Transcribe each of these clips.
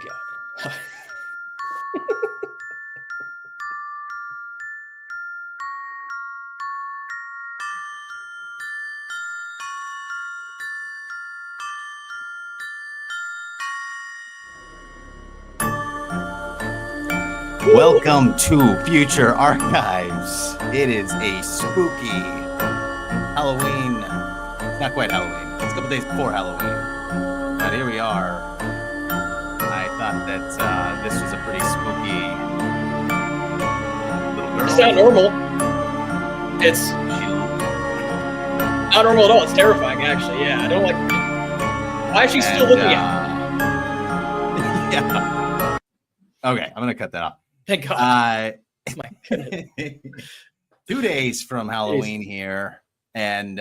God. Welcome to Future Archives. It is a spooky Halloween. Not quite Halloween. It's a couple days before Halloween. But here we are. I thought that this was a pretty spooky little girl. It's not normal. It's not normal at all. It's terrifying, actually. Yeah, I don't like it. Why is she still looking at me? Yeah. Okay, I'm going to cut that off. Thank God. My goodness. 2 days from Halloween here. And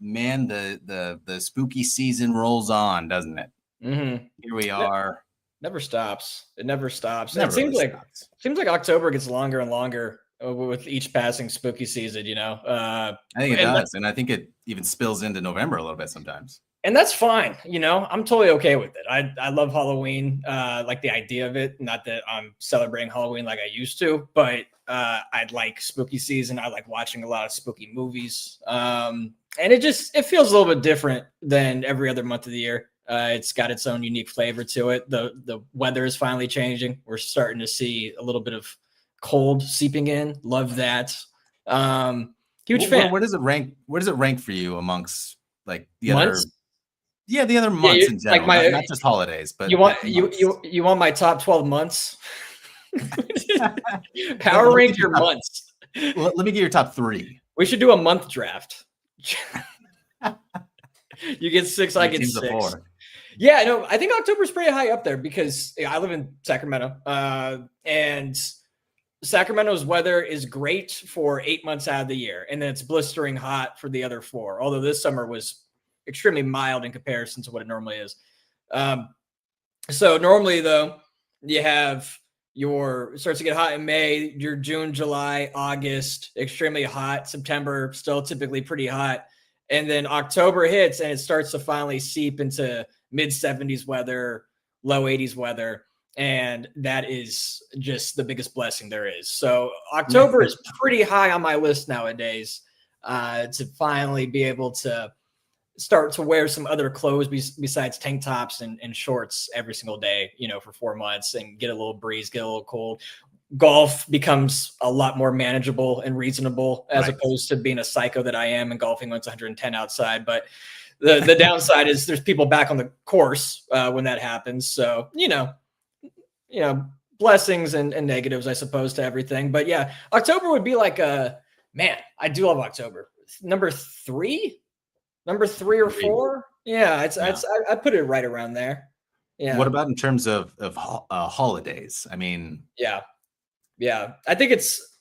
man, the spooky season rolls on, doesn't it? Mm-hmm. Here we are. Never stops. It never stops. Never it seems really seems like October gets longer and longer with each passing spooky season. I think it does, and I think it even spills into November a little bit sometimes. And that's fine. I'm totally okay with it. I love Halloween, like the idea of it. Not that I'm celebrating Halloween like I used to, but I like spooky season. I like watching a lot of spooky movies. And it feels a little bit different than every other month of the year. It's got its own unique flavor to it. The weather is finally changing. We're starting to see a little bit of cold seeping in. Love that. Huge fan. Where does it rank? Where does it rank for you amongst like the months? other? Yeah, the other months in general, like not just holidays. But you want my top 12 months? Power rank your months. Let me get your top 3. We should do a month draft. You get 6, I get 6. 4. Yeah, no, I think October's pretty high up there because I live in Sacramento, and Sacramento's weather is great for 8 months out of the year, and then it's blistering hot for the other 4. Although this summer was extremely mild in comparison to what it normally is. So normally, though, you have it starts to get hot in May, your June, July, August, extremely hot. September, still typically pretty hot. And then October hits and it starts to finally seep into mid 70s weather, low 80s weather. And that is just the biggest blessing there is. So October is pretty high on my list nowadays, to finally be able to start to wear some other clothes besides tank tops and shorts every single day, for 4 months and get a little breeze, get a little cold. Golf becomes a lot more manageable and reasonable as opposed to being a psycho that I am and golfing when it's 110 outside. But the downside is there's people back on the course when that happens. So, blessings and negatives, I suppose, to everything. But yeah, October would be like man, I do love October. Number 3 or 4. Yeah, I put it right around there. Yeah. What about in terms of holidays? I mean, yeah. I think it's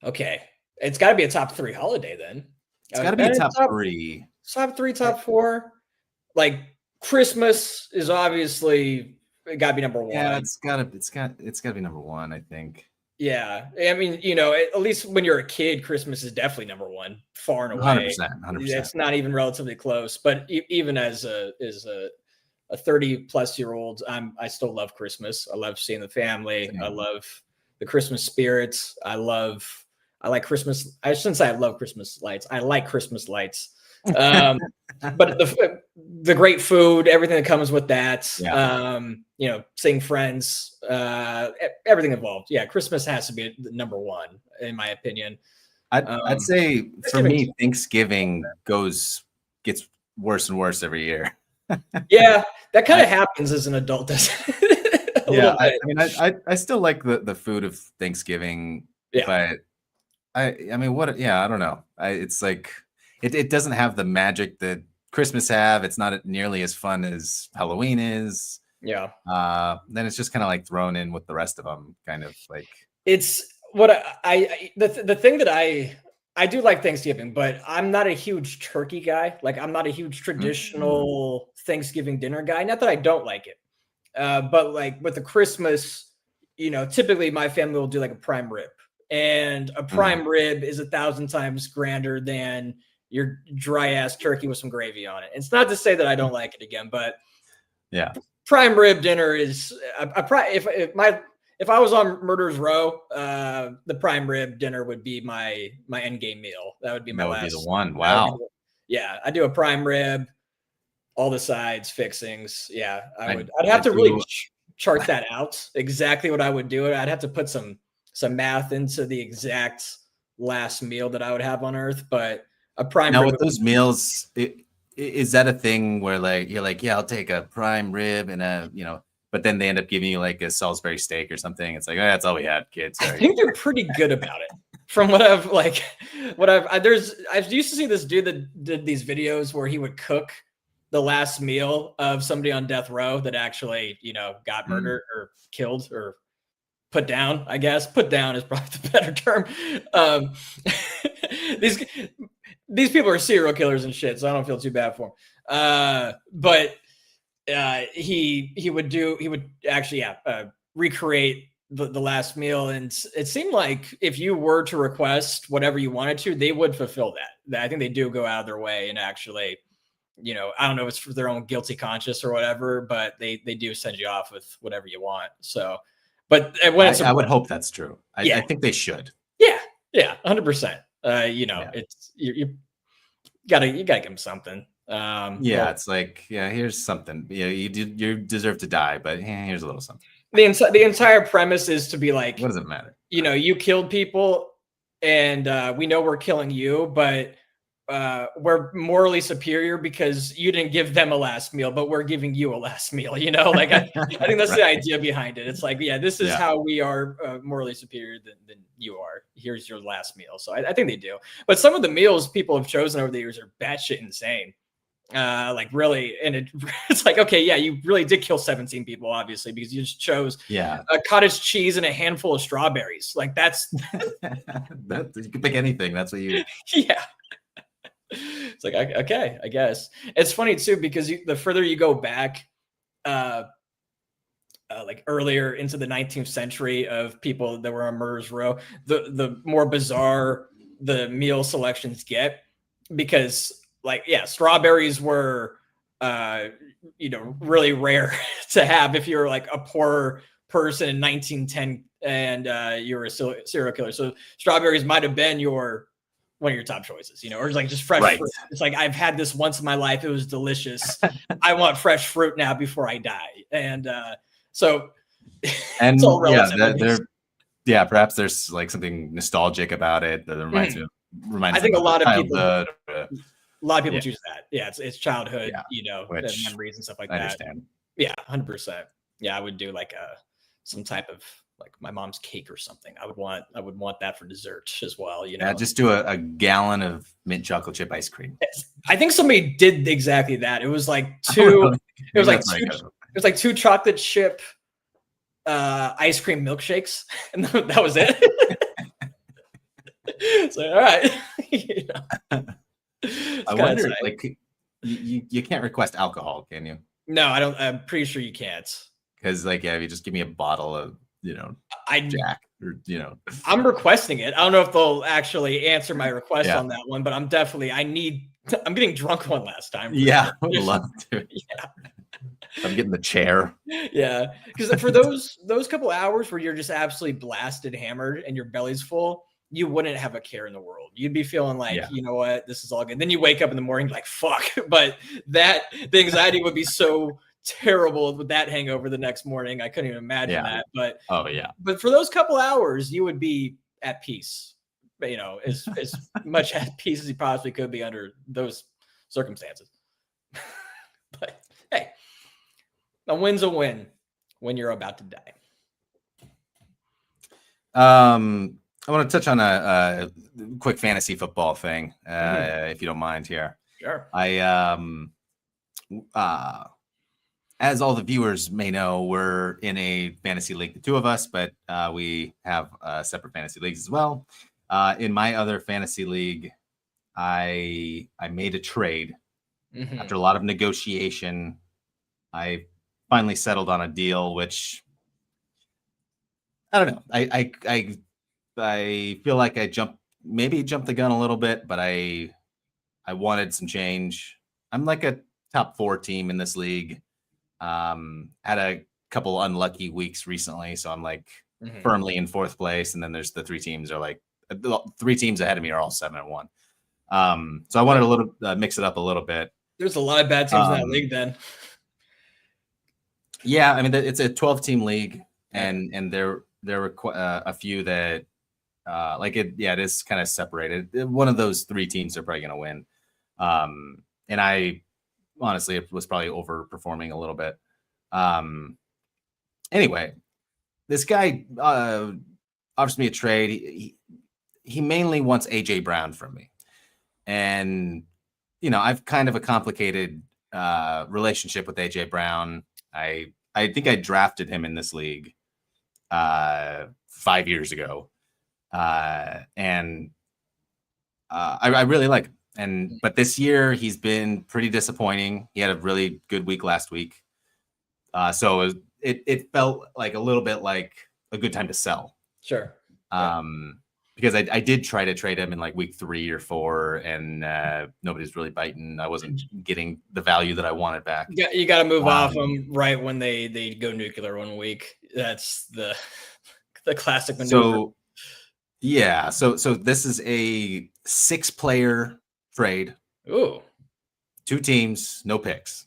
okay. It's got to be a top 3 holiday then. It's got to be a top 3. Top 3, top 4. Like Christmas is obviously got to be number 1. Yeah, it's got to be number 1, I think. Yeah, I mean, at least when you're a kid, Christmas is definitely number 1, far and away. 100%. It's not even relatively close. But even as a 30-plus-year-old, I still love Christmas. I love seeing the family. I love the Christmas spirits. I like Christmas. I shouldn't say I love Christmas lights. I like Christmas lights. But the great food, everything that comes with that, seeing friends, everything involved. Yeah, Christmas has to be number 1 in my opinion. I'd say for me, Thanksgiving gets worse and worse every year. Yeah, that kind of happens as an adult, doesn't it? Yeah, I still like the food of Thanksgiving. Yeah, but I mean, I don't know. It's like it doesn't have the magic that Christmas have. It's not nearly as fun as Halloween is. Yeah. Then it's just kind of like thrown in with the rest of them, kind of like. It's what the thing that I do like Thanksgiving, but I'm not a huge turkey guy. Like I'm not a huge traditional Thanksgiving dinner guy. Not that I don't like it, but like with the Christmas, typically my family will do like a prime rib, and a prime rib is 1,000 times grander than your dry ass turkey with some gravy on it. It's not to say that I don't like it again, but yeah, prime rib dinner is if I was on Murder's Row, the prime rib dinner would be my end game meal. That would be my That would be the last. one. Wow. Yeah, I do a prime rib, all the sides, fixings. Yeah, I'd I have to really do. chart that out exactly what I would do. I'd have to put some math into the exact last meal that I would have on Earth, but a prime Now rib. with those meals, is that a thing where like you're like, yeah, I'll take a prime rib and but then they end up giving you like a Salisbury steak or something. It's like, oh, that's all we had, kids. I think they're pretty good about it. From what I've I used to see this dude that did these videos where he would cook the last meal of somebody on death row that actually, got murdered or killed or put down. I guess put down is probably the better term. These people are serial killers and shit, so I don't feel too bad for them. But he would actually recreate the last meal, and it seemed like if you were to request whatever you wanted to, they would fulfill that. I think they do go out of their way and actually, I don't know if it's for their own guilty conscience or whatever, but they do send you off with whatever you want. So, but when I would hope that's true. I think they should. Yeah, 100%. It's you gotta give them something. It's like, here's something. You deserve to die, but here's a little something. The entire premise is to be like, what does it matter? You killed people, and we know we're killing you, but we're morally superior because you didn't give them a last meal, but we're giving you a last meal. Like I think that's the idea behind it. It's like, this is how we are morally superior than you are. Here's your last meal. So I think they do. But some of the meals people have chosen over the years are batshit insane. Like really, and it's like, okay, you really did kill 17 people, obviously, because you just chose a cottage cheese and a handful of strawberries. Like that's that you can pick anything. That's what you. Yeah. It's like, okay, I guess. It's funny too, because the further you go back, like earlier into the 19th century of people that were on Murder's Row, the more bizarre the meal selections get, because strawberries were, really rare to have if you're like a poor person in 1910 and you were a serial killer. So strawberries might have been one of your top choices, or like just fresh fruit. It's like, I've had this once in my life. It was delicious. I want fresh fruit now before I die. And it's all relative. Perhaps there's like something nostalgic about it that reminds me. I think a lot of people choose that. Yeah, it's childhood, memories and stuff like that. I understand. Yeah, 100%. Yeah, I would do like some type of like my mom's cake or something. I would want that for dessert as well. Just do a gallon of mint chocolate chip ice cream. I think somebody did exactly that. It was like two. It was like two chocolate chip ice cream milkshakes, and that was it. So all right. I wonder, like, you can't request alcohol, can you? No, I don't. I'm pretty sure you can't. Because if you just give me a bottle of Jack, or I'm requesting it. I don't know if they'll actually answer my request on that one, but I'm getting drunk one last time. I would love to. I'm getting the chair. Yeah, because for those couple hours where you're just absolutely blasted, hammered, and your belly's full, you wouldn't have a care in the world. You'd be feeling like, you know what, this is all good. Then you wake up in the morning like, fuck. But the anxiety would be so terrible with that hangover the next morning. I couldn't even imagine that. But but for those couple hours, you would be at peace. As much at peace as you possibly could be under those circumstances. But hey, a win's a win when you're about to die. I want to touch on a quick fantasy football thing, if you don't mind here. Sure. As all the viewers may know, we're in a fantasy league, the two of us, but we have separate fantasy leagues as well. In my other fantasy league, I made a trade. After a lot of negotiation. I finally settled on a deal, which I don't know. I feel like I jumped the gun a little bit, but I wanted some change. I'm like a top 4 team in this league. Had a couple unlucky weeks recently, so I'm like Mhm. firmly in fourth place, and then there's the three teams ahead of me are all 7-1. So I wanted to mix it up a little bit. There's a lot of bad teams in that league then. Yeah, I mean it's a 12-team league, Okay. and there were a few that it is kind of separated. One of those three teams are probably going to win, and I honestly was probably overperforming a little bit. Anyway, this guy offers me a trade. He mainly wants AJ Brown from me, and I've kind of a complicated relationship with AJ Brown. I think I drafted him in this league 5 years ago, and I really like him. But this year he's been pretty disappointing. He had a really good week last week, so it felt like a little bit like a good time to sell. Sure. Because I did try to trade him in like week 3 or 4, and nobody's really biting. I wasn't getting the value that I wanted back. You got to move off them right when they go nuclear 1 week. That's the classic maneuver. So yeah, so this is a 6-player trade. Ooh, 2 teams, no picks.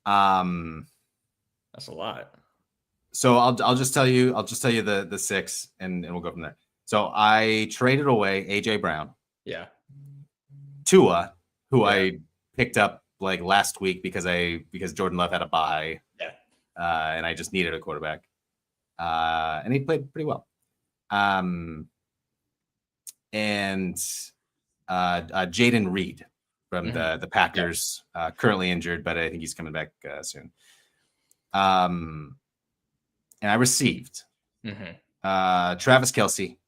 That's a lot. So I'll just tell you the 6, and we'll go from there. So I traded away AJ Brown. Yeah. Tua, who I picked up like last week because Jordan Love had a bye. Yeah. And I just needed a quarterback. And he played pretty well. And Jaden Reed from the Packers, currently injured, but I think he's coming back soon. And I received Travis Kelce,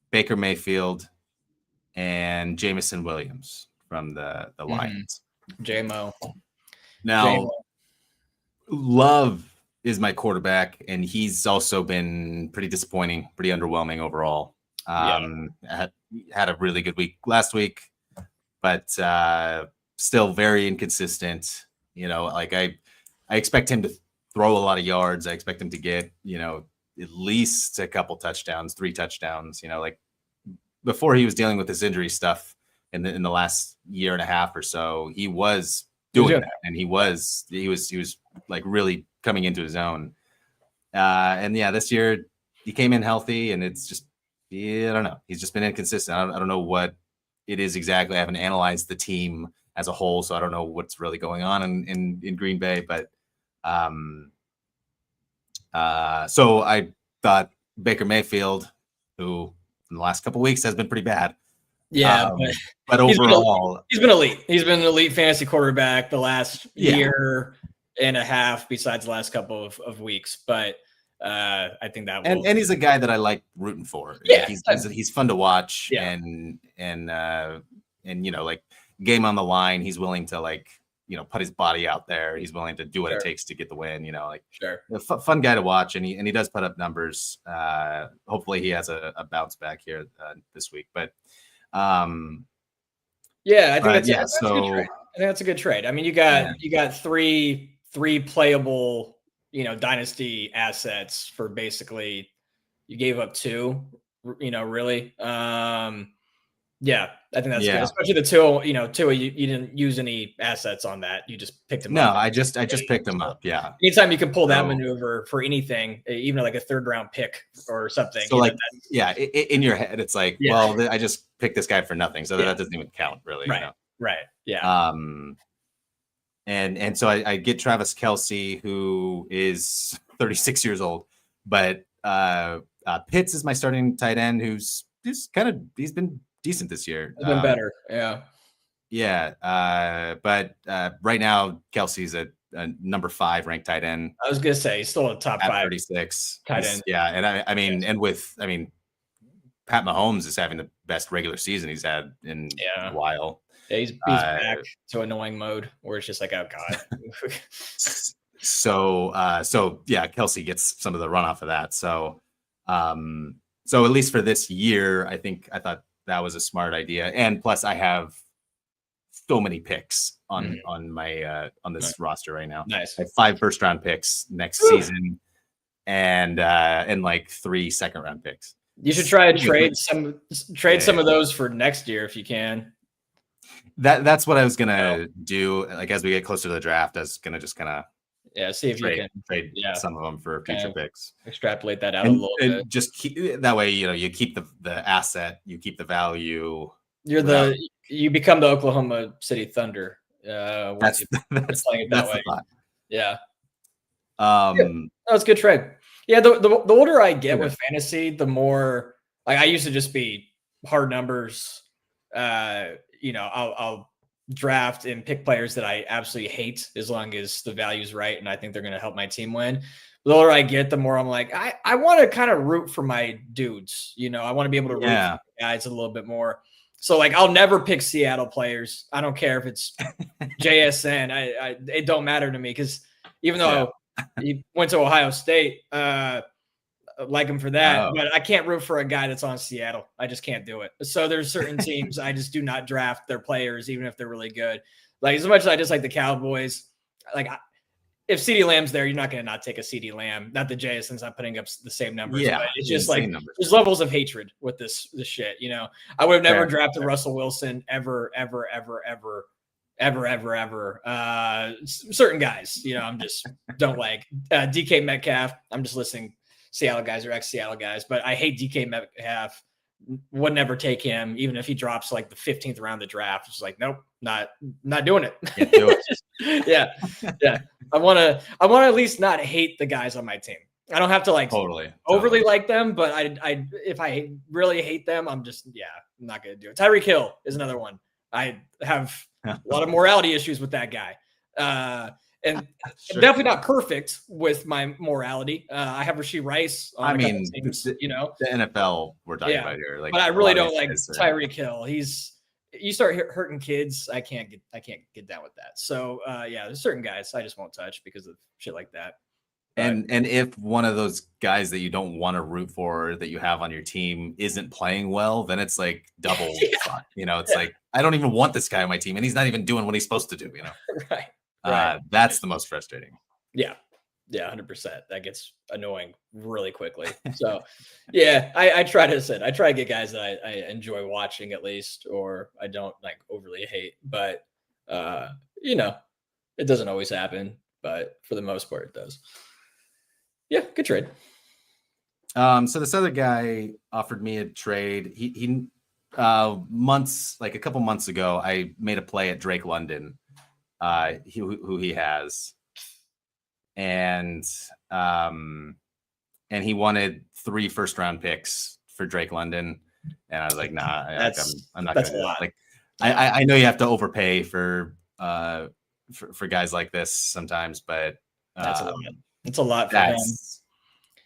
Baker Mayfield, and Jamison Williams from the Lions. JMO. Now, J-Mo. Love is my quarterback, and he's also been pretty disappointing, pretty underwhelming overall. Had a really good week last week, but still very inconsistent. Like I expect him to throw a lot of yards. I expect him to get, at least a couple touchdowns, 3 touchdowns. Like before he was dealing with this injury stuff in the last year and a half or so, he was doing that, and he was like really coming into his own. And yeah, this year he came in healthy, and it's just, I don't know. He's just been inconsistent. I don't know what it is exactly. I haven't analyzed the team as a whole, so I don't know what's really going on in Green Bay. But so I thought Baker Mayfield, who in the last couple of weeks has been pretty bad. Yeah, but overall, he's been elite. He's been an elite fantasy quarterback the last year and a half, besides the last couple of weeks. But I think that will... and he's a guy that I like rooting for. Yeah, he's fun to watch, and like game on the line, he's willing to put his body out there. He's willing to do what it takes to get the win. A fun guy to watch, and he does put up numbers. Hopefully, he has a bounce back here this week. But I think that's a good trade. I think that's a good trade. I mean, you got three playable, dynasty assets for basically, you gave up 2, really. I think that's good, especially the 2. You didn't use any assets on that. You just picked them up. No, I just picked them up. Yeah. Anytime you can pull that maneuver for anything, even like a 3rd round pick or something. So in your head, it's like, well, I just picked this guy for nothing, so that doesn't even count, really. Right. Right. Yeah. And so I get Travis Kelce, who is 36 years old, but Pitts is my starting tight end, who's he's been decent this year. It's been better. Yeah. Yeah. But right now, Kelce's a number 5 ranked tight end. I was gonna say he's still a top 5 36 tight end. Yeah, and Pat Mahomes is having the best regular season he's had in a while. Yeah, he's back to annoying mode where it's just like, oh god. So Kelce gets some of the run off of that. So at least for this year, I thought that was a smart idea. And plus, I have so many picks Mhm. on my on this roster right now. Nice. I have 5 first round picks next season, and like 3 second round picks. You should try to Yeah, trade some yeah. of those for next year if you can. That's what I was gonna No. do. Like as we get closer to the draft, I was gonna just kind of Yeah, see if you can, trade yeah, some of them for kind future of picks, extrapolate that out a little bit. and just keep that way. You keep the asset, you keep the value without. You become the Oklahoma City Thunder once That's you are playing it that that's way. the thought. Yeah. Yeah, Um, that was a good trade. Yeah, the older I get Okay. with fantasy, the more like I used to just be hard numbers. I'll draft and pick players that I absolutely hate as long as the value's right and I think they're going to help my team win. The older I get, the more I'm like, I want to kind of root for my dudes. I want to be able to root for Yeah. the guys a little bit more. So like, I'll never pick Seattle players. I don't care if it's JSN. It don't matter to me because even though he went to Ohio State, like him for that, Oh. but I can't root for a guy that's on Seattle. I just can't do it. So there's certain teams I just do not draft their players, even if they're really good. Like as much as I dislike the Cowboys, like if CeeDee Lamb's there, you're not going to not take a CeeDee Lamb. Not that JSN's not putting up the same numbers, Yeah, but it's just like numbers. there's levels of hatred with this shit. I would have never Fair. drafted Russell Wilson ever. Certain guys, I'm just don't like DK Metcalf. I'm just listening. Seattle guys or ex-Seattle guys, but I hate DK Metcalf. Would never take him, even if he drops like the 15th round of the draft. It's like, nope, not doing it. Can't do it. yeah. I want to at least not hate the guys on my team. I don't have to like overly like them, but I if I really hate them, I'm not gonna do it. Tyreek Hill is another one. I have a lot of morality issues with that guy. And sure. Definitely not perfect with my morality. I have Rashee Rice on teams, the NFL we're talking about here. Like, but I really don't like Tyreek Hill. You start hurting kids. I can't get down with that. So there's certain guys I just won't touch because of shit like that. And if one of those guys that you don't want to root for that you have on your team isn't playing well, then it's like double fuck. It's like I don't even want this guy on my team, and he's not even doing what he's supposed to do. Right. That's the most frustrating. Yeah, 100%. That gets annoying really quickly. So, I try to get guys that I enjoy watching at least, or I don't like overly hate. But it doesn't always happen. But for the most part, it does. Yeah, good trade. So this other guy offered me a trade. He a couple months ago, I made a play at Drake London. Who he has, and he wanted 3 first round picks for Drake London, and I was like, nah, I'm not gonna do that. Like, I know you have to overpay for guys like this sometimes, but that's a lot. It's a lot for him.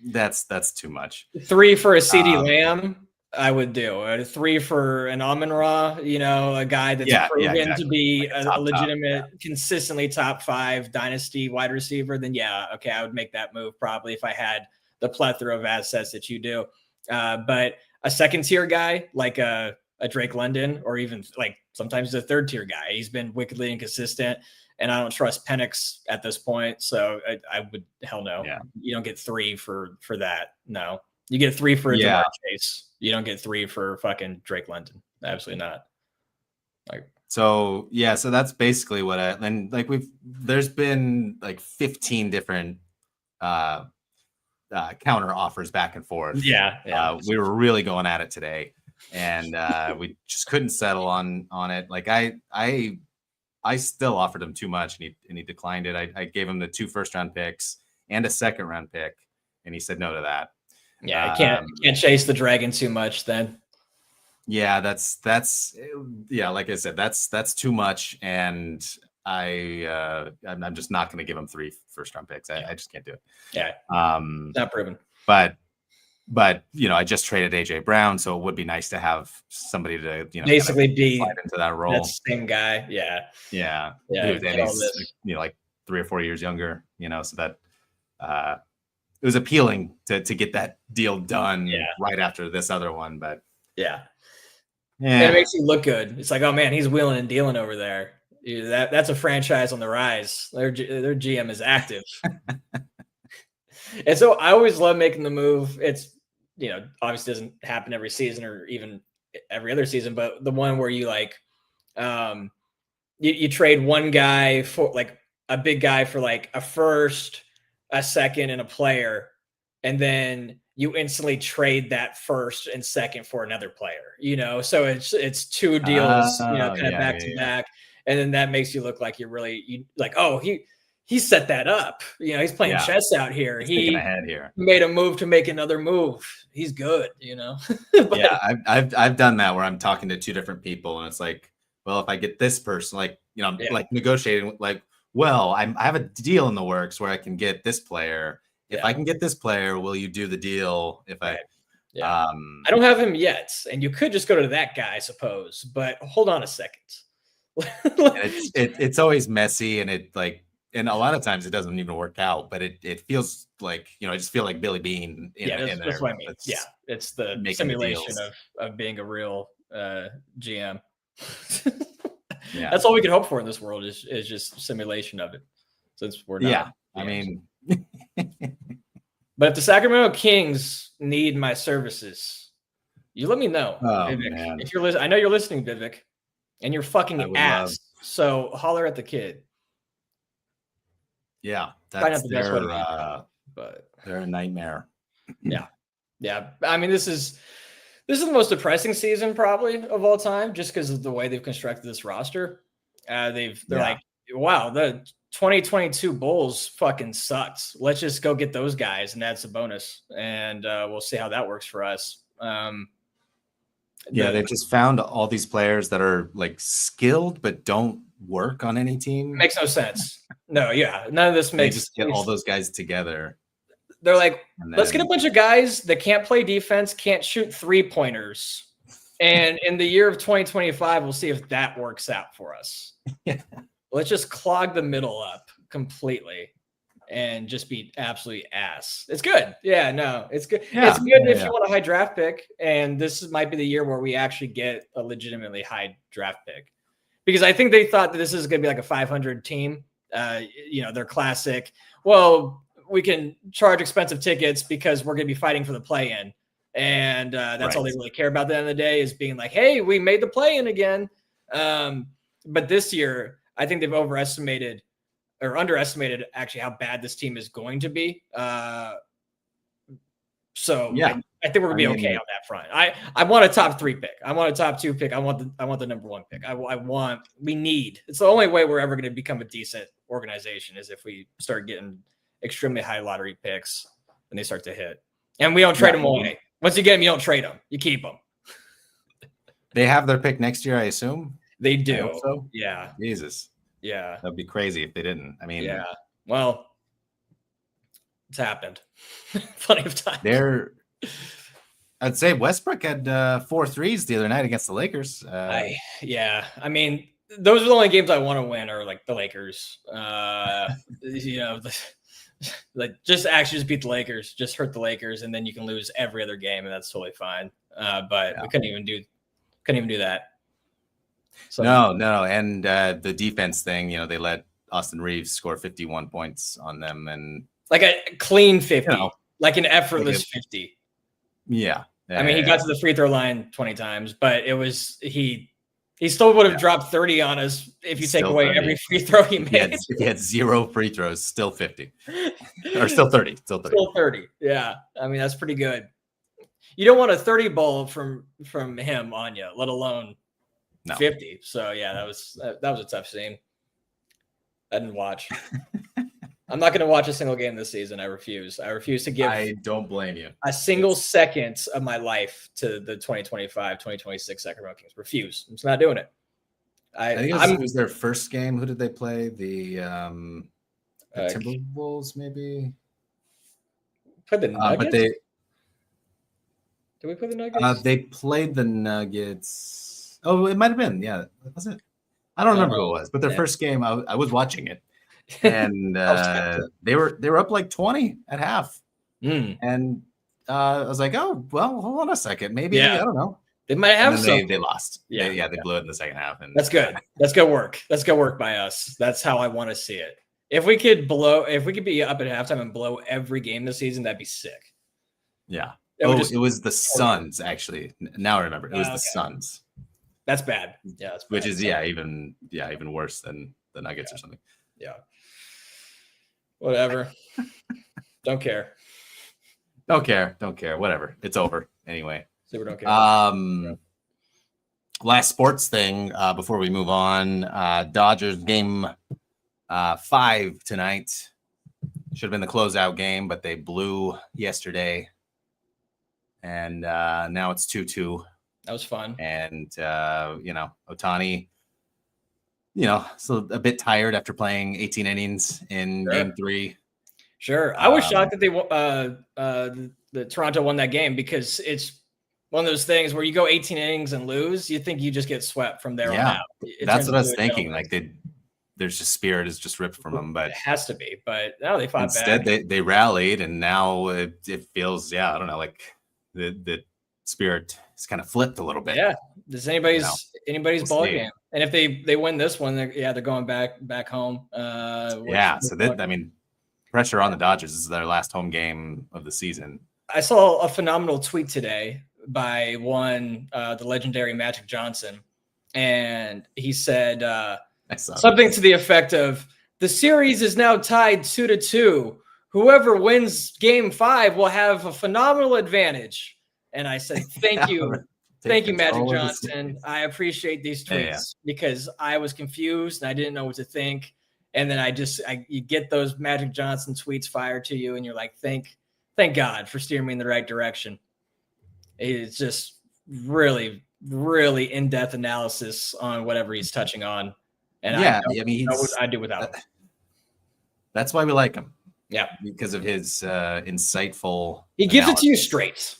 That's too much. 3 for a CeeDee Lamb. I would do 3 for an Amon-Ra, a guy that's proven to be a legitimate, consistently top 5 dynasty wide receiver. Then I would make that move probably if I had the plethora of assets that you do. But a second tier guy like a Drake London, or even like sometimes a third tier guy, he's been wickedly inconsistent, and I don't trust Penix at this point. So I would hell no. Yeah. You don't get 3 for that. No. You get 3 for Jamar Chase. You don't get 3 for fucking Drake London. Absolutely not. So that's basically what there's been like 15 different counter offers back and forth. Yeah. We were really going at it today, and we just couldn't settle on it. Like I still offered him too much, and he declined it. I gave him the 2 first round picks and a second round pick, and he said no to that. Yeah, I can't chase the dragon too much then. Yeah, that's like I said, that's too much, and I'm just not going to give him 3 first round picks. I just can't do it. Yeah, not proven. But I just traded AJ Brown, so it would be nice to have somebody to basically be slide into that role. That same guy. Yeah. And he's like 3 or 4 years younger. So that it was appealing to get that deal done right after this other one, but And it Yeah. makes you look good. It's like, oh man, he's wheeling and dealing over there. That's a franchise on the rise. Their GM is active. And so I always love making the move. It's, obviously doesn't happen every season or even every other season, but the one where you like, you trade one guy for like a big guy for like a first, a second, and a player, and then you instantly trade that first and second for another player. So it's two deals, Oh, kind of yeah, back yeah, to yeah. back, and then that makes you look like you're really like, oh, he set that up. He's playing Yeah. chess out here. He's thinking He ahead here. made a move to make another move. He's good. But Yeah, I've done that where I'm talking to two different people, and it's like, well, if I get this person, like yeah, like negotiating, like, well, I have a deal in the works where I can get this player. If yeah, I can get this player, will you do the deal? If I, right. Yeah. I don't have him yet, and you could just go to that guy, I suppose. But hold on a second. and it's always messy, and and a lot of times it doesn't even work out. But it feels like I just feel like Billy Bean in Yeah, in that's there. what I mean. Yeah, That's it's the making the simulation deals. of being a real GM. Yeah, That's all we can hope for in this world is just simulation of it, since we're not. yeah. I GMs. mean, But if the Sacramento Kings need my services, you let me know, oh Vivek. man, If you're listening, I know you're listening, Vivek, and you're I fucking would love. ass. So holler at the kid. Yeah, Probably that's not the best way to do that, but they're a nightmare. yeah. I mean, this is the most depressing season probably of all time, just because of the way they've constructed this roster. They're Yeah. like, wow, the 2022 Bulls fucking sucked. Let's just go get those guys, and that's a bonus, and we'll see how that works for us. Yeah, they've just found all these players that are like skilled but don't work on any team. Makes no sense. No, yeah, none of this They makes. just get all those guys together. They're like, And let's get a then, bunch of guys that can't play defense, can't shoot 3-pointers. And in the year of 2025, we'll see if that works out for us. Yeah. Let's just clog the middle up completely and just be absolutely ass. It's good. Yeah, no, it's good. Yeah, it's good if yeah. you want a high draft pick. And this might be the year where we actually get a legitimately high draft pick. Because I think they thought that this is going to be like a 500 team. They're classic. Well, we can charge expensive tickets because we're going to be fighting for the play-in. And that's all they really care about at the end of the day is being like, hey, we made the play-in again. But this year, I think they've overestimated or underestimated actually how bad this team is going to be. So yeah, I think we're going to be okay on that front. I want a top 3 pick. I want a top 2 pick. I want the number 1 pick. It's the only way we're ever going to become a decent organization is if we start getting extremely high lottery picks and they start to hit. And we don't trade them away. Once you get them, you don't trade them. You keep them. They have their pick next year, I assume. They do. I hope so. Yeah. Jesus. Yeah. That'd be crazy if they didn't. I mean, yeah. Well, it's happened. Plenty of times. I'd say Westbrook had 4 threes the other night against the Lakers. I mean, those are the only games I want to win are like the Lakers. Like just beat the Lakers, just hurt the Lakers, and then you can lose every other game, and that's totally fine. But we couldn't even do that. So, no, and the defense thing, they let Austin Reeves score 51 points on them, and like a clean 50, like an effortless 50. Yeah. I mean, he got to the free throw line 20 times, but it was he still would have dropped 30 on us if you take away 30. Every free throw he made. If he had 0 free throws, still 50. Or still 30. Still 30. Yeah. I mean, that's pretty good. You don't want a 30 ball from him on you, let alone 50. So yeah, that was a tough scene. I didn't watch. I'm not going to watch a single game this season. I refuse. I refuse to give. I don't blame you. A single second of my life to the 2025-2026 Sacramento Kings. Refuse. I'm just not doing it. I think it was their first game. Who did they play? The Timberwolves, maybe. Played the Nuggets. But did we play the Nuggets? They played the Nuggets. Oh, it might have been. Yeah, was it? I don't remember who it was. But their first game, I was watching it. And they were up like 20 at half. And I was like, oh, well, hold on a second. Maybe, I don't know. They might have and some. then they lost. Yeah, They blew it in the second half. And that's good. That's good work. That's good work by us. That's how I want to see it. If we could be up at halftime and blow every game this season, that'd be sick. Yeah. It It was the Suns, actually. Now I remember. It was the Suns. That's bad. Yeah, that's bad. Which is even worse than the Nuggets or something. Yeah. Whatever. Don't care. Don't care. Whatever. It's over anyway. Super don't care. Last sports thing before we move on. Dodgers game 5 tonight. Should have been the closeout game, but they blew yesterday. And now it's 2-2. That was fun. And Ohtani, so a bit tired after playing 18 innings in game 3. Sure. I was shocked that the Toronto won that game, because it's one of those things where you go 18 innings and lose, you think you just get swept from there on out. That's what I was thinking. Like there's just spirit is just ripped from them, but it has to be. But no, they fought instead back. they rallied, and now it feels I don't know, like the spirit is kind of flipped a little bit. Yeah, this is anybody's ball game. And if they win this one, they're going back home. Pressure on the Dodgers. This is their last home game of the season. I saw a phenomenal tweet today by the legendary Magic Johnson, and he said something to the effect of, "The series is now tied 2-2. Whoever wins game 5 will have a phenomenal advantage." And I said, "Thank you." Thank you, Magic Johnson. I appreciate these tweets because I was confused and I didn't know what to think. And then you get those Magic Johnson tweets fired to you, and you're like, thank God for steering me in the right direction. It's just really, really in-depth analysis on whatever he's touching on. And I do without him. That's why we like him. Yeah. Because of his insightful He gives it to you straight.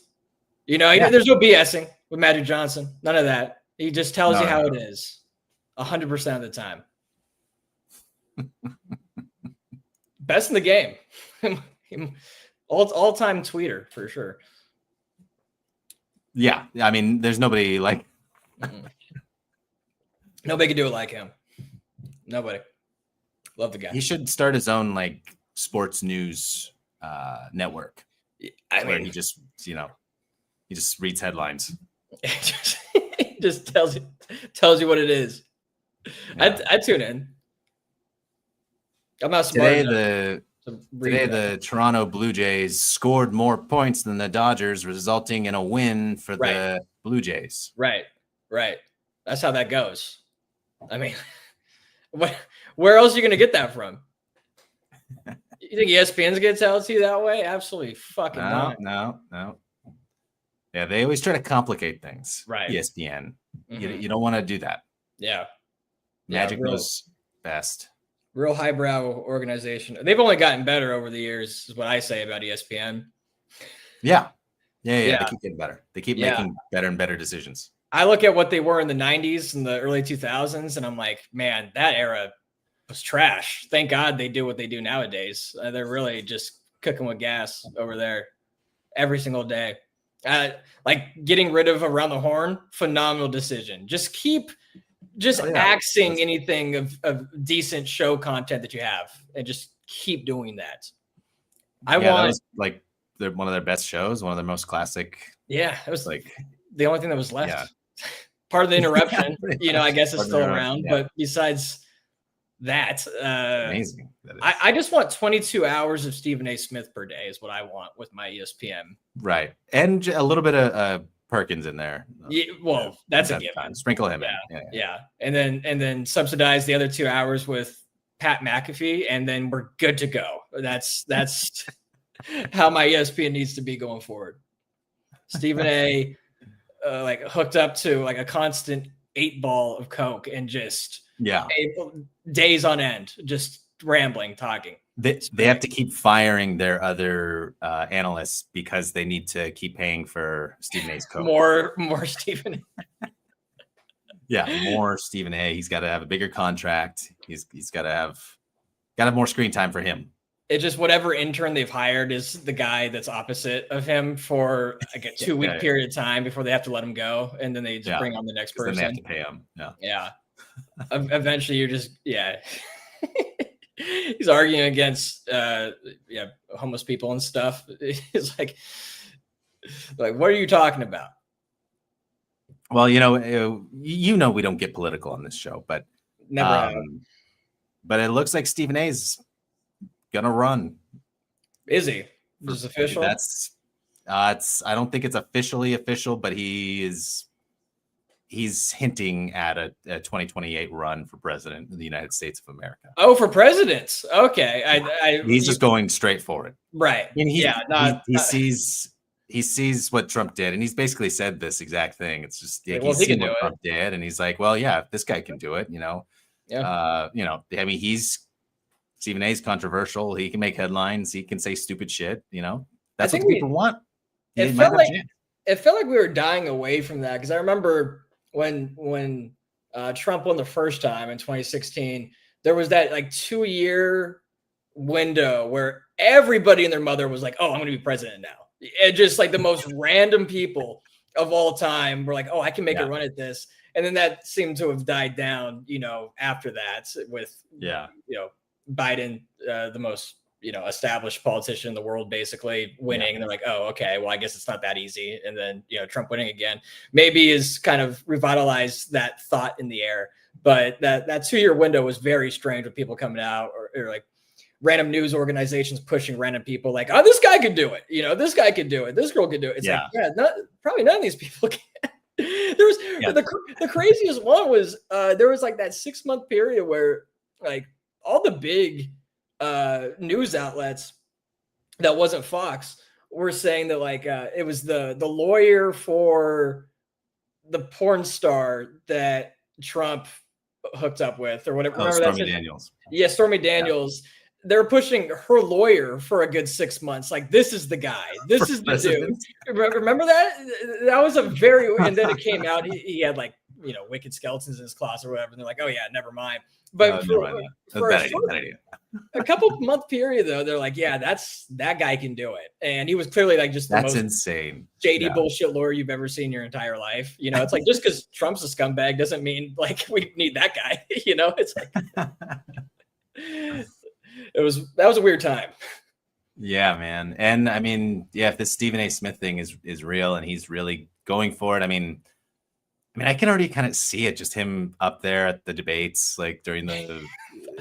There's no BSing with Magic Johnson. None of that. He just tells you how it is 100% of the time. Best in the game. All-time tweeter for sure. Yeah. I mean, there's nobody like nobody can do it like him. Nobody. Love the guy. He should start his own sports news network. Where he just reads headlines. He just tells you what it is. Yeah. I tune in. I'm not smart Today the Toronto Blue Jays scored more points than the Dodgers, resulting in a win for the Blue Jays. Right. That's how that goes. I mean, where else are you going to get that from? You think ESPN's going to tell it to you that way? Absolutely fucking not. No. Yeah, they always try to complicate things. Right. ESPN. Mm-hmm. You don't want to do that. Yeah. Magic knows best. Real highbrow organization. They've only gotten better over the years, is what I say about ESPN. Yeah. They keep getting better. They keep making better and better decisions. I look at what they were in the 90s and the early 2000s, and I'm like, man, that era was trash. Thank God they do what they do nowadays. They're really just cooking with gas over there every single day. Like getting rid of Around the Horn, phenomenal decision. Just axing anything of decent show content that you have, and just keep doing that. That was they're one of their best shows, one of their most classic. Yeah, it was like the only thing that was left. Yeah. Part of the interruption, I guess it's still around. Yeah. But besides that, amazing. I just want 22 hours of Stephen A. Smith per day is what I want with my ESPN. Right, and a little bit of Perkins in there. Yeah, that's a given. Sprinkle him in. Yeah. And then subsidize the other 2 hours with Pat McAfee, and then we're good to go. That's how my ESPN needs to be going forward. Stephen A. Hooked up to a constant 8-ball of Coke and just days on end, just rambling, talking. They have to keep firing their other analysts because they need to keep paying for Stephen A's Coke. More Stephen A. Yeah, more Stephen A. He's got to have a bigger contract. He's got to have more screen time for him. It's just whatever intern they've hired is the guy that's opposite of him for like a 2-week period of time before they have to let him go, and then they just bring on the next person. Then they have to pay him. Yeah. Eventually, you're just He's arguing against homeless people and stuff. It's like what are you talking about? Well, we don't get political on this show, but never have. But it looks like Stephen A's gonna run. Is he? Is it official? That's I don't think it's officially official, but he's hinting at a 2028 run for president of the United States of America. Oh, for presidents. Okay. He's just going straight for it. Right. I mean, he sees what Trump did, and he's basically said this exact thing. It's just he's seen what Trump did, and he's like, well, yeah, if this guy can do it, I mean, Stephen A's controversial. He can make headlines. He can say stupid shit. That's what people want. It felt like we were dying away from that, because I remember when Trump won the first time in 2016, there was that 2-year window where everybody and their mother was like, "Oh, I'm going to be president now." And just the most random people of all time were like, "Oh, I can make a run at this." And then that seemed to have died down, after that with Biden, the most established politician in the world, basically winning. And they're like, oh, okay, well, I guess it's not that easy. And then Trump winning again maybe is kind of revitalized that thought in the air. But that 2-year window was very strange with people coming out or random news organizations pushing random people like, oh, this guy could do it. This guy could do it. This girl could do it. It's probably none of these people can. There was the craziest one was there was that 6-month period where all the big news outlets that wasn't Fox were saying that it was the lawyer for the porn star that Trump hooked up with or whatever. Remember Stormy Daniels. Yeah, Stormy Daniels. Yeah. They're pushing her lawyer for a good 6 months. This is the guy. This is the dude. Remember that? That was a very, and then it came out. He had wicked skeletons in his closet or whatever. And they're like, oh yeah, never mind. But for a couple month period though, they're like, yeah, that guy can do it. And he was clearly just the most insane shady bullshit lawyer you've ever seen in your entire life. It's just because Trump's a scumbag doesn't mean we need that guy. It's that was a weird time. Yeah, man. And I mean, if this Stephen A. Smith thing is real and he's really going for it, I mean, I can already kind of see it, just him up there at the debates, during the.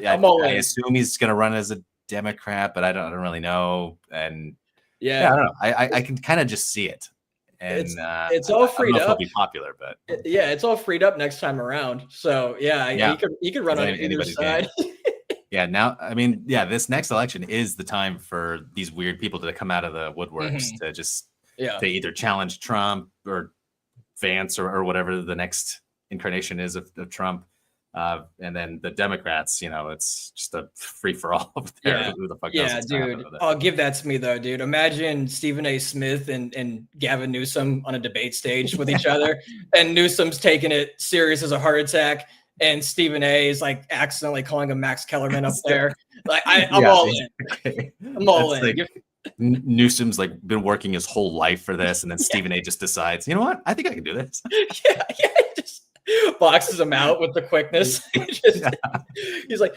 I assume he's going to run as a Democrat, but I don't really know. And I don't know. I can kind of just see it. And it's all freed up. It'll be popular, but it's all freed up next time around. So he could run on either side. Now, I mean, this next election is the time for these weird people to come out of the woodworks to just to either challenge Trump or Vance or whatever the next incarnation is of Trump. And then the Democrats, it's just a free for all up there. Who the fuck knows dude. I'll give that to me though, dude. Imagine Stephen A. Smith and Gavin Newsom on a debate stage with each other, and Newsom's taking it serious as a heart attack. And Stephen A. is accidentally calling him Max Kellerman up there. I'm all in. Okay. I'm all in. Newsom's been working his whole life for this, and then Stephen A. just decides, you know what? I think I can do this. Just boxes him out with the quickness. He's like,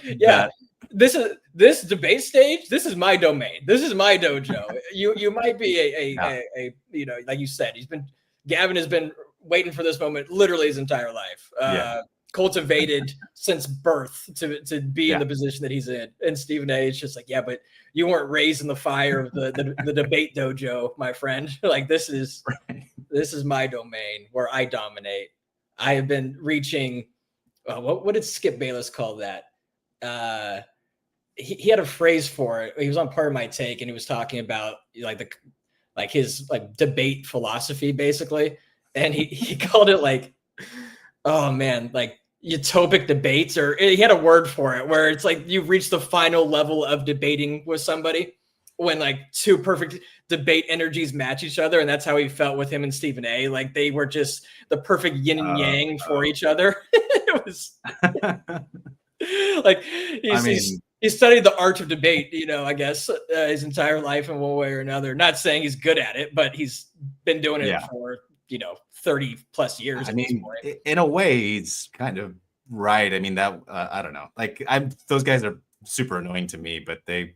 this debate stage. This is my domain. This is my dojo. You might be a like you said, Gavin has been waiting for this moment literally his entire life. Cultivated since birth to be in the position that he's in. And Stephen A. is just but you weren't raised in the fire of the debate dojo, my friend. This is my domain where I dominate. I have been reaching. What did Skip Bayless call that? He had a phrase for it. He was on Part of My Take, and he was talking about his debate philosophy basically, and he called it oh man, utopic debates, or he had a word for it where it's you've reached the final level of debating with somebody when two perfect debate energies match each other. And that's how he felt with him and Stephen A. They were just the perfect yin and yang for each other. It was he studied the art of debate, I guess, his entire life in one way or another. Not saying he's good at it, but he's been doing it for 30 plus years at this point. In a way, he's kind of right. I mean, that I don't know. Like, those guys are super annoying to me, but I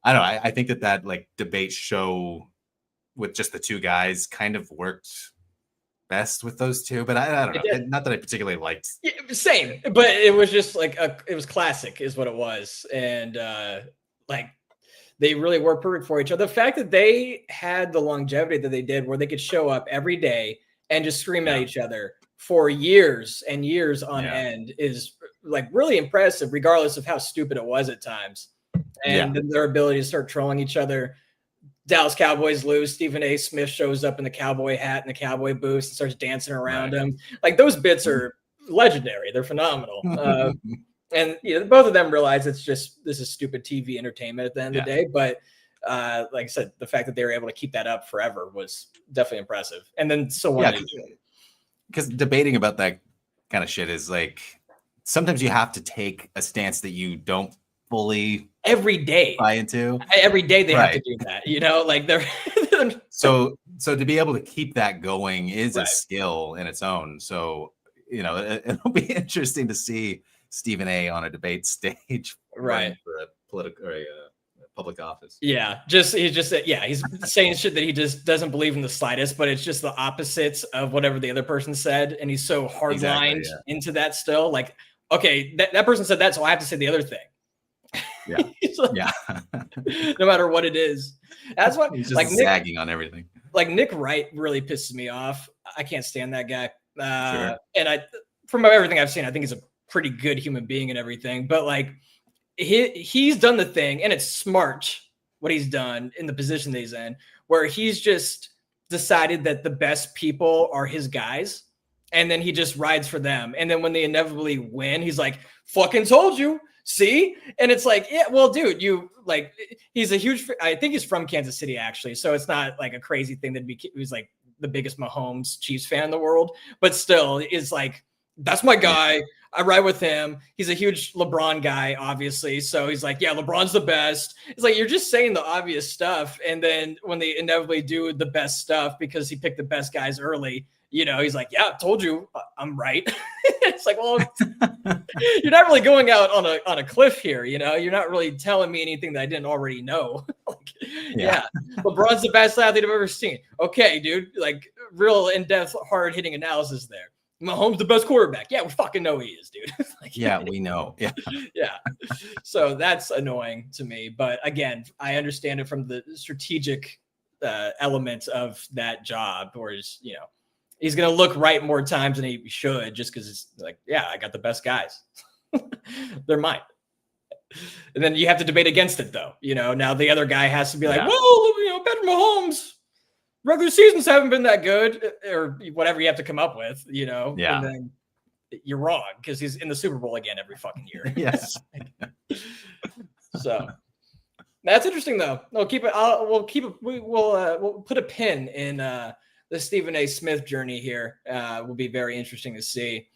don't know. I think that like debate show with just the two guys kind of worked best with those two, but I don't know. Not that I particularly liked. Yeah, same, but it was just like it was classic, is what it was, and like they really were perfect for each other. The fact that they had the longevity that they did, where they could show up every day and just scream at each other for years and years on end, is like really impressive, regardless of how stupid it was at times, and their ability to start trolling each other. Dallas Cowboys lose. Stephen A. Smith shows up in the cowboy hat and the cowboy boots and starts dancing around him. Like, those bits are legendary. They're phenomenal. And both of them realize this is stupid TV entertainment at the end of the day. But like I said, the fact that they were able to keep that up forever was definitely impressive. And then because debating about that kind of shit is like, sometimes you have to take a stance that you don't fully every day buy into. Every day they have to do that, like they're so to be able to keep that going is a skill in its own. So it'll be interesting to see Stephen A. on a debate stage for a political or a public office. He's saying shit that he just doesn't believe in the slightest, but it's just the opposites of whatever the other person said, and he's so hard-lined into that still. Like, okay, that person said that, so I have to say the other thing. No matter what it is. That's why he's just zagging on everything. Like, Nick Wright really pisses me off. I can't stand that guy. And from everything I've seen, I think he's a pretty good human being and everything. But like, he's done the thing, and it's smart what he's done in the position that he's in, where he's just decided that the best people are his guys, and then he just rides for them. And then when they inevitably win, he's like, "Fucking told you." See? And it's like, yeah, well, dude, he's a huge, I think he's from Kansas City, actually. So it's not like a crazy thing that he was like the biggest Mahomes Chiefs fan in the world, but still is like, that's my guy. I ride with him. He's a huge LeBron guy, obviously. So he's like, yeah, LeBron's the best. It's like, you're just saying the obvious stuff. And then when they inevitably do the best stuff because he picked the best guys early, he's like, yeah, I told you I'm right. It's like, well, you're not really going out on a cliff here. You're not really telling me anything that I didn't already know. LeBron's the best athlete I've ever seen. Okay, dude, like real in-depth, hard-hitting analysis there. Mahomes the best quarterback. Yeah, we fucking know he is, dude. We know. Yeah. So that's annoying to me. But again, I understand it from the strategic element of that job, or he's going to look right more times than he should, just because it's like, yeah, I got the best guys. They're mine. And then you have to debate against it, though. Now the other guy has to be like, well, better Mahomes. Regular seasons haven't been that good, or whatever you have to come up with, And then you're wrong, because he's in the Super Bowl again every fucking year. Yes. So that's interesting, though. We'll put a pin in the Stephen A. Smith journey here. Will be very interesting to see.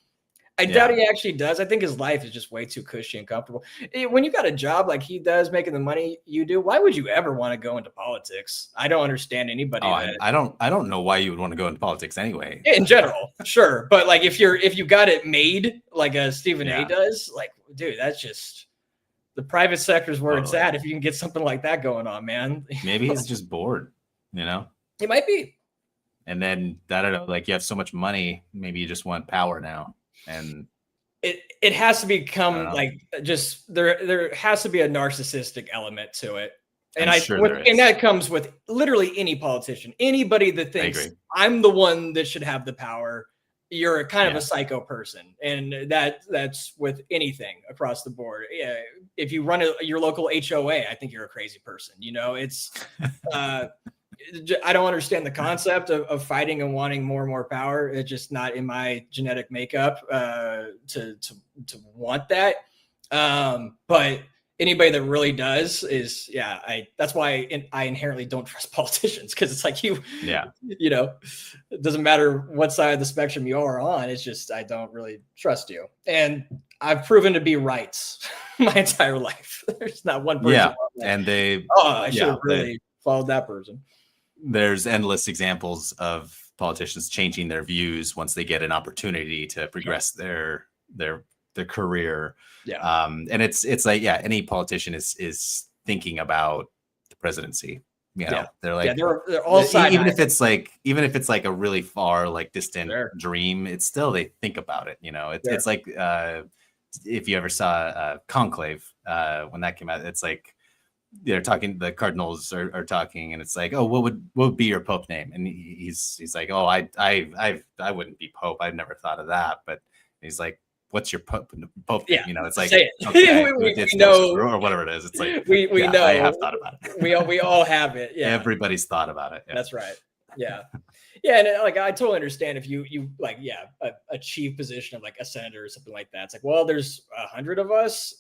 I doubt he actually does. I think his life is just way too cushy and comfortable. When you got a job like he does, making the money you do, why would you ever want to go into politics? I don't understand anybody. I don't know why you would want to go into politics anyway. In general, sure, but like if you got it made like a Stephen A. does, like, dude, that's just the private sector is where it's at. If you can get something like that going on, man. Maybe he's just bored. He might be. And then I don't know, like you have so much money, maybe you just want power now. And it has to become like just there has to be a narcissistic element to it. And and that comes with literally any politician, anybody that thinks I'm the one that should have the power. You're a kind of a psycho person, and that's with anything across the board. Yeah, if you run your local HOA, I think you're a crazy person. It's I don't understand the concept of fighting and wanting more and more power. It's just not in my genetic makeup to want that. But anybody that really does is, that's why I inherently don't trust politicians, because it's like it doesn't matter what side of the spectrum you are on. It's just, I don't really trust you. And I've proven to be right my entire life. There's not one person. Yeah, and I should have really followed that person. There's endless examples of politicians changing their views once they get an opportunity to progress their career. Yeah. And it's like, yeah, any politician is thinking about the presidency. You know, they're like, they're all side even if it's like a really far, like distant Sure. dream, it's still, they think about it. You know, it's like if you ever saw Conclave when that came out, it's like they're talking, the cardinals are talking, and it's like, oh, what would be your pope name? And he's like, oh, I wouldn't be pope. I've never thought of that. But he's like, what's your pope name? You know, it's like, say it. Okay, we know, or whatever it is. It's like, we know. I have thought about it. we all have it. Yeah, everybody's thought about it. Yeah. That's right. Yeah. Yeah, and like I totally understand if you like, a chief position of like a senator or something like that. It's like, well, there's 100 of us.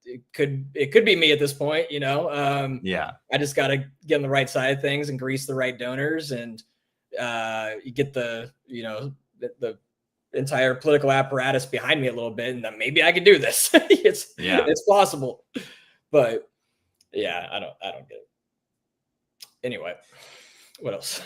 It could be me at this point, you know. I just got to get on the right side of things and grease the right donors, and you get the entire political apparatus behind me a little bit, and then maybe I can do this. It's possible, but yeah, I don't get it. Anyway, what else?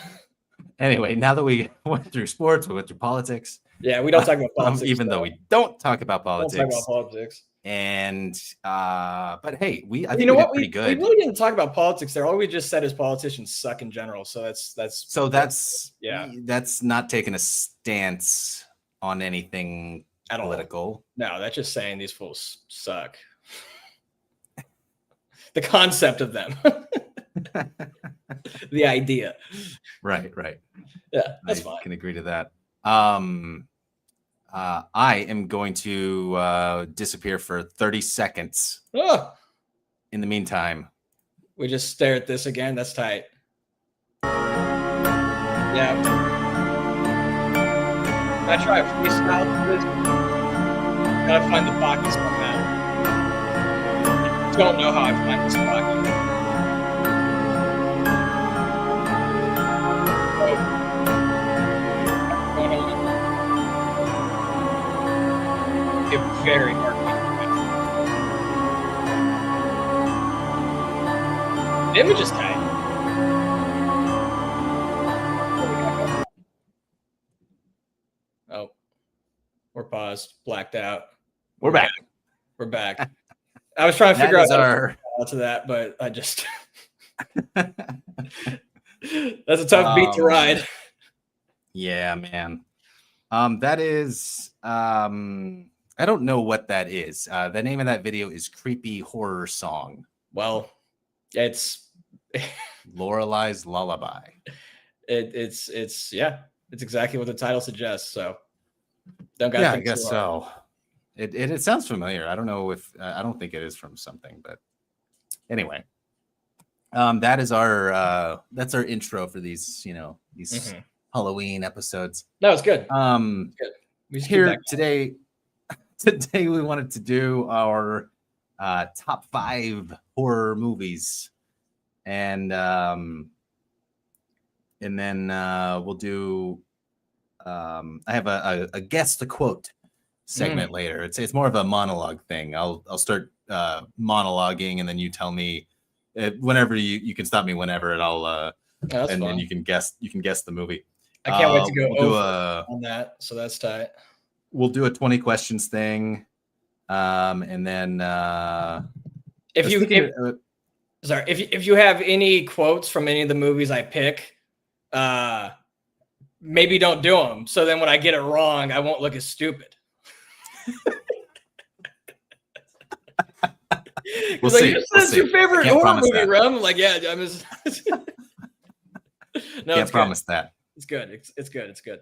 Anyway, now that we went through sports, we went through politics. Yeah, we don't talk about politics. Even though we don't talk about politics. Don't talk about politics. And but hey, I think you know we what? did pretty good. We really didn't talk about politics there. All we just said is politicians suck in general. So that's not taking a stance on anything at political. All. No, that's just saying these fools suck. The concept of them. The idea. Right. Yeah, that's fine. I can agree to that. I am going to disappear for 30 seconds. In the meantime, we just stare at this again. That's tight. Yeah. Can I try a freestyle for this? Gotta find the pockets on that. I don't know how I find this pocket. Very hard. The image is tight. Oh, we're paused, blacked out. We're back. We're back. I was trying to figure out how to that, but I just that's a tough beat to ride. Yeah, man. That is I don't know what that is. The name of that video is Creepy Horror Song. Well, it's Lorelei's Lullaby. It's exactly what the title suggests. So don't I guess so. It sounds familiar. I don't know if I don't think it is from something, but anyway, that is that's our intro for these Halloween episodes. No, it's good. It's good. Here today. Today we wanted to do our top 5 horror movies, and then we'll do. I have a guess the quote segment later. It's more of a monologue thing. I'll start monologuing, and then you tell me whenever you can stop me whenever, and I'll and then you can guess the movie. I can't wait to go over on that. So that's tight. We'll do a 20 questions thing, and then if you have any quotes from any of the movies I pick, maybe don't do them. So then when I get it wrong, I won't look as stupid. We'll see. That's your favorite horror movie, Rum. I'm like, yeah, I'm just. No, can't promise that. It's good. It's good. It's good.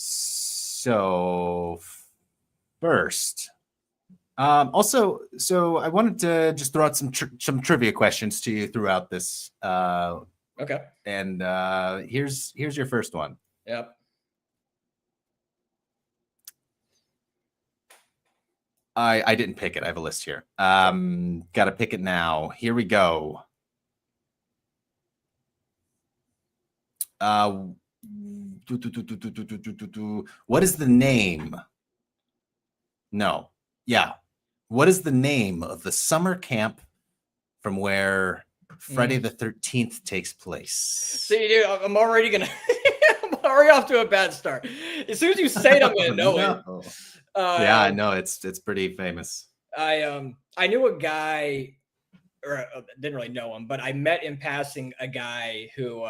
So first, also, so I wanted to just throw out some trivia questions to you throughout this. Okay. And here's your first one. Yep. I didn't pick it. I have a list here. Got to pick it now. Here we go. What is the name? No. Yeah. What is the name of the summer camp from where Friday the 13th takes place? See, dude, I'm already gonna. I'm already off to a bad start. As soon as you say it, I'm gonna know it. Yeah, I know it's pretty famous. I knew a guy, or didn't really know him, but I met in passing a guy who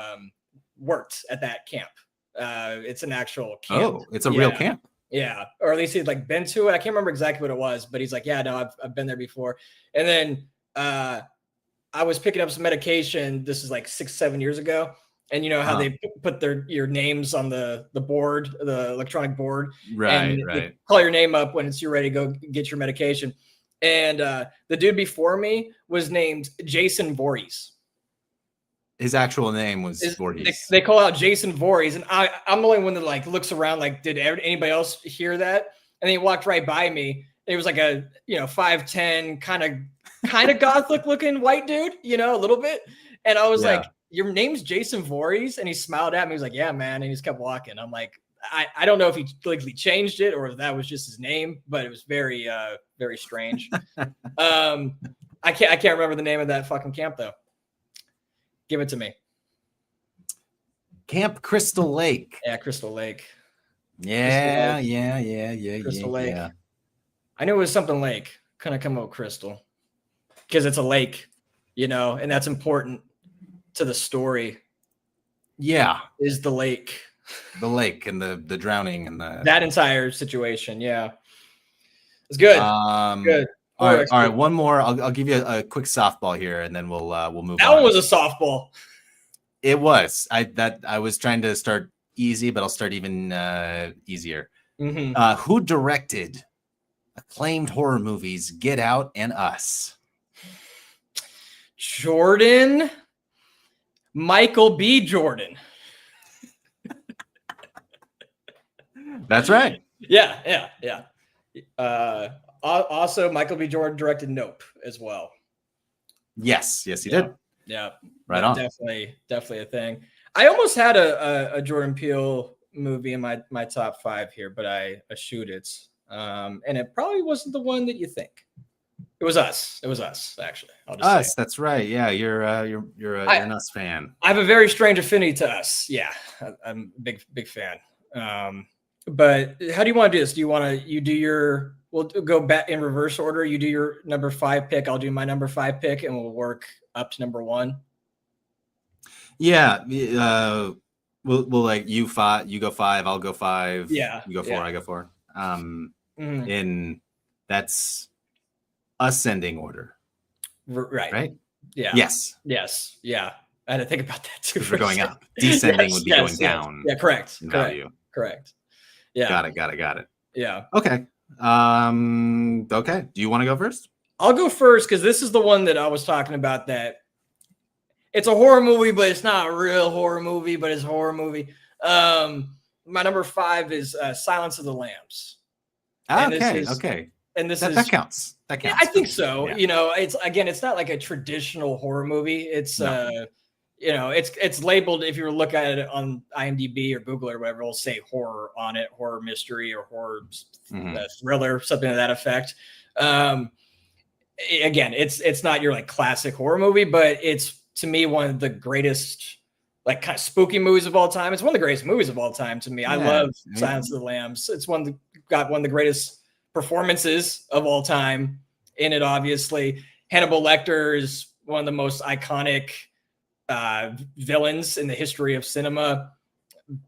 worked at that camp. It's an actual camp. Oh, it's a real camp. Yeah, or at least he'd like been to it. I can't remember exactly what it was, but he's like, yeah, no, I've been there before. And then I was picking up some medication. This is like 6-7 years ago. And you know how they put your names on the board, the electronic board, right? They call your name up when it's you're ready to go get your medication. And the dude before me was named Jason Voorhees. His actual name was Voorhees. They call out Jason Voorhees, and I'm the only one that like looks around like, did anybody else hear that? And he walked right by me. It was like a 5'10" kind of gothic looking white dude, a little bit. And I was like, your name's Jason Voorhees? And he smiled at me. He was like, yeah, man. And he just kept walking. I'm like, I don't know if he legally changed it or if that was just his name, but it was very, very strange. I can't remember the name of that fucking camp though. Give it to me. Camp Crystal Lake. Yeah, Crystal Lake. Yeah. Crystal Lake. Yeah. I knew it was something lake. Couldn't come up with Crystal because it's a lake, and that's important to the story. Yeah, is the lake. The lake and the drowning and that entire situation. Yeah, it's good. Good. All right. One more. I'll give you a quick softball here, and then we'll move on. That one was a softball. It was. I was trying to start easy, but I'll start even easier. Mm-hmm. Who directed acclaimed horror movies Get Out and Us? Michael B. Jordan. That's right. Yeah. Also, Michael B. Jordan directed Nope as well. Yes, he did. Yeah, right on. Definitely a thing. I almost had a Jordan Peele movie in my top 5 here, but I eschewed it, and it probably wasn't the one that you think. It was Us. It was Us, actually. I'll just Us. That's right. Yeah, you're an Us fan. I have a very strange affinity to Us. Yeah, I'm a big fan. But how do you want to do this? Do you want to we'll go back in reverse order. You do your number 5 pick. I'll do my number 5 pick, and we'll work up to number 1. Yeah. We'll like you go 5, I'll go 5. Yeah. You go 4, I go 4. Mm-hmm. And that's ascending order. Right. Yeah. Yes. Yeah. I had to think about that too. We're going up. Descending would be going down. Yeah. Correct. Yeah. Got it. Yeah. Okay. Okay. Do you want to go first? I'll go first because this is the one that I was talking about. That it's a horror movie, but it's not a real horror movie, but it's a horror movie. My number 5 is Silence of the Lambs. Okay. And that counts. That counts. I think so. Yeah. It's not like a traditional horror movie. It's it's labeled, if you look at it on IMDb or Google or whatever, it'll say horror on it, horror mystery or horror thriller, something to that effect. Again, it's not your like classic horror movie, but it's to me one of the greatest like kind of spooky movies of all time. It's one of the greatest movies of all time to me. I love Silence of the Lambs. It's got one of the greatest performances of all time in it. Obviously, Hannibal Lecter is one of the most iconic villains in the history of cinema.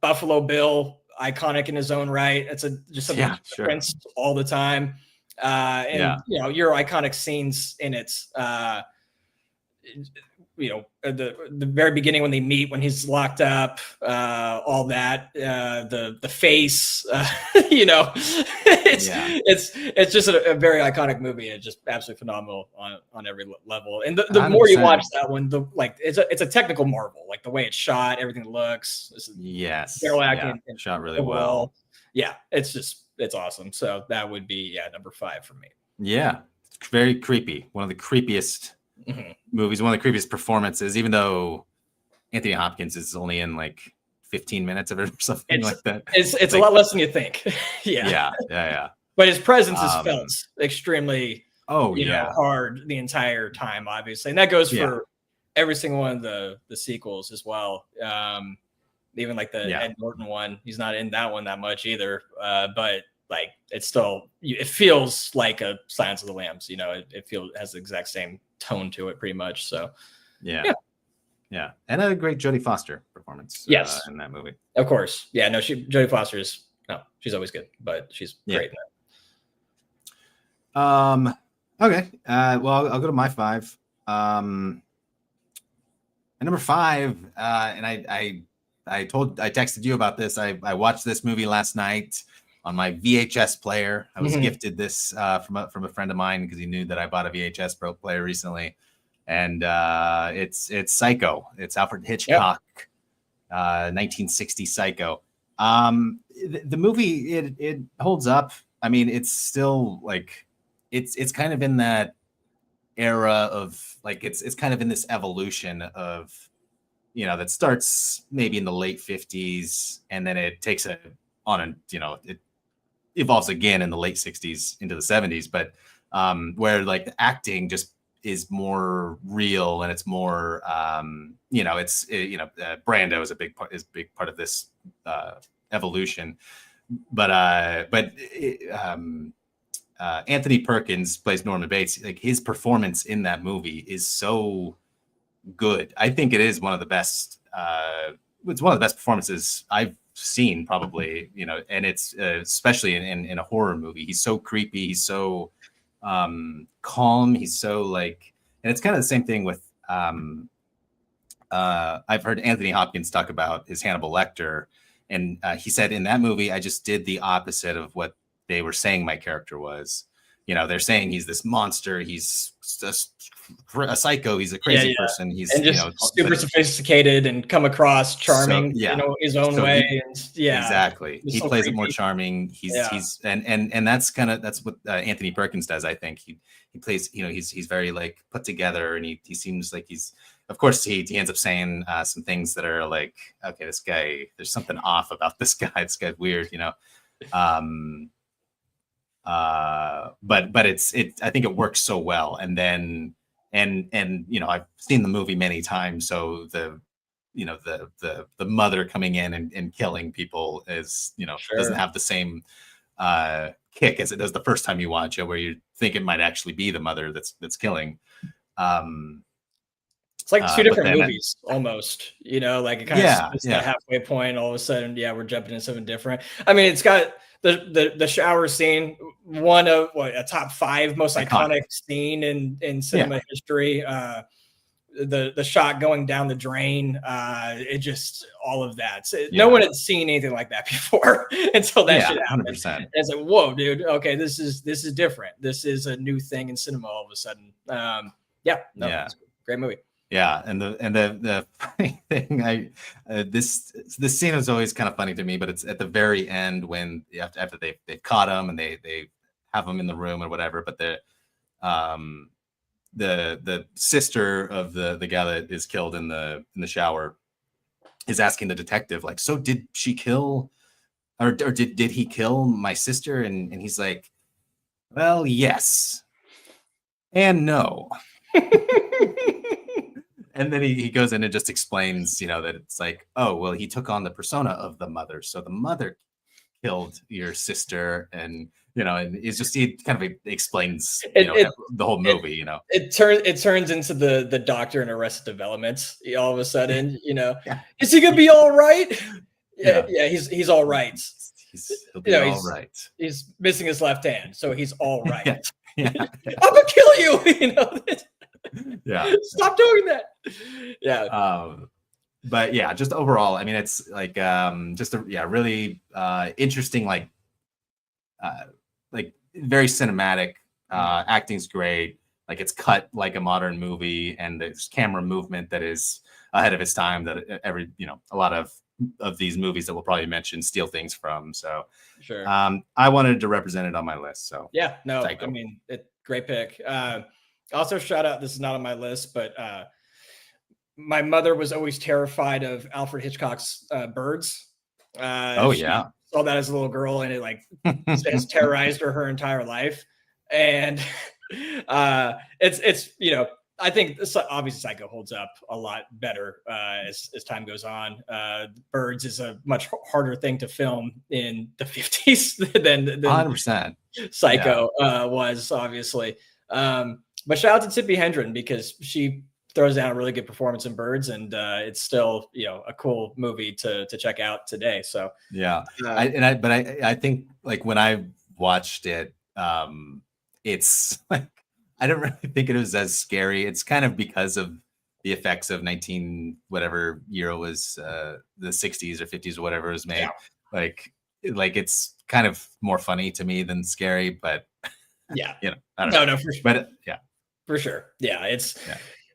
Buffalo Bill, iconic in his own right. It's just something referenced all the time. Your iconic scenes in it. The very beginning when they meet, when he's locked up, all that, the face, it's just a very iconic movie. It's just absolutely phenomenal on every level. And the more you watch that one, it's a technical marvel, like the way it's shot, everything looks. Daryl Acting shot really well. Yeah, it's awesome. So that would be number 5 for me. Yeah, it's very creepy. One of the creepiest movies, one of the creepiest performances, even though Anthony Hopkins is only in like 15 minutes of it or something like that. It's a lot less than you think. Yeah. But his presence is felt extremely yeah. hard the entire time, obviously. And that goes for every single one of the sequels as well. Even like the Ed Norton one, he's not in that one that much either. But like it feels like a Silence of the Lambs, it has the exact same tone to it pretty much. So yeah. And a great Jodie Foster performance in that movie. Of course. Yeah, no, Jodie Foster she's always good, but she's great in that. Okay. Well, I'll go to my 5. And number 5, and I texted you about this. I watched this movie last night on my VHS player. I was gifted this from a friend of mine because he knew that I bought a VHS player recently, and it's Psycho. It's Alfred Hitchcock, 1960 Psycho. The movie it holds up. I mean, it's still like it's kind of in that era of like it's kind of in this evolution of that starts maybe in the late 50s and then it takes it evolves again in the late 60s into the 70s, but where like the acting just is more real and it's more Brando is a big part of this evolution, but Anthony Perkins plays Norman Bates. Like his performance in that movie is so good. I think it is one of the best. It's one of the best performances I've seen, probably. And it's especially in a horror movie. He's so creepy. He's so calm. He's so like, and it's kind of the same thing with. I've heard Anthony Hopkins talk about his Hannibal Lecter, and he said in that movie, I just did the opposite of what they were saying my character was. They're saying he's this monster. He's a psycho. He's a crazy person. He's just super sophisticated and come across charming, his own way. Exactly. He plays it more charming. He's and that's what Anthony Perkins does. I think he plays. He's very like put together, and he seems like he's. Of course, he ends up saying some things that are like, okay, this guy. There's something off about this guy. This guy's weird, but I think it works so well. And then I've seen the movie many times, so the mother coming in and killing people is doesn't have the same kick as it does the first time you watch it, where you think it might actually be the mother that's killing. It's like two different movies almost, like it kind of it's that halfway point. All of a sudden, we're jumping into something different. I mean, it's got the shower scene, one of a top 5 most iconic scene in cinema history. The shot going down the drain, it just all of that. So no one had seen anything like that before until that shit happened. 100%. And it's like, whoa, dude. Okay, this is different. This is a new thing in cinema all of a sudden. It's a great movie. Yeah, and the funny thing, this scene is always kind of funny to me, but it's at the very end when after they've caught him and they have him in the room or whatever, but the sister of the guy that is killed in the shower is asking the detective, like, so did she kill or did he kill my sister? And he's like, well, yes and no. And then he goes in and just explains, that it's like, oh, well, he took on the persona of the mother. So the mother killed your sister. And, and it's just, he kind of explains, the whole movie, It turns into the doctor in Arrested Development all of a sudden, Is he going to be all right? Yeah, he's all right. He'll be all right. He's missing his left hand, so he's all right. Yeah. I'm going to kill you, Yeah. Stop doing that. Yeah. But yeah, just overall, I mean, it's like just a really interesting, like very cinematic. Acting's great. Like it's cut like a modern movie, and there's camera movement that is ahead of its time. That a lot of these movies that we'll probably mention steal things from. So sure. I wanted to represent it on my list. So Psycho. I mean, great pick. Also, shout out. This is not on my list, but my mother was always terrified of Alfred Hitchcock's Birds. Oh She yeah. saw that as a little girl, and it like has terrorized her entire life. And it's I think obviously Psycho holds up a lot better as time goes on. Birds is a much harder thing to film in the 50s than 100%. Psycho was, obviously. But shout out to Tippi Hedren, because she throws down a really good performance in Birds, and it's still a cool movie to check out today. So yeah, I think like when I watched it, it's like I don't really think it was as scary. It's kind of because of the effects of 19 whatever year it was, the 60s or 50s or whatever it was made. Yeah. Like it's kind of more funny to me than scary, but yeah, I don't know. No, for sure. But for sure. Yeah, it's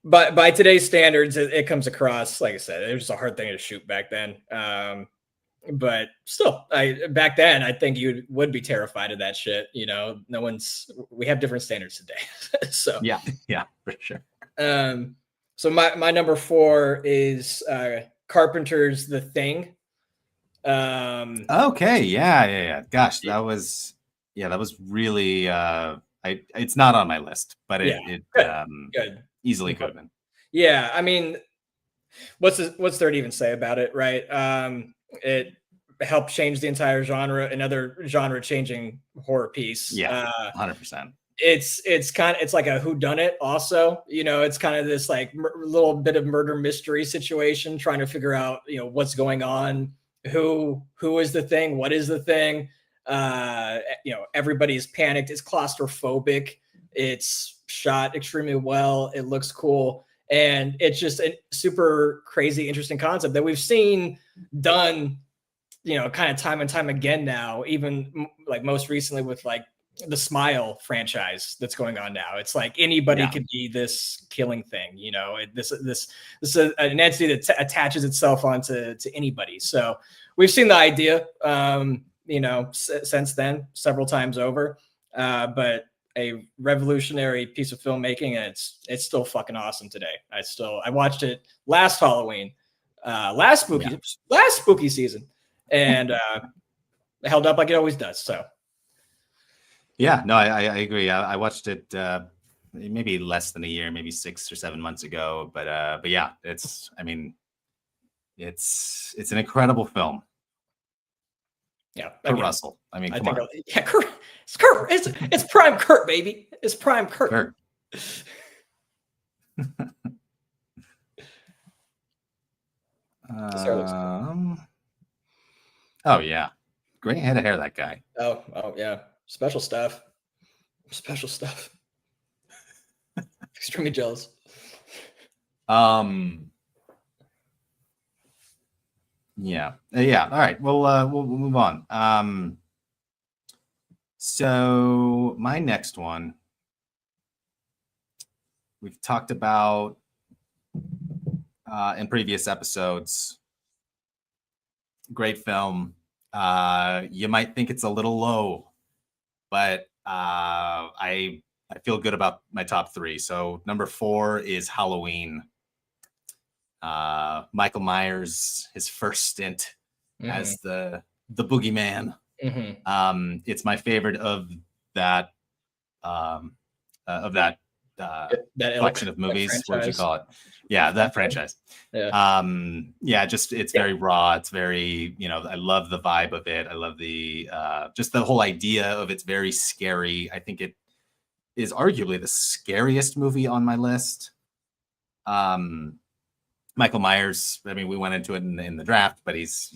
but by today's standards, it comes across, like I said, it was a hard thing to shoot back then. But still, back then, I think you would be terrified of that shit. We have different standards today. So yeah, for sure. So my number 4 is Carpenter's The Thing. Okay, yeah. Gosh, that was really it's not on my list, but it good. Easily could have been. Yeah, I mean, what's there to even say about it, right? It helped change the entire genre, another genre changing horror piece. Yeah, 100%. It's like a whodunit also. It's kind of this like little bit of murder mystery situation, trying to figure out what's going on, who is the thing, what is the thing. Everybody's panicked. It's claustrophobic. It's shot extremely well. It looks cool. And it's just a super crazy, interesting concept that we've seen done, kind of time and time again now, even like most recently with like the Smile franchise that's going on now. It's like anybody could be this killing thing, this is an entity that attaches itself onto anybody. So we've seen the idea, since then several times over, but a revolutionary piece of filmmaking, and it's still fucking awesome today. I watched it last Halloween, last spooky season, and it held up like it always does. So yeah, no, I agree. I watched it maybe less than a year, maybe 6 or 7 months ago, but yeah, it's an incredible film. Yeah, Kurt Russell. I mean, come on. Yeah, Kurt. It's Kurt. It's prime Kurt, baby. It's prime Kurt. Oh yeah, great head of hair, that guy. Oh yeah, special stuff. Extremely jealous. Yeah. All right. We'll move on. So my next one, we've talked about in previous episodes. Great film. You might think it's a little low, but I feel good about my top 3. So number 4 is Halloween. Michael Myers, his first stint as the boogeyman. It's my favorite of that collection of movies. What would you call it? Yeah, that franchise. Yeah. Just it's very raw. It's very, I love the vibe of it. I love the just the whole idea of it's very scary. I think it is arguably the scariest movie on my list. Michael Myers, I mean, we went into it in the draft, but he's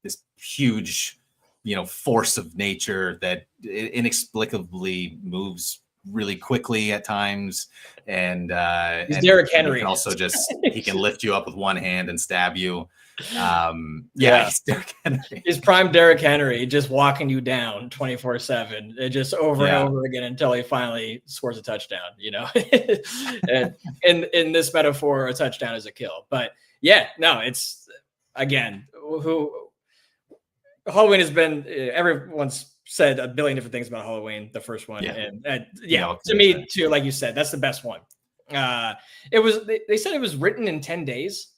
this huge, force of nature that inexplicably moves really quickly at times. And he's Derrick Henry. He can also he can lift you up with one hand and stab you. He's Derrick Henry. He's prime Derrick Henry, just walking you down 24/7, just over and over again until he finally scores a touchdown. And in this metaphor, a touchdown is a kill. But it's again who Halloween has been. Everyone's said a billion different things about Halloween, the first one, and to me too, like you said, that's the best one. It was they said it was written in 10 days,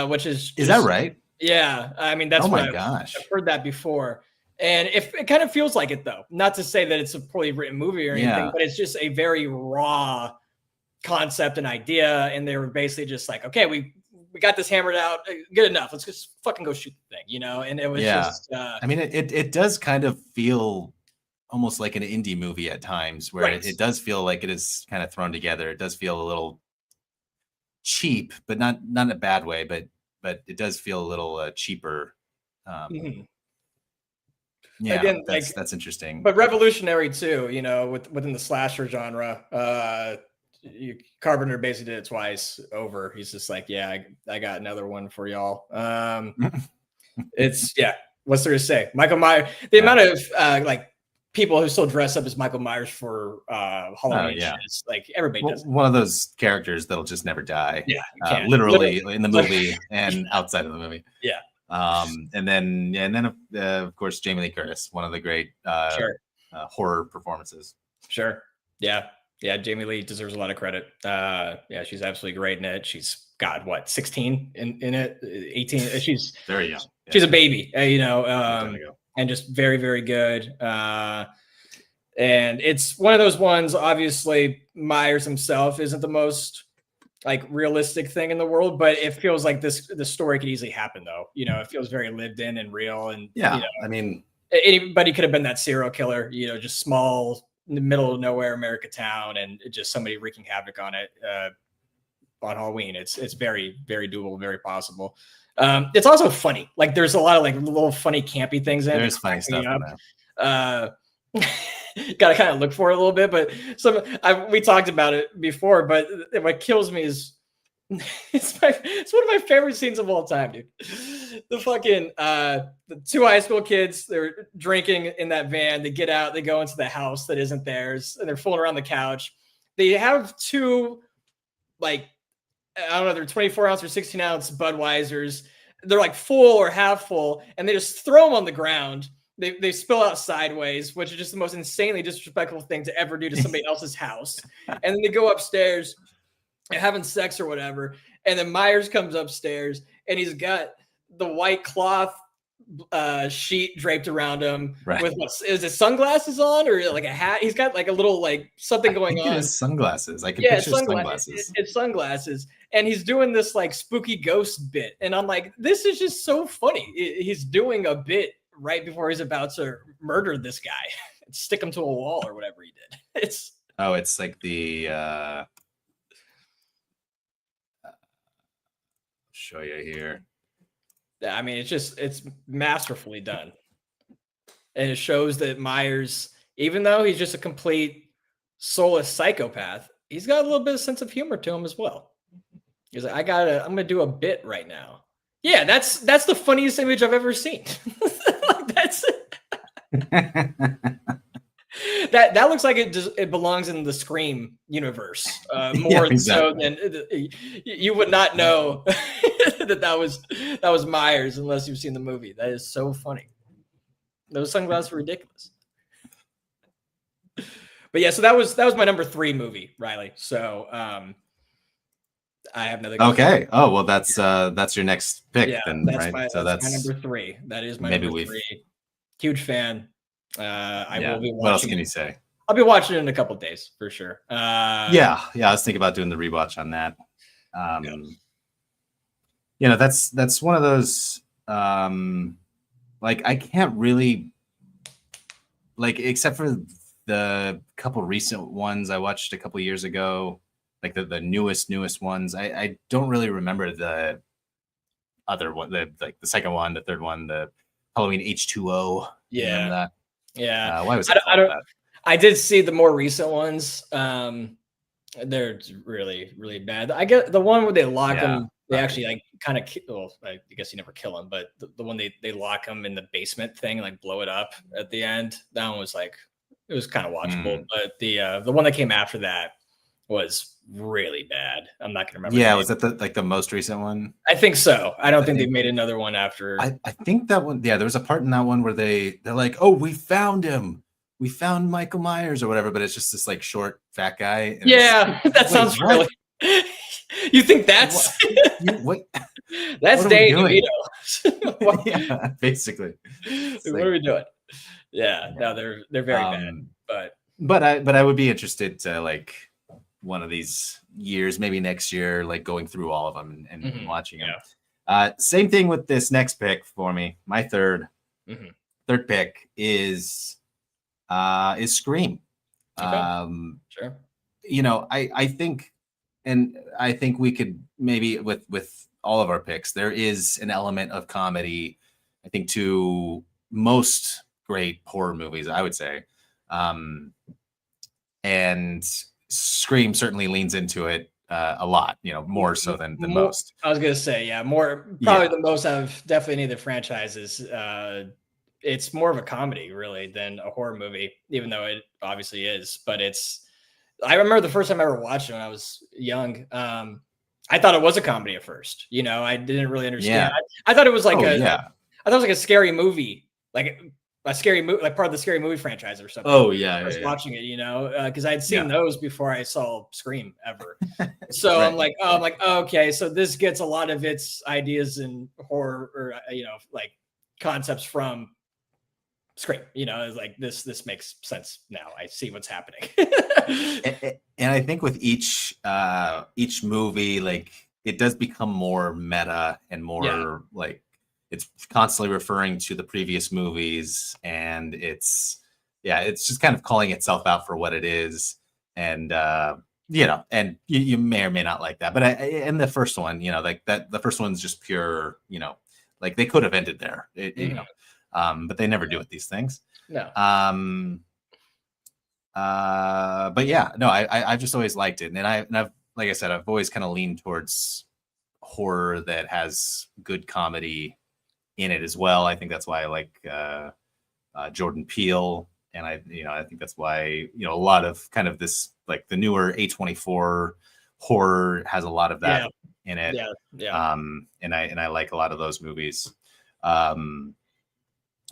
which is just, that right? Yeah, I mean that's Oh my what gosh. I've heard that before. And if it kind of feels like it though, not to say that it's a poorly written movie or anything, Yeah. but it's just a very raw concept and idea. And they were basically just like, okay, we got this hammered out, good enough. Let's just fucking go shoot the thing, you know? And it was just I mean it does kind of feel almost like an indie movie at times where Right. it does feel like it is kind of thrown together. It does feel a little cheap, but not in a bad way, but it does feel a little cheaper. Mhm. Yeah, Again, like, that's interesting. but revolutionary too, you know, within the slasher genre. Carpenter basically did it twice over. He's just like, yeah, I got another one for y'all. It's yeah. What's there to say? Michael Myers. The amount of like people who still dress up as Michael Myers for Halloween shits, like everybody does. One of those characters that'll just never die. Yeah, you can't. Literally in the movie and outside of the movie. Yeah. And then of course Jamie Lee Curtis, one of the great horror performances. Sure. Yeah. Yeah. Jamie Lee deserves a lot of credit. Yeah, she's absolutely great in it. She's got what, 16 in it, 18. She's very young. Yeah. She's a baby, you know, and just very, very good. And it's one of those ones, obviously Myers himself isn't the most like realistic thing in the world, but it feels like the story could easily happen though. You know, it feels very lived in and real. And yeah, you know, I mean, anybody could have been that serial killer, you know, just small in the middle of nowhere America town and just somebody wreaking havoc on it on Halloween. It's very, very doable, very possible. It's also funny. Like there's a lot of like little funny campy things in it. There's funny stuff in there. Gotta kind of look for it a little bit, but we talked about it before, but what kills me is it's one of my favorite scenes of all time, dude. The fucking the two high school kids, they're drinking in that van, they get out, they go into the house that isn't theirs, and they're fooling around the couch. They have two like I don't know, they're 24-ounce or 16-ounce Budweisers. They're like full or half full, and they just throw them on the ground. They spill out sideways, which is just the most insanely disrespectful thing to ever do to somebody else's house. And then they go upstairs and having sex or whatever. And then Myers comes upstairs, and he's got the white cloth sheet draped around him with is it sunglasses on or like a hat? He's got like a little like something going on. It's sunglasses. I can picture sunglasses. It's sunglasses, and he's doing this like spooky ghost bit, and I'm like, this is just so funny. He's doing a bit right before he's about to murder this guy, and stick him to a wall or whatever he did. It's like the show you here. I mean, it's masterfully done. And it shows that Myers, even though he's just a complete soulless psychopath, he's got a little bit of sense of humor to him as well. He's like, I'm gonna do a bit right now. Yeah, that's the funniest image I've ever seen. That's that looks like it belongs in the Scream universe more so than you would not know that was Myers unless you've seen the movie. That is so funny. Those sunglasses were ridiculous. But yeah, so that was my number 3 movie, Riley. So I have another. Okay. Oh well, that's your next pick then, that's right? That's my number 3. That is my number 3. Huge fan. I will be watching. What else can you say? I'll be watching it in a couple of days for sure. Yeah. I was thinking about doing the rewatch on that. You know, that's one of those. Like I can't really, like, except for the couple recent ones I watched a couple years ago, like the newest ones. I don't really remember the other one, the second one, the third one, the Halloween H2O. Yeah. Remember that? Yeah. Why was I did see the more recent ones. They're really, really bad. I get the one where they lock them. They actually like kind of, well, I guess you never kill them, but the one they lock them in the basement thing, like blow it up at the end. That one was like, it was kind of watchable. But the one that came after that was really bad. I'm not gonna remember. Yeah, was that the most recent one? I think so. I don't think they've made another one after. I think that one. Yeah, there was a part in that one where they're like, "Oh, we found him," we found Michael Myers or whatever, but it's just this like short fat guy. And Yeah, that sounds familiar. You think that's what? That's what are we Danny doing? DeVito? Yeah, basically. What are we doing? Yeah, no, they're very bad. But I would be interested to like one of these years, maybe next year, like going through all of them and watching them. Same thing with this next pick for me. My third pick is Scream. Okay. Sure. You know, I think we could maybe with all of our picks, there is an element of comedy, I think, to most great horror movies, I would say. And Scream certainly leans into it a lot, you know, more so than most. I was gonna say, yeah, probably the most out of definitely any of the franchises. It's more of a comedy, really, than a horror movie, even though it obviously is. But I remember the first time I ever watched it when I was young. I thought it was a comedy at first. You know, I didn't really understand. Yeah. I thought it was like I thought it was like a scary movie, like a scary movie, like part of the Scary Movie franchise or something. Oh yeah, I was watching it, you know, because I had seen those before I saw Scream ever. So I'm like, okay, so this gets a lot of its ideas in horror or you know, like concepts from Scream. You know, it's like this makes sense now. I see what's happening. And I think with each movie, like it does become more meta and more like it's constantly referring to the previous movies, and it's just kind of calling itself out for what it is. And you know, and you may or may not like that, but in the first one, you know, like that the first one's just pure, you know, like they could have ended there, you know, but they never do with these things. No. But yeah, no, I've just always liked it, and I've like I said, I've always kind of leaned towards horror that has good comedy in it as well. I think that's why I like Jordan Peele, and I think that's why, you know, a lot of kind of this like the newer A24 horror has a lot of that in it. And I like a lot of those movies. But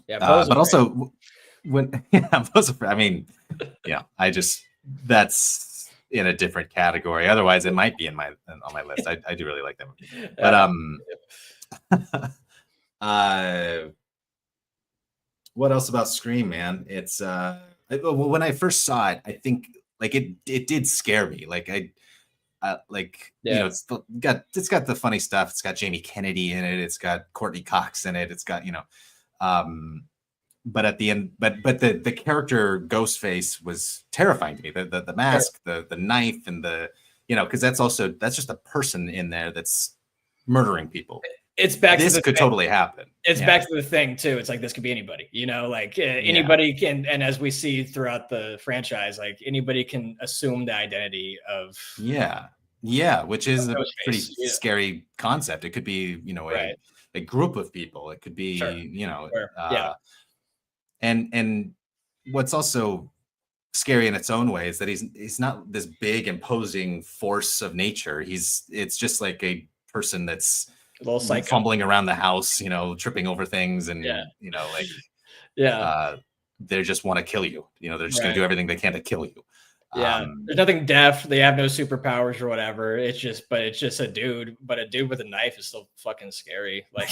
also when I mean, yeah, that's in a different category. Otherwise, it might be on my list. I do really like that movie. But what else about Scream, man? It's when I first saw it, I think like it did scare me. Like you know, it's got the funny stuff. It's got Jamie Kennedy in it. It's got Courtney Cox in it. It's got, you know, but at the end, but the character Ghostface was terrifying to me. The mask, the knife, and the, you know, because that's just a person in there that's murdering people. It's back this to the could thing. Totally happen. It's back to the thing too. It's like this could be anybody, you know, like anybody can, and as we see throughout the franchise, like anybody can assume the identity of which is a pretty scary concept. It could be, you know, a group of people. It could be, you know, and what's also scary in its own way is that he's not this big imposing force of nature. It's just like a person that's a little psycho, fumbling around the house, you know, tripping over things, and you know, like they just want to kill you. You know, they're just going to do everything they can to kill you. There's nothing deaf. They have no superpowers or whatever. It's just a dude. But a dude with a knife is still fucking scary. Like,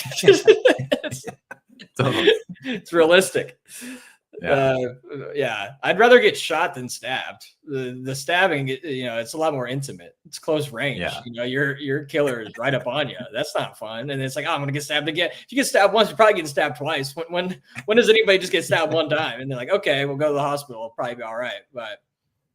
it's realistic. I'd rather get shot than stabbed. The stabbing, you know, it's a lot more intimate. It's close range. You know, your killer is right up on you. That's not fun. And it's like, oh, I'm gonna get stabbed again. If you get stabbed once, you're probably getting stabbed twice. When does anybody just get stabbed one time and they're like, okay, we'll go to the hospital, it'll probably be all right. But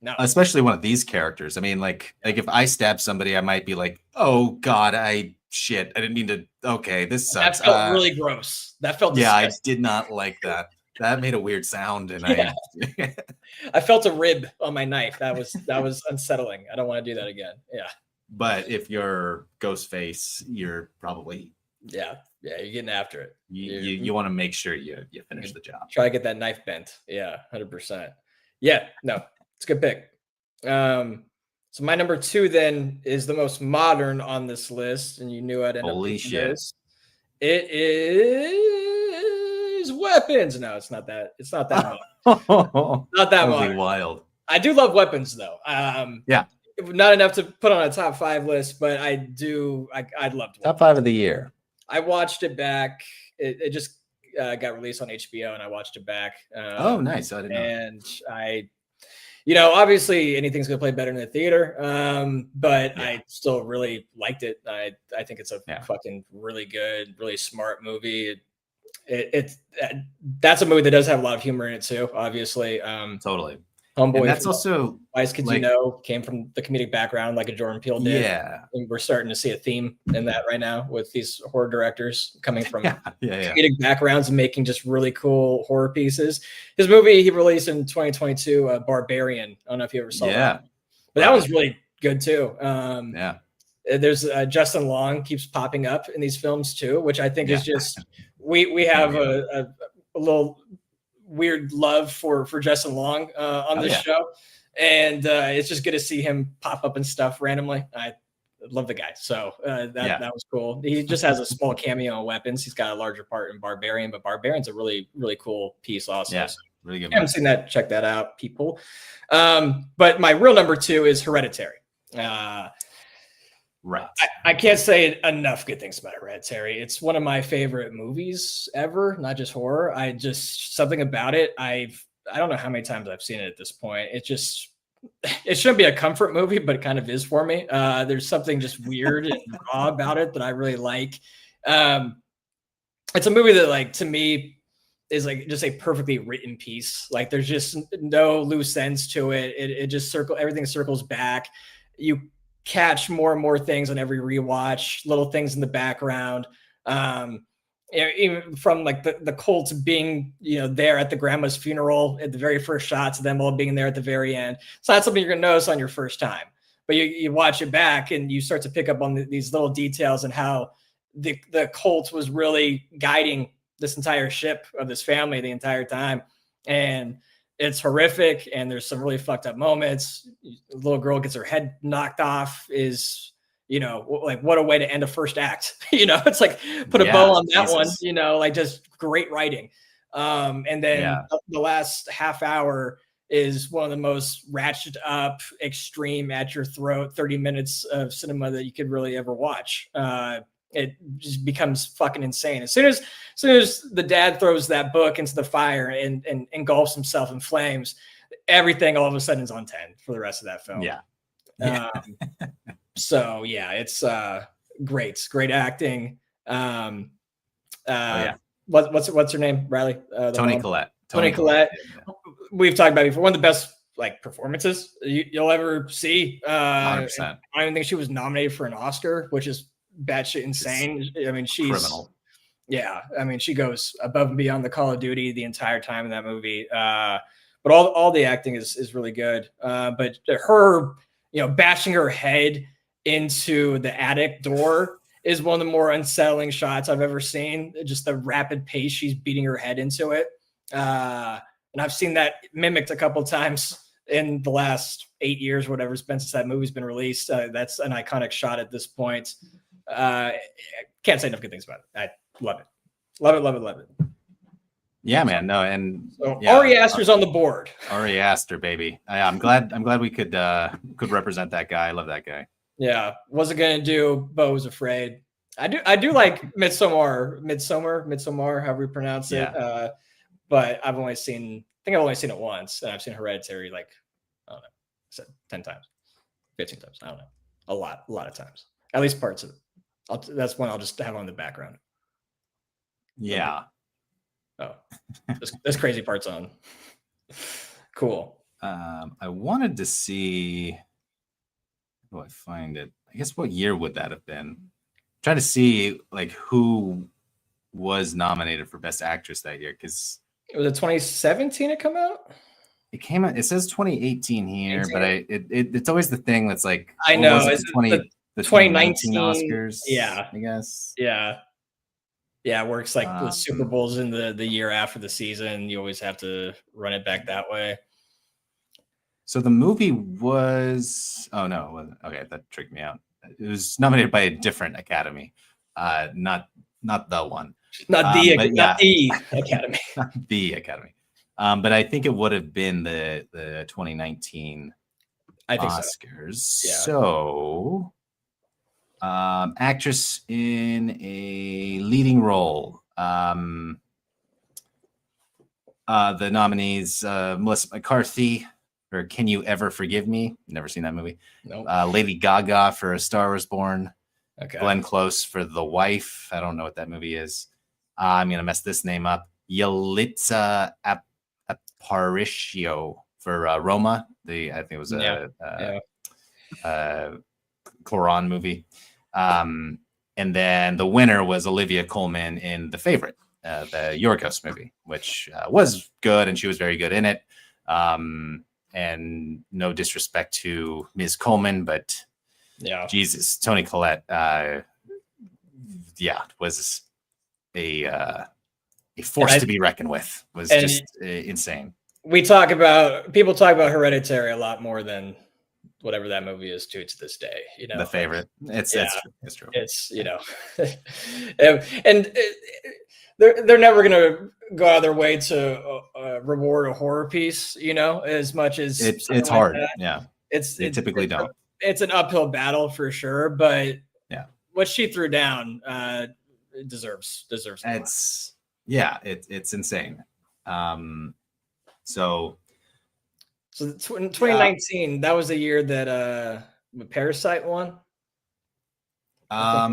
no, especially one of these characters. I mean, like if I stab somebody, I might be like, oh God, I didn't mean to. Okay, this sucks. That felt really gross. That felt disgusting. I did not like that. That made a weird sound, and I felt a rib on my knife. That was unsettling. I don't want to do that again. Yeah. But if you're Ghostface, you're probably you're getting after it. You want to make sure you finish the job. Try to get that knife bent. Yeah, 100%. Yeah, no, it's a good pick. So my number 2 then is the most modern on this list, and you knew I'd end Holy up shit. this. It is use weapons. No, it's not that. It's not that much. Not that that would much. be wild. I do love weapons though. Yeah. Not enough to put on a top 5 list, but I do. I'd love to. Top 5 of the year. I watched it back. It just got released on HBO, and I watched it back. Oh, nice! I didn't know. And I, obviously anything's gonna play better in the theater. But I still really liked it. I think it's a fucking really good, really smart movie. That's a movie that does have a lot of humor in it too. Obviously, totally. Homeboy. And that's also Wise Kids came from the comedic background like a Jordan Peele did. Yeah. And we're starting to see a theme in that right now with these horror directors coming from comedic backgrounds and making just really cool horror pieces. His movie he released in 2022, Barbarian. I don't know if you ever saw that. But that was really good too. There's Justin Long keeps popping up in these films too, which I think is just we have a little weird love for Justin Long on this show, and it's just good to see him pop up and stuff randomly. I love the guy, so that was cool. He just has a small cameo on Weapons. He's got a larger part in Barbarian, but Barbarian's a really cool piece also. Yeah, really good. If you haven't seen that, check that out, people. But my real number 2 is Hereditary. Right. I can't say enough good things about Hereditary. It's one of my favorite movies ever, not just horror. Something about it. I don't know how many times I've seen it at this point. It shouldn't be a comfort movie, but it kind of is for me. There's something just weird and raw about it that I really like. It's a movie that, like, to me is like just a perfectly written piece. Like there's just no loose ends to it. It just everything circles back. You catch more and more things on every rewatch, little things in the background. Even from like the Colts being, there at the grandma's funeral at the very first shots of them all being there at the very end. It's not something you're going to notice on your first time, but you watch it back and you start to pick up on these little details and how the Colts was really guiding this entire ship of this family the entire time. And it's horrific, and there's some really fucked up moments. The little girl gets her head knocked off is, like, what a way to end a first act. It's like put a bow on that one, like just great writing. And then the last half hour is one of the most ratcheted up, extreme, at your throat 30 minutes of cinema that you could really ever watch. It just becomes fucking insane. As soon as the dad throws that book into the fire and engulfs himself in flames, everything all of a sudden is on 10 for the rest of that film. So it's great acting. What's her name? Riley? Toni Collette. Toni Collette. We've talked about it before. One of the best performances you'll ever see. 100%. I don't think she was nominated for an Oscar, which is batshit insane. I mean, she's criminal. Yeah, I mean, she goes above and beyond the Call of Duty the entire time in that movie. But all the acting is really good. But her, bashing her head into the attic door is one of the more unsettling shots I've ever seen. Just the rapid pace she's beating her head into it. And I've seen that mimicked a couple times in the last 8 years, whatever it's been since that movie's been released. That's an iconic shot at this point. Can't say enough good things about it. I love it. Love it. Yeah, man. No, and Ari Aster's on the board. Ari Aster, baby. I'm glad we could represent that guy. I love that guy. Yeah, wasn't gonna do, but was afraid. I do like Midsommar, however you pronounce it. Yeah. But I've only seen it once, and I've seen Hereditary like, I don't know, said 10 times, 15 times. I don't know, a lot of times, at least parts of it. That's one I'll just have on the background. Yeah. Oh, this crazy part's on. Cool. I wanted to see. Oh, I find it. I guess what year would that have been? Trying to see like who was nominated for Best Actress that year, because it was 2017. It come out. It came out. It says 2018 here, 18? But it's always the thing that's like, I know it's the 2019 Oscars. Yeah, I guess. Yeah, it works like the Super Bowl's in the year after the season. You always have to run it back that way. So the movie was. Oh no! It wasn't. Okay, that tricked me out. It was nominated by a different Academy, not the one. Not But not yeah, the Academy. not the Academy. But I think it would have been the 2019 I think so. Oscars. Yeah. So, actress in a leading role. The nominees: Melissa McCarthy for "Can You Ever Forgive Me?" Never seen that movie. Nope. Lady Gaga for "A Star Was Born." Okay. Glenn Close for "The Wife." I don't know what that movie is. I'm gonna mess this name up. Yalitza Aparicio for Roma. I think it was Yeah. a Cloron movie. And then the winner was Olivia Colman in The Favorite, the Yorgos movie, which was good, and she was very good in it. And no disrespect to Ms. Coleman, but Yeah. Jesus, Toni Collette, was a force to be reckoned with. Was just insane. People talk about Hereditary a lot more than whatever that movie is to this day. You know, The Favorite. It's true. It's and they're never gonna go out of their way to reward a horror piece. You know, as much as it's hard. Like yeah, they typically don't. It's an uphill battle for sure, but yeah, what she threw down deserves. It's insane. So 2019, that was the year that Parasite won. I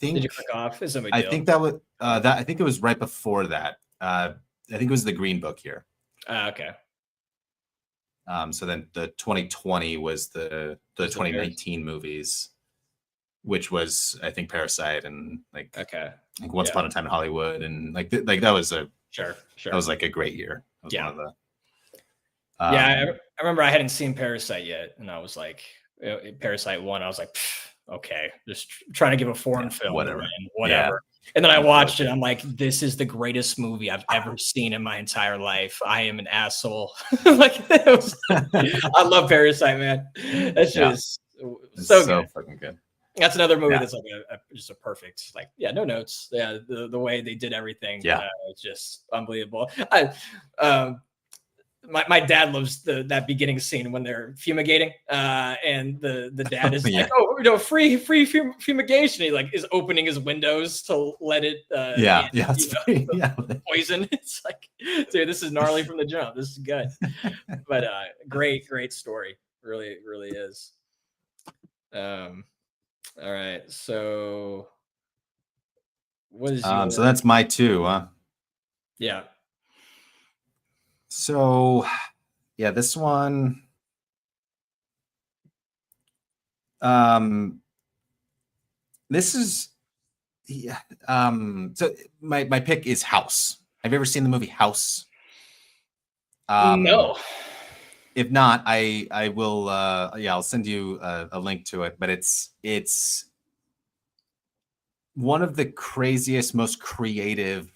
think. Did you click off? I think that was I think it was right before that. I think it was the Green Book year. Okay. So then the 2020 was the 2019 movies, which was I think Parasite and like Once Upon a Time in Hollywood and like that was a sure that was like a great year. One of the, I remember I hadn't seen Parasite yet, and I was like, Parasite 1. I was like, okay, just trying to give a foreign film whatever. Yeah. And then I watched it. I'm like, this is the greatest movie I've ever seen in my entire life. I am an asshole. I love Parasite, man. That's just so good. Fucking good. That's another movie that's like just a perfect, no notes. Yeah, the way they did everything. It's just unbelievable. My dad loves that beginning scene when they're fumigating, and the dad is like, "Oh, free fumigation." He is opening his windows to let it, poison. It's like, dude, this is gnarly from the jump. This is good, but great story. Really, really is. All right, so what is so that's my 2, huh? Yeah. So, this one. This is, so my pick is House. Have you ever seen the movie House? No. If not, I will. I'll send you a link to it. But it's one of the craziest, most creative,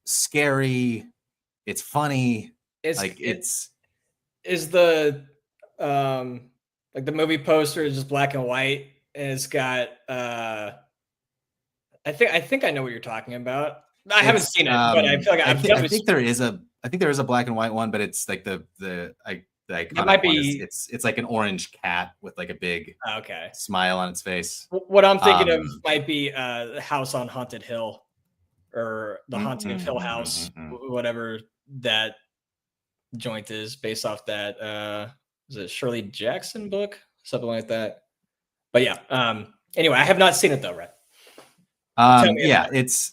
scary. It's funny. Is the the movie poster is just black and white, and it's got I think I know what you're talking about. I haven't seen it, but I feel like I think there is a black and white one, but it's like the iconic might one be, it's like an orange cat with like a big smile on its face. What I'm thinking of might be House on Haunted Hill, or The Haunting of Hill House, whatever that joint is based off that is it Shirley Jackson book, something like that. But anyway, I have not seen it though, right? It's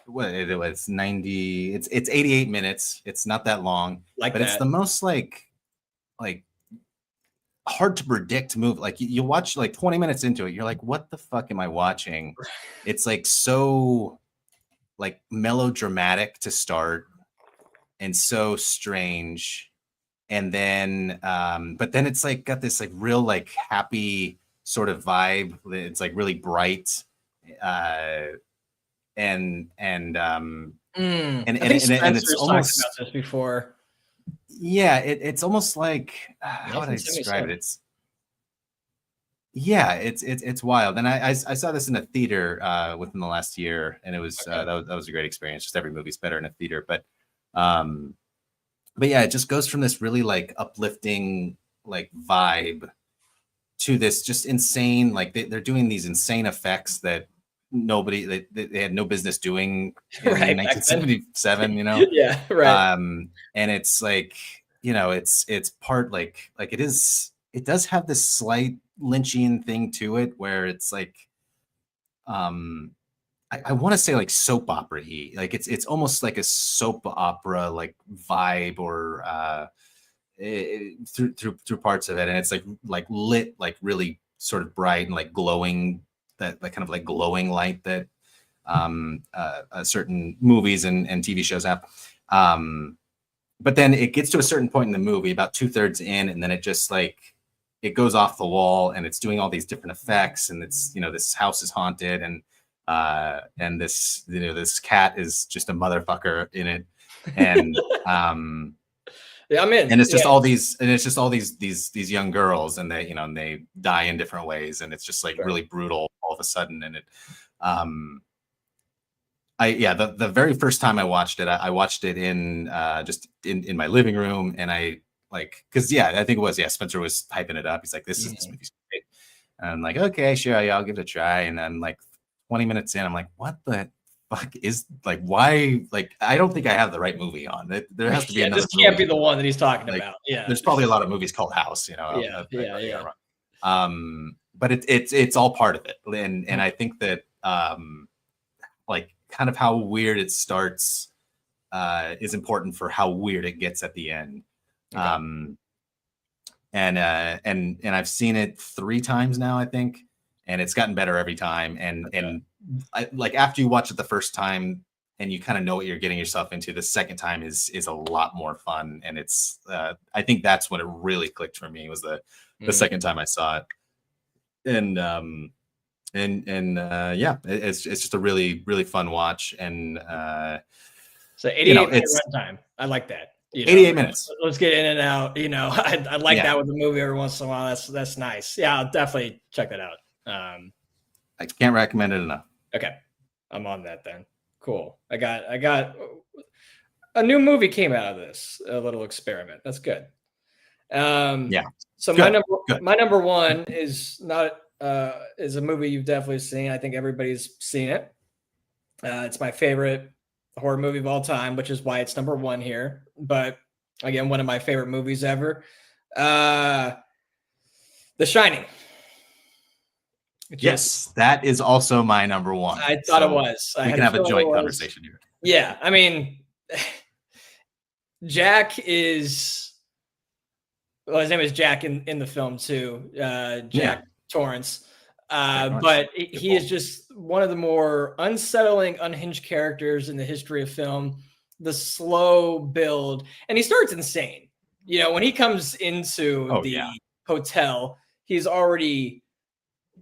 what it was 90. It's 88 minutes. It's not that long, but it's the most like hard to predict movie. Like you watch 20 minutes into it, you're like, what the fuck am I watching? It's so melodramatic to start and so strange, and then but then it's got this real happy sort of vibe. It's really bright, and it's almost talked about this before. Yeah, it's almost like how would I describe it? Yeah, it's wild, and I saw this in a theater within the last year, and it was Okay. that was a great experience. Just every movie's better in a theater, um, but yeah, it just goes from this really like uplifting like vibe to this just insane like they're doing these insane effects that they had no business doing in Right, back then. 1977, you know. Yeah, right. And it's like, you know, it's part like it does have this slight Lynchian thing to it where it's like um I want to say like soap opera y, like it's almost like a soap opera like vibe or through parts of it, and it's like lit like really sort of bright and like glowing, that like kind of like glowing light that certain movies and TV shows have. But then it gets to a certain point in the movie, about 2/3 in, and then it just like it goes off the wall, and it's doing all these different effects, and it's, you know, this house is haunted, and this, you know, this cat is just a motherfucker in it, and Yeah, I'm in. and it's Yeah, just all these and it's just all these young girls, and they, you know, and they die in different ways, and it's just like sure. really brutal all of a sudden. And it um I yeah, the very first time I watched it, I watched it in just in my living room, and I like, because yeah, I think it was, yeah, Spencer was hyping it up. He's like, this Mhm. movie's great. And I'm like, okay, sure, yeah, I'll give it a try. And then like 20 minutes in, I'm like, what the fuck is, like, why, like, I don't think I have the right movie on. There has to be Yeah, this another can't be movie. the one that he's talking Like, about. Yeah. there's probably a lot of movies called House, you know. Yeah, yeah, I got yeah. it wrong. But it's all part of it, and Mhm. I think that like kind of how weird it starts is important for how weird it gets at the end. Okay. Um, and I've seen it 3 times now, I think, and it's gotten better every time. Okay. Like after you watch it the first time and you kind of know what you're getting yourself into, the second time is a lot more fun. And it's I think that's when it really clicked for me, was the Mhm. second time I saw it. And yeah, it's just a really fun watch. And So you know, 88-minute it's runtime. I like that. You know, 88 minutes. let's get in and out. You know, I like Yeah, that with the movie every once in a while. That's nice. Yeah, I'll definitely check that out. I can't recommend it enough. Okay, I'm on that then. Cool. I got a new movie came out of this, a little experiment. That's good. Um, Yeah, so good, good. my number one is not is a movie you've definitely seen. I think everybody's seen it. It's my favorite horror movie of all time, which is why it's number one here. But again, one of my favorite movies ever. Uh, The Shining. Just Yes, that is also my number one. I thought it So was. I we had can a have a feeling it joint was. conversation here. Yeah, I mean, Jack is well, his name is Jack in the film too, Yeah, Jack Torrance. Jack Lawrence. But Good he is pull. just one of the more unsettling, unhinged characters in the history of film. The slow build, and he starts insane. You know, when he comes into Oh the yeah, hotel, he's already.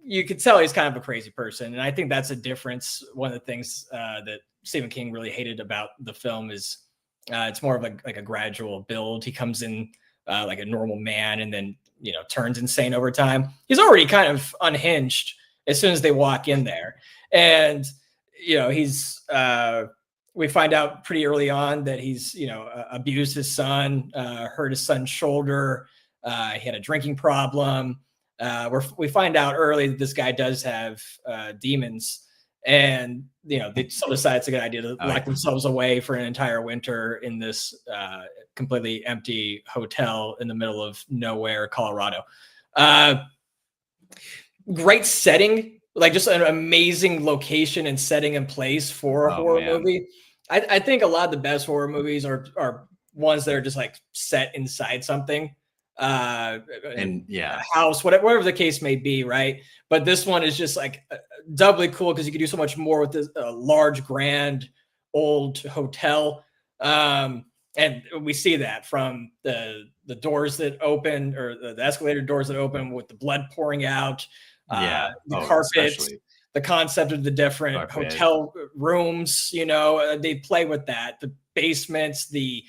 You could tell he's kind of a crazy person, and I think that's a difference. One of the things that Stephen King really hated about the film is it's more of like a gradual build. He comes in like a normal man, and then turns insane over time. He's already kind of unhinged as soon as they walk in there, and he's. We find out pretty early on that he's abused his son, hurt his son's shoulder. He had a drinking problem. We find out early that this guy does have demons, and they still decide it's a good idea to oh lock yeah, themselves away for an entire winter in this completely empty hotel in the middle of nowhere, Colorado. Uh, Great setting, like just an amazing location and setting in place for a oh horror man, movie. I think a lot of the best horror movies are ones that are just like set inside something, a and yeah, house, whatever the case may be, right? But this one is just like doubly cool because you can do so much more with this large, grand, old hotel. And we see that from the doors that open, or the escalator doors that open with the blood pouring out, yeah. the Oh, carpets, especially the concept of the different carpet. hotel rooms. They play with that. The basements, the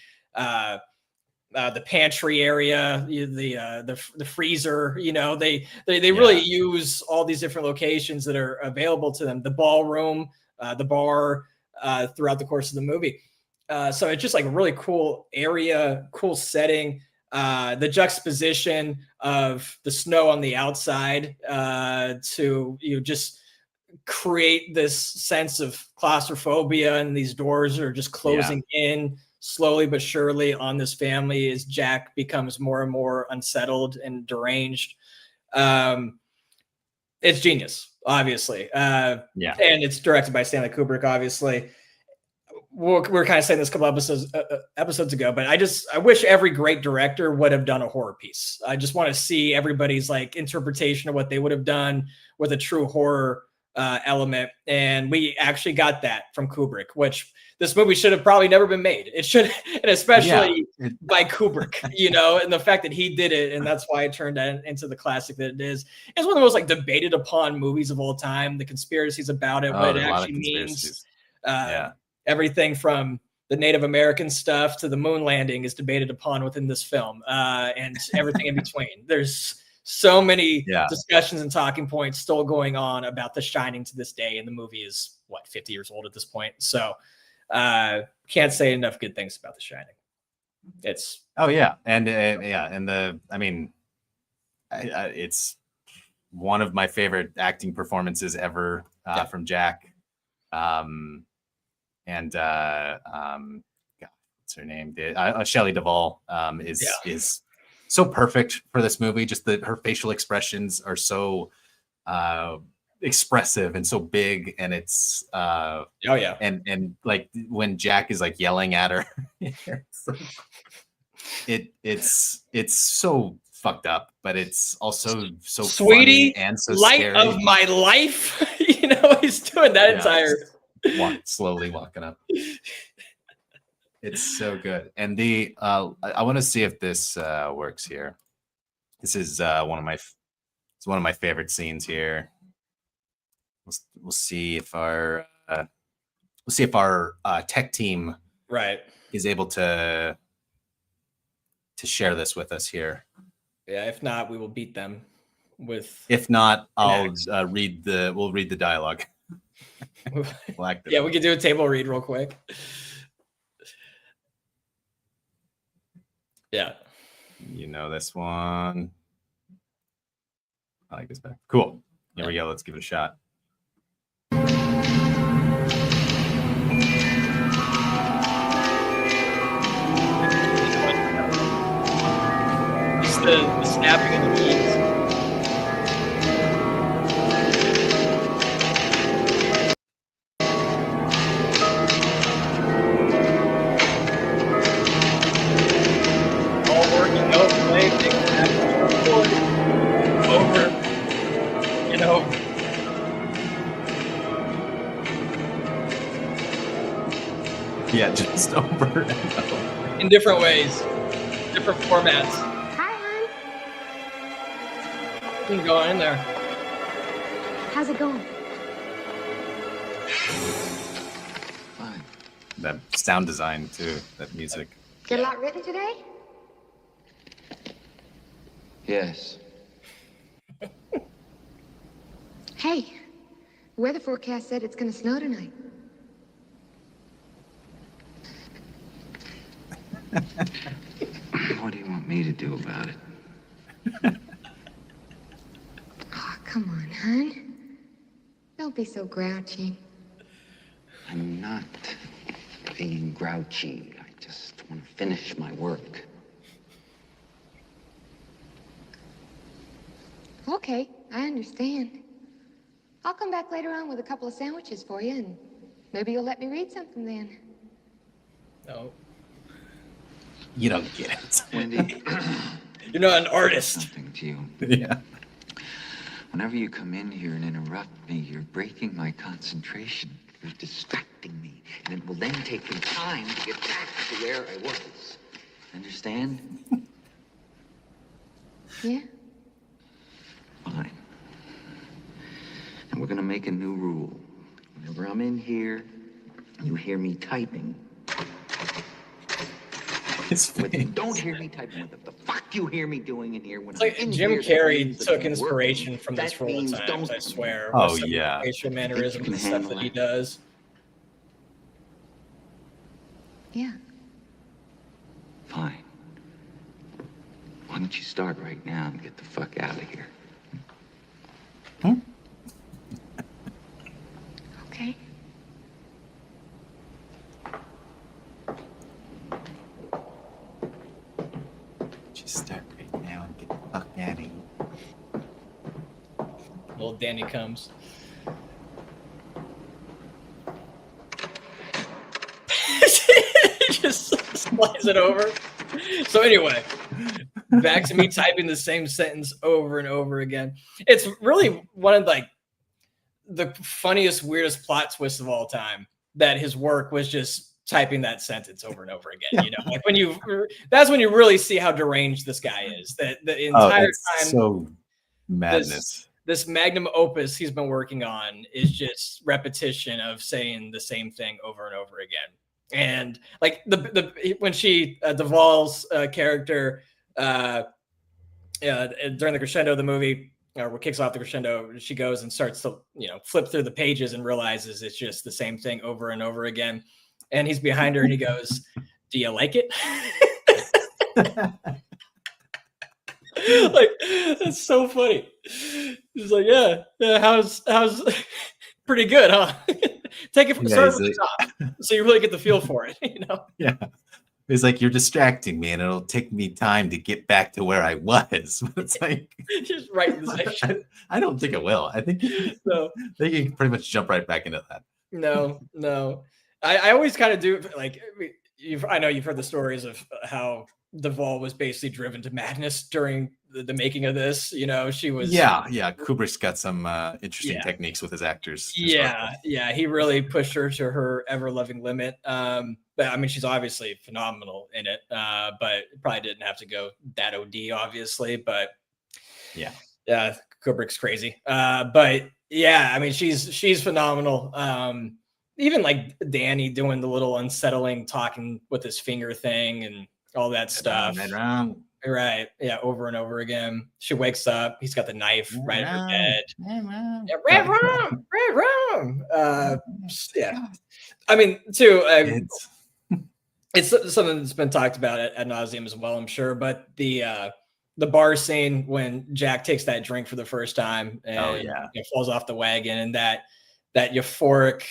the pantry area, the freezer. They really use all these different locations that are available to them. The ballroom, the bar, throughout the course of the movie. So it's just like a really cool area, cool setting. The juxtaposition of the snow on the outside to just create this sense of claustrophobia, and these doors are just closing in slowly but surely on this family as Jack becomes more and more unsettled and deranged. It's genius, obviously. And it's directed by Stanley Kubrick, obviously. We're kind of saying this a couple episodes ago, but I wish every great director would have done a horror piece. I just want to see everybody's like interpretation of what they would have done with a true horror element. And we actually got that from Kubrick, which this movie should have probably never been made. It should, and especially by Kubrick, and the fact that he did it, and that's why it turned into the classic that it is. It's one of the most like debated upon movies of all time. The conspiracies about it, what it actually means. Everything from the Native American stuff to the moon landing is debated upon within this film, and everything in between. There's so many discussions and talking points still going on about The Shining to this day, and the movie is 50 years old at this point. So can't say enough good things about The Shining. It's it's one of my favorite acting performances ever from Jack. And what's her name? Shelley Duvall is so perfect for this movie. Just her facial expressions are so expressive and so big, and it's and like when Jack is like yelling at her, it's so fucked up, but it's also so sweetie funny and so light scary. Of my life. He's doing that entire slowly walking up. It's so good. And I want to see if this works here. This is one of my favorite scenes here. We'll see if our tech team is able to share this with us here. Yeah, if not, we will beat them with. If not, I'll read the dialogue. We could do a table read real quick. Yeah. This one. I like this back. Cool. Here we go. Let's give it a shot. Just the snapping of the keys. Yeah, just over in different ways, different formats. Hi, hon. You can go in there. How's it going? Fine. That sound design too, that music. Get a lot written today? Yes. Hey, weather forecast said it's gonna snow tonight. What do you want me to do about it? Oh, come on, hon. Don't be so grouchy. I'm not being grouchy. I just want to finish my work. Okay, I understand. I'll come back later on with a couple of sandwiches for you, and maybe you'll let me read something then. No. You don't get it. Wendy. You're not an artist. Something to you. Yeah. Whenever you come in here and interrupt me, you're breaking my concentration. You're distracting me. And it will then take me time to get back to where I was. Understand? Yeah? Fine. And we're gonna make a new rule. Whenever I'm in here, you hear me typing. His face. Don't hear me typing. What the fuck you hear me doing in here when It's I'm like in Jim here? That Carrey means that took I'm inspiration working. from this That role at means times, don't. I swear. Oh, With some of the yeah. facial You mannerisms can and stuff handle that he it? does. Yeah. Fine. Why don't you start right now and get the fuck out of here? Okay. Just start right now and get the fuck out of here. Little Danny comes. He just slides it over. So anyway, back to me typing the same sentence over and over again. It's really one of like the funniest, weirdest plot twists of all time. That his work was just typing that sentence over and over again. You know, like that's when you really see how deranged this guy is. That the entire it's time, so madness. this magnum opus he's been working on is just repetition of saying the same thing over and over again. And like when she Duvall's character during the crescendo of the movie, or what kicks off the crescendo, she goes and starts to flip through the pages and realizes it's just the same thing over and over again. And he's behind her and he goes, "Do you like it?" Like, that's so funny. He's like, yeah, how's pretty good, huh? Take it from start from the top, so you really get the feel for it. Yeah. It's like, you're distracting me and it'll take me time to get back to where I was. It's like, just right in the section. I don't think it will. I think So they can pretty much jump right back into that. no. I always kind of do like I know you've heard the stories of how Duvall was basically driven to madness during the making of this. She was Yeah. Kubrick's got some interesting techniques with his actors. Yeah, he really pushed her to her ever-loving limit. But I mean, she's obviously phenomenal in it. But probably didn't have to go that OD, obviously. But yeah, Kubrick's crazy. But yeah, I mean, she's phenomenal. Even like Danny doing the little unsettling talking with his finger thing and all that stuff. Right. Yeah. Over and over again. She wakes up. He's got the knife right in her bed. Red rum. Yeah. I mean, too, it's something that's been talked about ad nauseum as well, I'm sure. But the bar scene when Jack takes that drink for the first time and falls off the wagon, and that euphoric,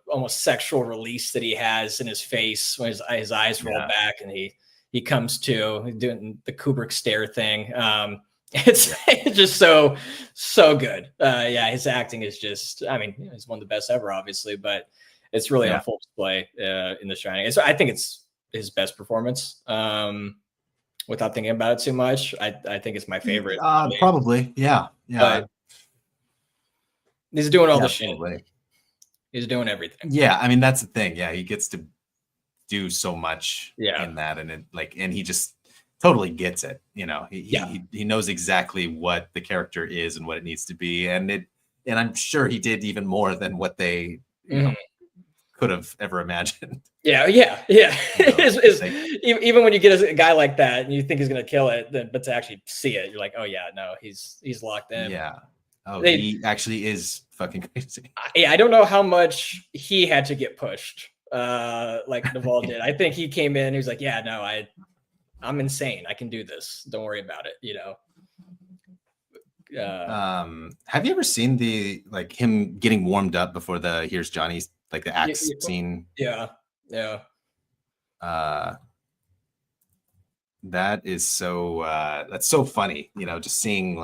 almost sexual release that he has in his face when his eyes roll back and he comes to doing the Kubrick stare thing. It's just so good. His acting is just, I mean, he's one of the best ever, obviously, but it's really on full display in The Shining. I think it's his best performance. Without thinking about it too much, I think it's my favorite. Probably, yeah. But he's doing all the probably. shit. He's doing everything. Yeah, I mean, that's the thing. Yeah, he gets to do so much in that, and and he just totally gets it. He knows exactly what the character is and what it needs to be, and I'm sure he did even more than what they could have ever imagined. Yeah. Even when you get a guy like that and you think he's gonna kill it, but to actually see it, you're like, oh yeah, no, he's locked in. Yeah. Oh, he actually is fucking crazy. I don't know how much he had to get pushed, like Duvall did. I think he came in, he was like, yeah, no, I'm insane. I can do this. Don't worry about it. Have you ever seen him getting warmed up before the Here's Johnny's, like the axe scene? Yeah. That is so that's so funny, just seeing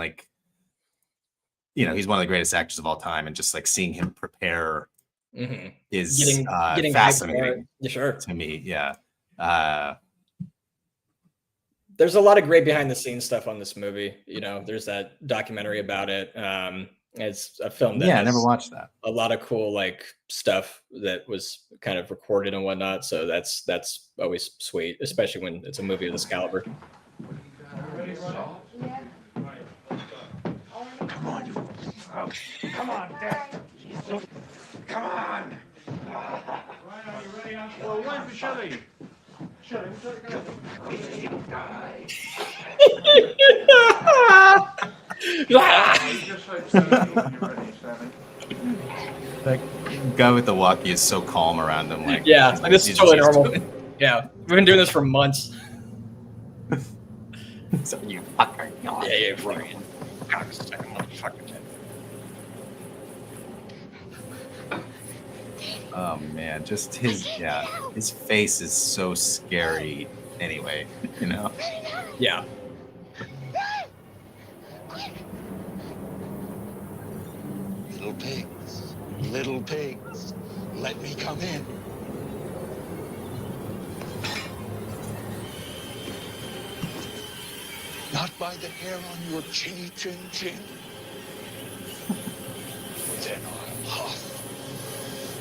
he's one of the greatest actors of all time, and just seeing him prepare is getting fascinating to me. There's a lot of great behind the scenes stuff on this movie. There's that documentary about it. It's a film that I never watched that. A lot of cool stuff that was kind of recorded and whatnot. So that's always sweet, especially when it's a movie of this caliber. Come on, Dad. Come on. Well, where's the chili? That guy with the walkie is so calm around him. Like, Yeah, he's- like this is he's totally just normal. doing- Yeah, we've been doing this for months. So you fucker. Yeah, right. Cocksucker, motherfucker. Oh man, just his face is so scary. Anyway, you know. Yeah. Little pigs, let me come in. Not by the hair on your chinny chin chin. Then I'll huff.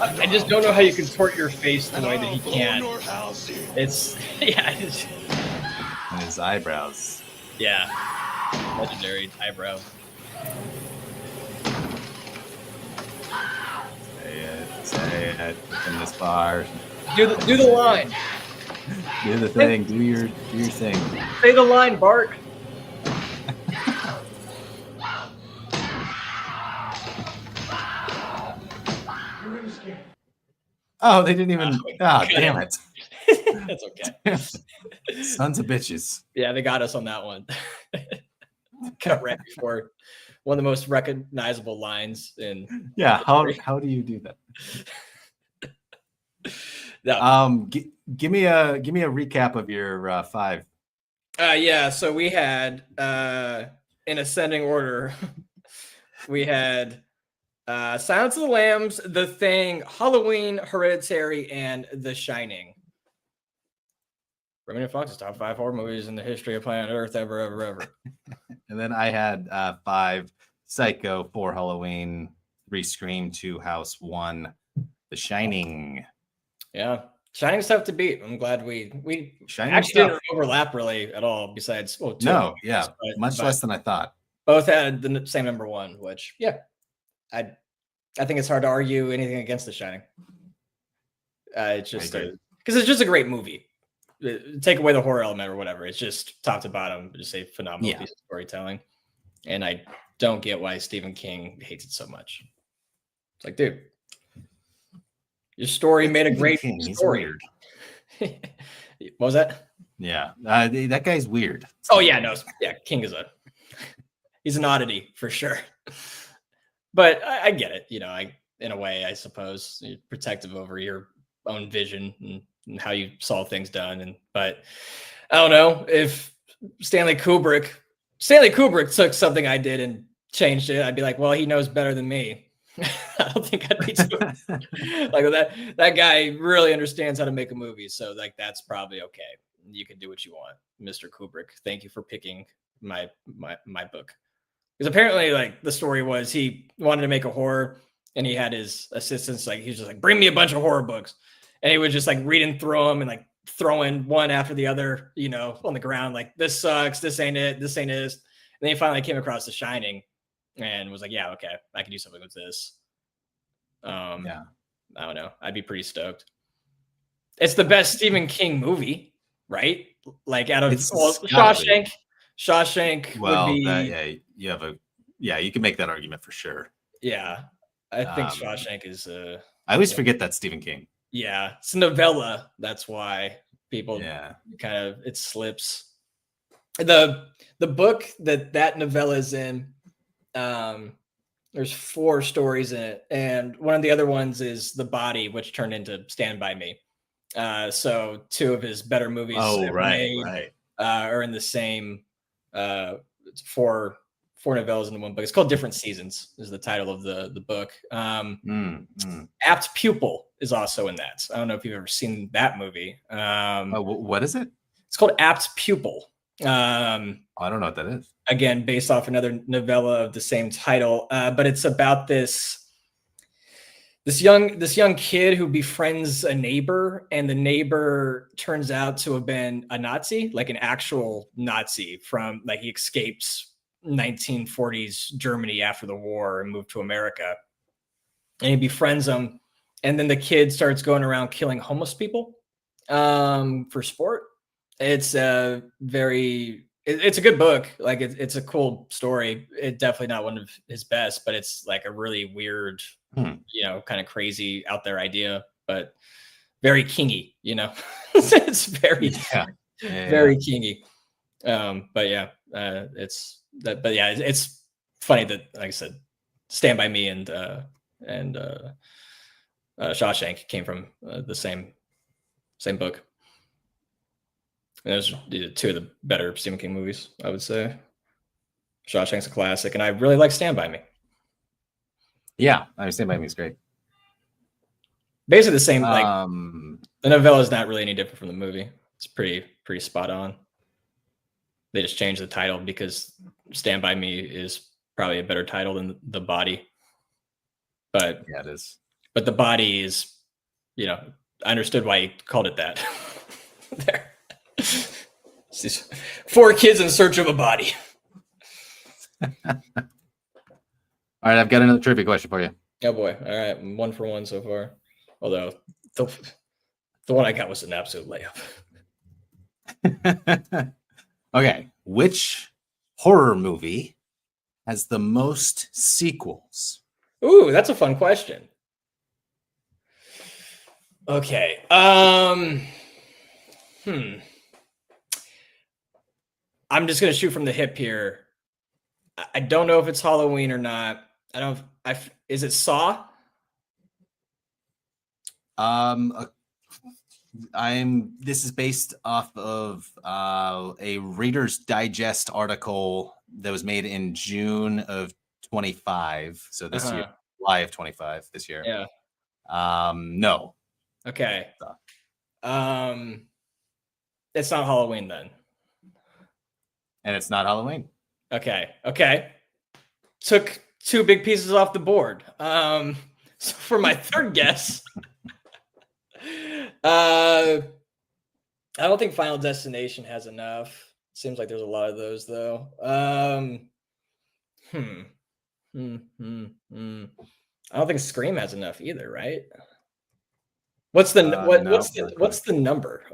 I just don't know how you contort your face the way that he can. Your house in. It's it's And his eyebrows. yeah, legendary eyebrow. Say it in this bar. Do the line. Do the thing. Do your thing. Say the line, Bart. Oh, they didn't even. Ah, damn it. That's okay. Sons of bitches. Yeah, they got us on that one. Cut right before one of the most recognizable lines in. Yeah. How do you do that? No. Give me a recap of your 5. Yeah, so we had in ascending order, we had Silence of the Lambs, The Thing, Halloween, Hereditary, and The Shining. Raymond Fox's top 5 horror movies in the history of planet Earth ever. And then I had 5 Psycho, 4 Halloween, 3 Scream, 2 House, 1 The Shining. Yeah. Shining's tough to beat. I'm glad we Shining actually stuff. didn't overlap really at all. Besides, well, 2 No, movies, yeah, much less than I thought. Both had the same number 1, which I think it's hard to argue anything against The Shining. It's just because it's just a great movie. Take away the horror element or whatever. It's just top to bottom, just a phenomenal piece of storytelling. And I don't get why Stephen King hates it so much. It's like, dude, your story made a great story. What was that? Yeah, that guy's weird. Oh yeah, no, yeah, King is he's an oddity for sure. But I get it, you know. In a way, I suppose, you're protective over your own vision and how you saw things done. But I don't know if Stanley Kubrick took something I did and changed it. I'd be like, well, he knows better than me. I don't think I'd be too like that. That guy really understands how to make a movie, so like that's probably okay. You can do what you want, Mr. Kubrick. Thank you for picking my book. Because apparently, like, the story was he wanted to make a horror, and he had his assistants, like, he was just like, bring me a bunch of horror books. And he was just like reading through them and like throwing one after the other, you know, on the ground, like, this sucks, this ain't it, this ain't it. And then he finally came across The Shining and was like, yeah, okay, I can do something with this. Yeah, I don't know. I'd be pretty stoked. It's the best Stephen King movie, right? Like, out of Shawshank. Shawshank would be you can make that argument for sure. Yeah, I think Shawshank is I always forget that Stephen King. Yeah, it's a novella. That's why people kind of it slips. The book that novella is in, there's 4 stories in it, and one of the other ones is The Body, which turned into Stand By Me. So 2 of his better movies are in the same 4 novellas in one book. It's called Different Seasons is the title of the book. Apt Pupil is also in that. I don't know if you've ever seen that movie. What is it? It's called Apt Pupil. I don't know what that is. Again, based off another novella of the same title, but it's about this young kid who befriends a neighbor, and the neighbor turns out to have been a Nazi, like an actual Nazi from, like, he escapes 1940s Germany after the war and moved to America, and he befriends him. And then the kid starts going around killing homeless people For sport, it's it's a good book. Like it's a cool story. It's definitely not one of his best, but it's like a really weird, kind of crazy out there idea, but very kingy, it's very, Yeah. very kingy. But yeah, it's that, but yeah, it's funny that, like I said, Stand By Me and Shawshank came from the same book. And those are two of the better Stephen King movies, I would say. Shawshank's a classic, and I really like Stand By Me. Yeah, I Stand By Me is great. Basically the same. Like the novella is not really any different from the movie. It's pretty spot on. They just changed the title because Stand By Me is probably a better title than The Body. But yeah, it is. But The Body is, I understood why he called it that. There. 4 kids in search of a body. All right, I've got another trivia question for you. Oh boy. All right. 1 for 1 so far. Although the one I got was an absolute layup. Okay. Which horror movie has the most sequels? Ooh, that's a fun question. Okay. I'm just gonna shoot from the hip here. I don't know if it's Halloween or not. I don't. Is it Saw? This is based off of a Reader's Digest article that was made in June of 25. So this year, July of 25 this year. Yeah. No. Okay. It's not Halloween then. And it's not Halloween. Okay. Took 2 big pieces off the board. So for my third guess, I don't think Final Destination has enough. Seems like there's a lot of those though. I don't think Scream has enough either, right? What's the number?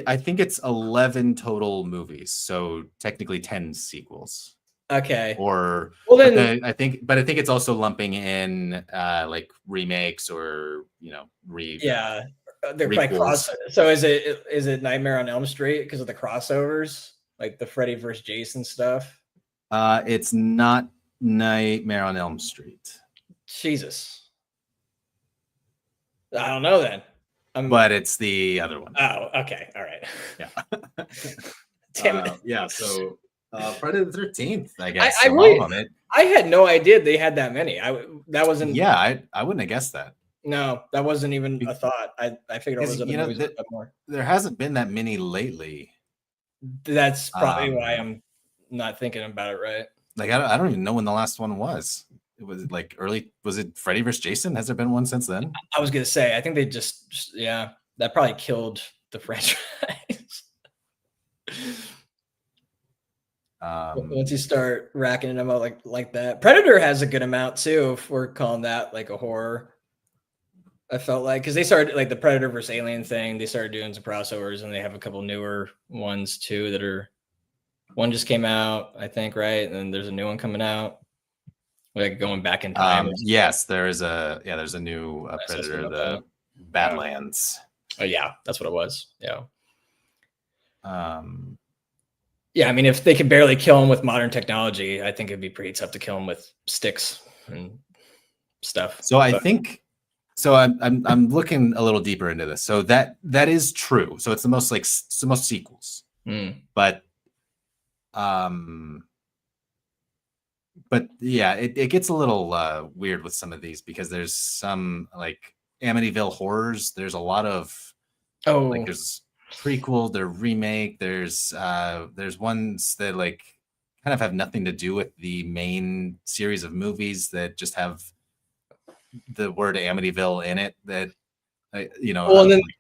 I think it's 11 total movies, so technically 10 sequels. Okay. Or I think it's also lumping in like remakes or they're like cross. So is it Nightmare on Elm Street because of the crossovers, like the Freddy versus Jason stuff? It's not Nightmare on Elm Street. Jesus, I don't know then. But it's the other one. Oh, okay, all right. Yeah. Damn it. Yeah. So Friday the 13th, I guess. I had no idea they had that many. That wasn't. Yeah, I wouldn't have guessed that. No, that wasn't even a thought. I figured all those other movies more. There hasn't been that many lately. That's probably why I'm not thinking about it right. Like I don't even know when the last one was. It was like early. Was it Freddy vs. Jason? Has there been one since then? I was gonna say. I think they just that probably killed the franchise. Once you start racking them out like that, Predator has a good amount too. If we're calling that like a horror, I felt like because they started like the Predator versus Alien thing. They started doing some crossovers, and they have a couple newer ones too that are. One just came out, I think, right? And then there's a new one coming out. Like going back in time. Yes, there's a new Predator, the Badlands. Oh yeah, that's what it was. Yeah. Yeah, I mean, if they could barely kill him with modern technology, I think it'd be pretty tough to kill him with sticks and stuff. So I think. So I'm looking a little deeper into this. So that is true. So it's the most sequels. But yeah, it gets a little weird with some of these because there's some like Amityville Horrors. There's a lot of like there's prequel, there's remake, there's ones that like kind of have nothing to do with the main series of movies that just have the word Amityville in it that and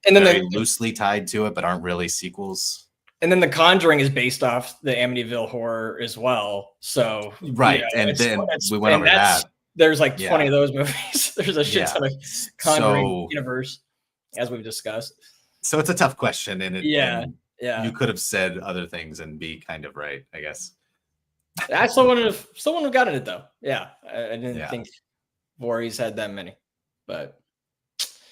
then very loosely tied to it, but aren't really sequels. And then The Conjuring is based off the Amityville Horror as well. So right, and then we went over that. There's like 20 of those movies. There's a shit ton of Conjuring universe. as we've discussed. So it's a tough question, and Yeah. you could have said other things and be kind of right, I guess. I still wouldn't have gotten it though. Yeah, I didn't Yeah. think Voorhees had that many, but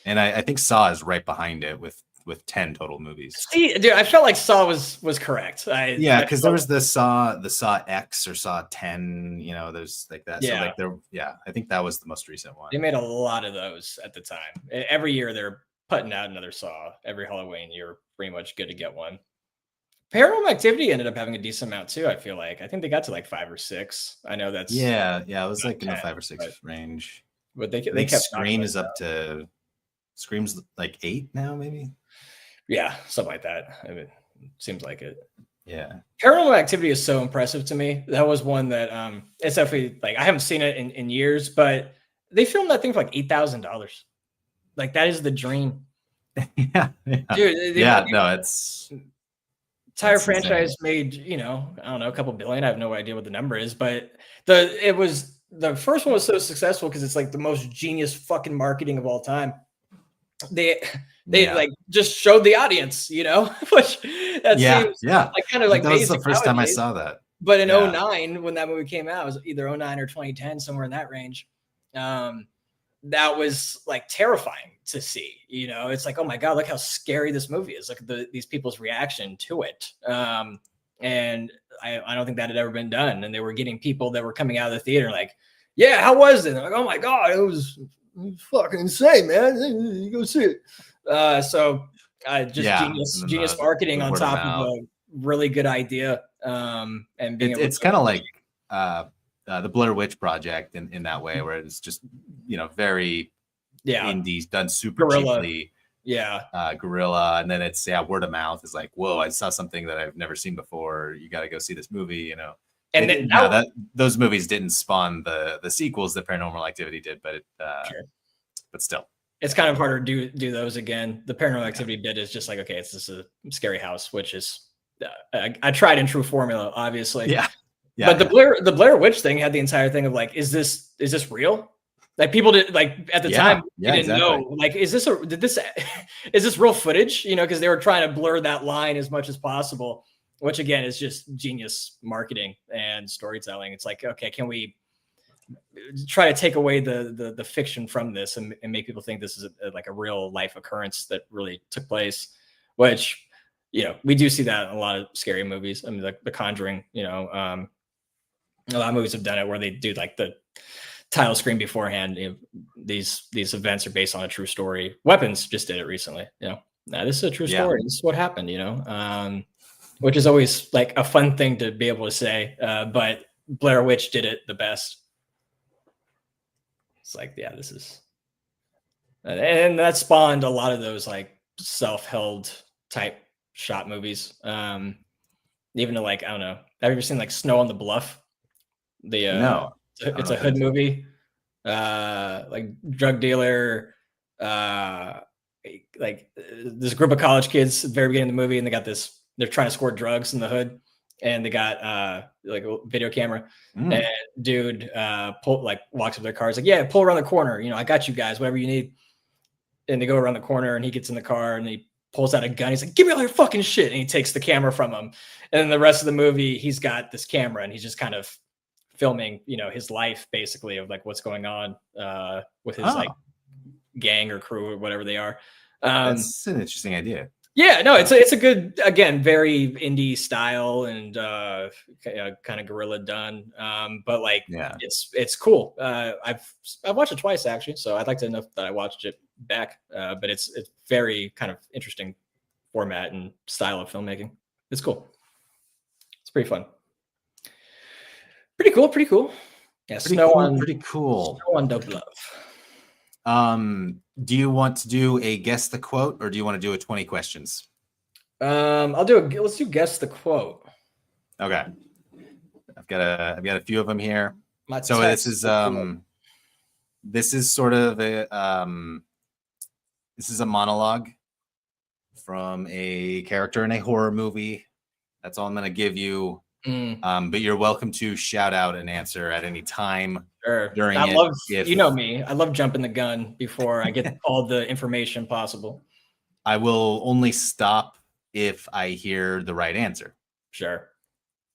And I think Saw is right behind it with 10 total movies. see, dude, I felt like Saw was correct. Yeah, because there was the Saw X or Saw 10, you know, there's like that. Yeah. So like there, yeah, I think that was the most recent one. They made a lot of those at the time. Every year they're putting out another Saw. Every Halloween, you're pretty much good to get one. Paranormal Activity ended up having a decent amount too. I feel like I think they got to like 5 or 6. I know that's Yeah, it was like in the 10, 5 or 6 range. but they I think kept Scream is up to Scream's like 8 now, maybe. Yeah, something like that. I mean, seems like it. Yeah. Paranormal Activity is so impressive to me. That was one that it's definitely like I haven't seen it in years, but they filmed that thing for like $8,000. Like that is the dream. yeah. Dude, No, it's entire that's franchise insane. made, you know, I don't know, a couple billion. I have no idea what the number is, but the first one was so successful because it's like the most genius fucking marketing of all time. They Yeah. like just showed the audience, you know, which that seems like kind of like that was the basic first time I nowadays. saw that. But in Yeah. 09, when that movie came out, it was either 09 or 2010, somewhere in that range. That was like terrifying to see, you know, it's like, oh my God, look how scary this movie is. Look at these people's reaction to it. And I don't think that had ever been done. And they were getting people that were coming out of the theater like, yeah, how was it? Like, oh my God, it was fucking insane, man. You go see it. Genius marketing on top of a really good idea. And being it's kind of like the Blair Witch Project in that way, where it's just, you know, very indies done super cheaply. Guerrilla, and then it's word of mouth is like, whoa, I saw something that I've never seen before. You got to go see this movie, you know. And those movies didn't spawn the sequels that Paranormal Activity did, but but still, it's kind of harder to do those again. The Paranormal Activity bit is just like, okay, it's just a scary house, which is a tried and true formula, obviously. But the Blair Witch thing had the entire thing of like, is this real? Like people did like at the time didn't know, like, is this real footage? You know, because they were trying to blur that line as much as possible, which again is just genius marketing and storytelling. It's like, okay, can we try to take away the fiction from this and make people think this is like a real life occurrence that really took place, which, you know, we do see that in a lot of scary movies. I mean, like The Conjuring, you know, a lot of movies have done it where they do like the title screen beforehand. You know, these events are based on a true story. Weapons just did it recently. You know, this is a true story. This is what happened. You know, which is always like a fun thing to be able to say. But Blair Witch did it the best. It's like, yeah, this is, and that spawned a lot of those like self-held type shot movies. Even to like, I don't know. Have you ever seen like Snow on the Bluff? No. It's a hood movie, like drug dealer, like this group of college kids at the very beginning of the movie, and they're trying to score drugs in the hood, and they got like a video camera, and dude walks up to their car, he's like, yeah, pull around the corner, you know, I got you guys, whatever you need. And they go around the corner, and he gets in the car, and he pulls out a gun. He's like, give me all your fucking shit, and he takes the camera from him. And then the rest of the movie, he's got this camera, and he's just kind of filming, you know, his life basically of like what's going on with his like gang or crew or whatever they are. That's an interesting idea. Yeah, no, it's a good, again, very indie style and kind of guerrilla done. But like, it's cool. I've watched it twice actually, so I'd like to know that I watched it back. But it's very kind of interesting format and style of filmmaking. It's cool. It's pretty fun. Pretty cool. Yeah, pretty cool. Snow on Dope Love. Do you want to do a guess the quote, or do you want to do a 20 questions? Let's do guess the quote. Okay. I've got a few of them here. So this is sort of this is a monologue from a character in a horror movie. That's all I'm going to give you. But you're welcome to shout out an answer at any time during you know me. I love jumping the gun before I get all the information possible. I will only stop if I hear the right answer. Sure.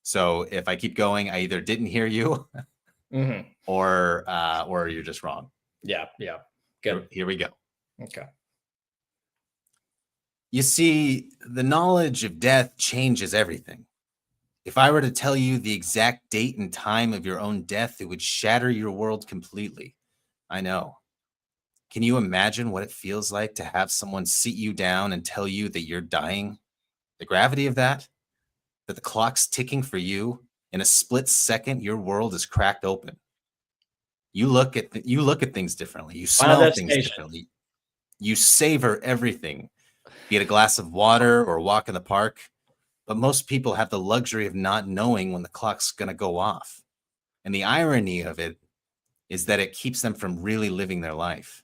So if I keep going, I either didn't hear you or you're just wrong. Yeah. Good. Here we go. Okay. You see, the knowledge of death changes everything. If I were to tell you the exact date and time of your own death, it would shatter your world completely. I know. Can you imagine what it feels like to have someone sit you down and tell you that you're dying? The gravity of that the clock's ticking for you. In a split second, your world is cracked open. You look at things differently. You Final smell things Destination. differently. You savor everything. Get a glass of water or walk in the park. But most people have the luxury of not knowing when the clock's going to go off. And the irony of it is that it keeps them from really living their life.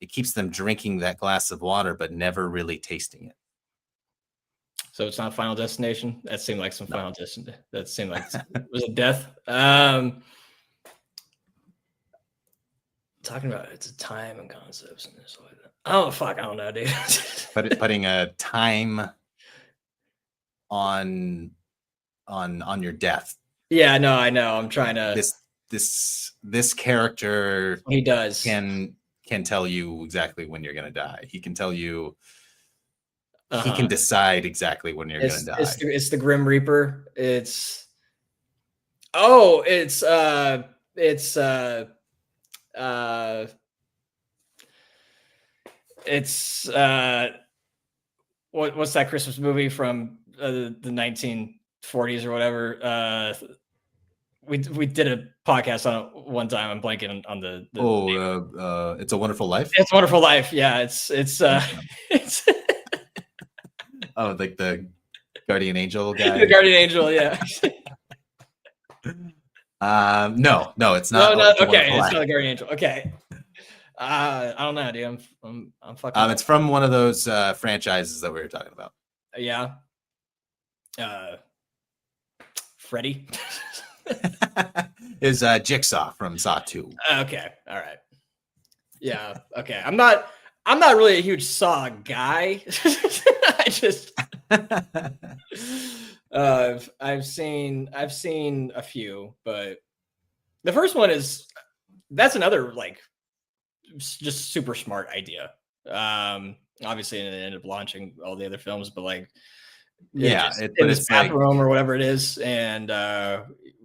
It keeps them drinking that glass of water, but never really tasting it. So it's not Final Destination. That seemed like some No. Final Destination. That seemed like was it death? Talking about it's a time and concepts and this like that. Oh fuck, I don't know, dude. But putting a time on your death. Yeah, no, I know. I'm trying to. This character He does can tell you exactly when you're gonna die. He can tell you. He can decide exactly when you're gonna die. It's the Grim Reaper. It's what's that Christmas movie from the 1940s or whatever? We did a podcast on it one time. I'm blanking on the It's a Wonderful Life. It's a Wonderful Life. Yeah, it's it's oh, like the guardian angel guy. The guardian angel, yeah. No, it's not. No, okay, it's not the guardian angel. Okay. I don't know, dude. I'm fucking. It's from one of those franchises that we were talking about. Yeah. Freddy. Is Jigsaw from Saw 2. Okay. All right. Yeah. Okay. I'm not really a huge Saw guy. I just I've seen a few, but the first one that's another like just super smart idea. Obviously it ended up launching all the other films, but like in this bathroom or whatever it is, and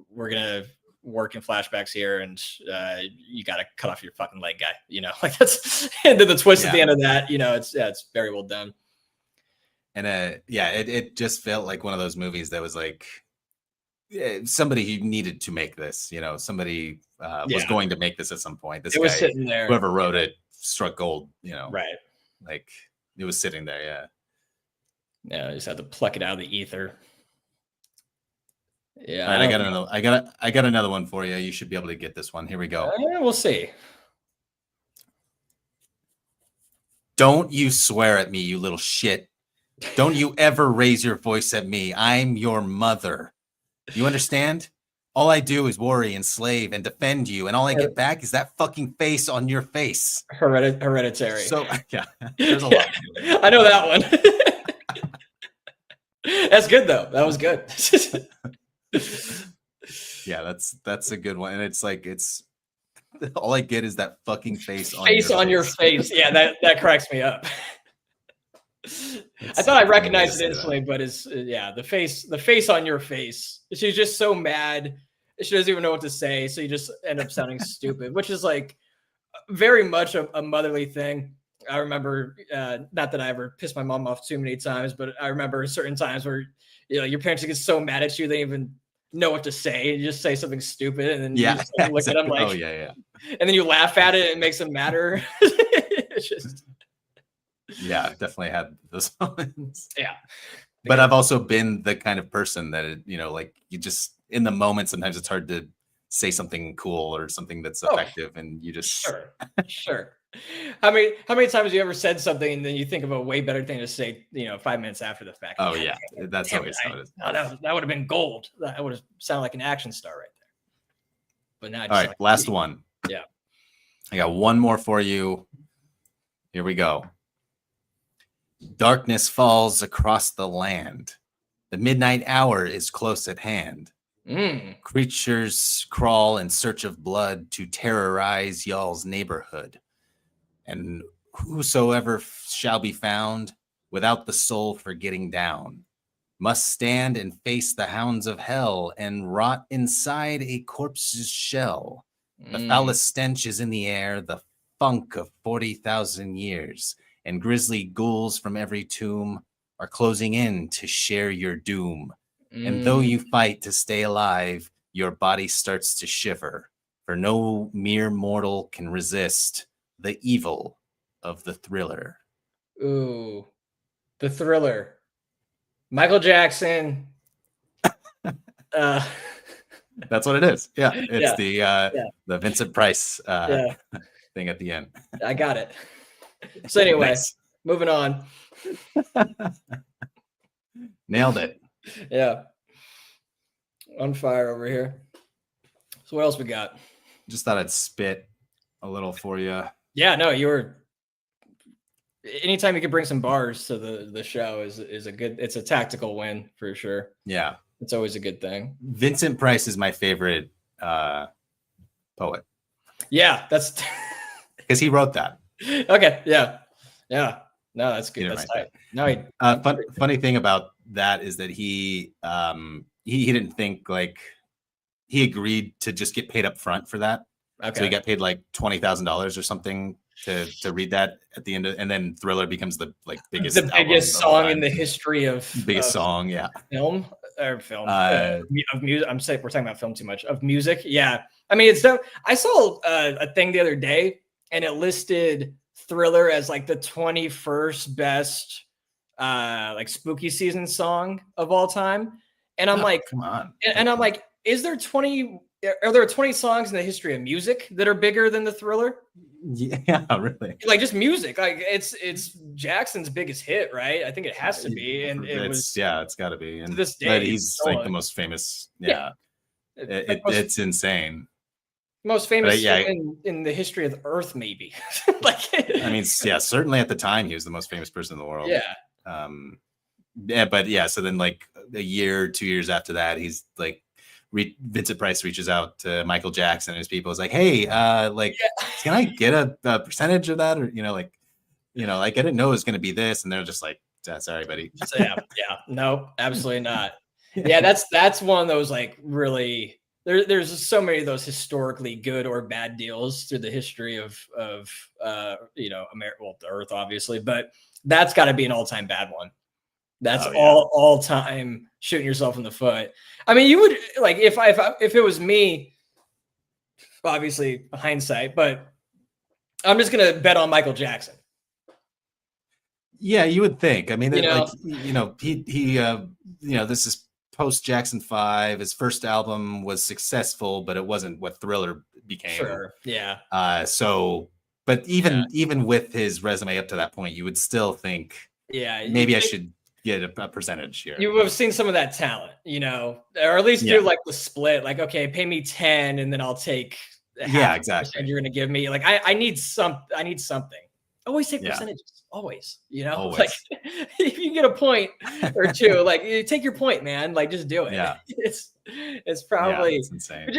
we're gonna work in flashbacks here, and you got to cut off your fucking leg, guy. You know, like that's and then the twist at the end of that. You know, it's very well done. And it just felt like one of those movies that was like somebody who needed to make this. You know, somebody was going to make this at some point. This guy, was sitting there. Whoever wrote it struck gold. You know, right? Like it was sitting there. Yeah. Yeah, I just had to pluck it out of the ether. Yeah. All right, I got another one for you. You should be able to get this one. Here we go. We'll see. Don't you swear at me, you little shit. Don't you ever raise your voice at me. I'm your mother. You understand? All I do is worry, enslave, and defend you, and all I get back is that fucking face on your face. Hereditary. So yeah, there's a lot. I know that one. That's good though. That was good. Yeah, that's a good one. And it's like all I get is that fucking face on your face. Yeah, that cracks me up. I thought I recognized it instantly, but it's the face on your face. She's just so mad. She doesn't even know what to say, so you just end up sounding stupid, which is like very much a motherly thing. I remember, not that I ever pissed my mom off too many times, but I remember certain times where your parents get so mad at you they don't even know what to say. You just say something stupid, and then you just look at them like, oh yeah, and then you laugh at it, and it makes them madder. It's just. Yeah, I've definitely had those moments. Yeah. But I've also been the kind of person that, like you just in the moment, sometimes it's hard to say something cool or something that's effective. And you just. Sure. How many times have you ever said something and then you think of a way better thing to say, 5 minutes after the fact? Oh yeah. That's always how it is. That would have been gold. That would have sounded like an action star right there. But now. All right. Last one. Yeah. I got one more for you. Here we go. Darkness falls across the land. The midnight hour is close at hand. Creatures crawl in search of blood to terrorize y'all's neighborhood. And whosoever shall be found without the soul for getting down must stand and face the hounds of hell and rot inside a corpse's shell. The foulest stench is in the air, the funk of 40,000 years, and grisly ghouls from every tomb are closing in to share your doom. And though you fight to stay alive, your body starts to shiver, for no mere mortal can resist the evil of the Thriller. Ooh, the Thriller. Michael Jackson. That's what it is. Yeah, it's the Vincent Price thing at the end. I got it. So anyway, Nice. moving on. Nailed it. Yeah. On fire over here. So what else we got? Just thought I'd spit a little for you. Yeah, no, you were. Anytime you can bring some bars to the show is a good. It's a tactical win for sure. Yeah, it's always a good thing. Vincent Price is my favorite poet. Yeah, that's because he wrote that. Okay, yeah. No, that's good. That's tight. No, funny thing about that is that he didn't think, like, he agreed to just get paid up front for that. Okay. So he got paid like $20,000 or something to read that at the end of, and then Thriller becomes the biggest song in the history of song, film of music. I'm saying we're talking about film too much, of music. Yeah, I mean, it's so. I saw a thing the other day, and it listed Thriller as like the 21st best like spooky season song of all time, and I'm like, come on, and I'm like, are there 20 songs in the history of music that are bigger than the Thriller? Yeah, really. Like just music, like it's Jackson's biggest hit, right? I think it has to be, and it's got to be. And to this day, but he's like the most famous. Yeah, it's insane. Most famous in the history of the Earth, maybe. Like, I mean, certainly at the time he was the most famous person in the world. Yeah. So then, like a year, 2 years after that, he's like, Vincent Price reaches out to Michael Jackson and his people. Is like, hey, can I get a percentage of that? Or like I didn't know it was going to be this, and they're just like, sorry, buddy. No, absolutely not. Yeah, that's one of those like really. There's so many of those historically good or bad deals through the history of America, well, the Earth, obviously, but that's got to be an all-time bad one. That's all time shooting yourself in the foot. I mean, you would like if it was me, obviously hindsight, but I'm just gonna bet on Michael Jackson. Yeah, you would think. I mean, this is post Jackson 5. His first album was successful, but it wasn't what Thriller became. Sure. Yeah. But even with his resume up to that point, you would still think, maybe I should get a percentage here. You would have seen some of that talent, or at least do like the split, like, okay, pay me 10 and then I'll take exactly. You're gonna give me, like, I need something. Always take percentages. Always, Always. Like if you get a point or two, like you take your point, man, like just do it. Yeah. It's probably it's insane.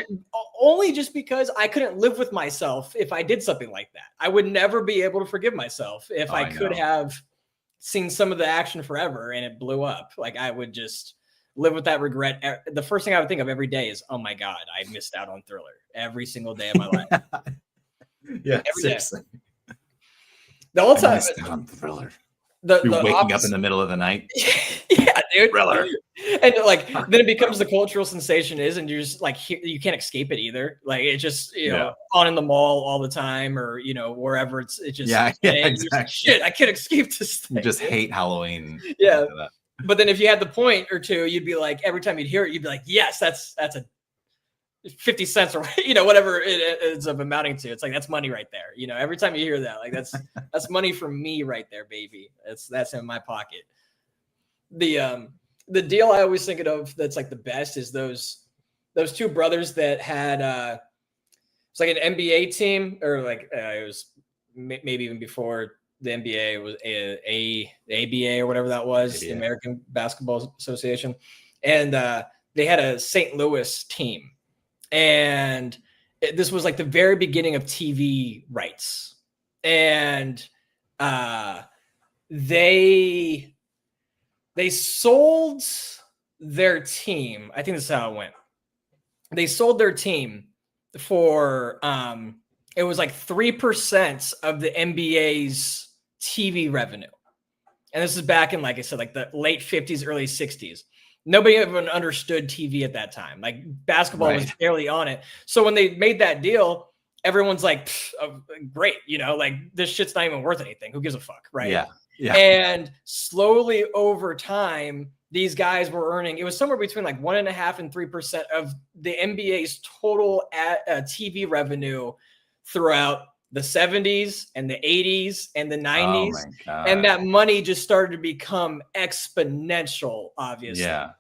Only just because I couldn't live with myself if I did something like that. I would never be able to forgive myself if I could have seen some of the action forever and it blew up. Like I would just live with that regret. The first thing I would think of every day is, oh my God, I missed out on Thriller every single day of my life. Yeah, every seriously. day. The whole time. On Thriller. You're waking up in the middle of the night. Yeah, dude. Thriller. And like then it becomes the cultural sensation and you're just like, you can't escape it either. Like it just on in the mall all the time, or wherever it's just exactly. Like, shit, I can't escape this thing. You just hate Halloween. Yeah. But then if you had the point or two, you'd be like, every time you'd hear it, you'd be like, yes, that's a 50 cents or whatever it ends up amounting to. It's like, that's money right there. Every time you hear that, like that's money for me right there, baby. That's in my pocket. The deal I always think of that's like the best is those two brothers that had it's like an NBA team, or like it was maybe even before the NBA was ABA or whatever that was, ABA. the American Basketball Association, and they had a St. Louis team, and this was like the very beginning of TV rights, and they sold their team. I think this is how it went. They sold their team for it was like 3% of the NBA's TV revenue. And this is back in, like I said, like the late 50s, early 60s. Nobody even understood TV at that time. Like basketball was barely on it. So when they made that deal, everyone's like, great, you know, like this shit's not even worth anything. Who gives a fuck, right? Yeah. And slowly over time, these guys were earning, it was somewhere between like 1.5% and 3% of the NBA's total TV revenue throughout the 70s and the 80s and the 90s. Oh my God. And that money just started to become exponential, obviously. Yeah.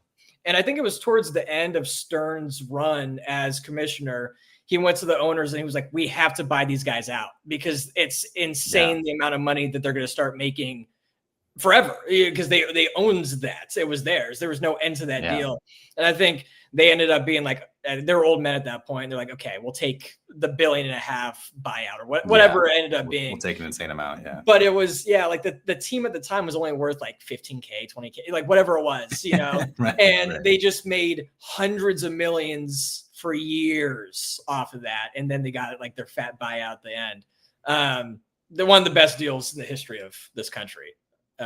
And I think it was towards the end of Stern's run as commissioner, he went to the owners and he was like, we have to buy these guys out because it's insane the amount of money that they're going to start making forever, because they owned that. It was theirs. There was no end to that deal. And I think they ended up being like, they were old men at that point. They're like, okay, we'll take the $1.5 billion buyout or whatever it ended up being. We'll take an insane amount. Yeah. But it was, like the team at the time was only worth like 15K, 20K, like whatever it was, you know, they just made hundreds of millions for years off of that. And then they got like their fat buyout at the end. They're one of the best deals in the history of this country. They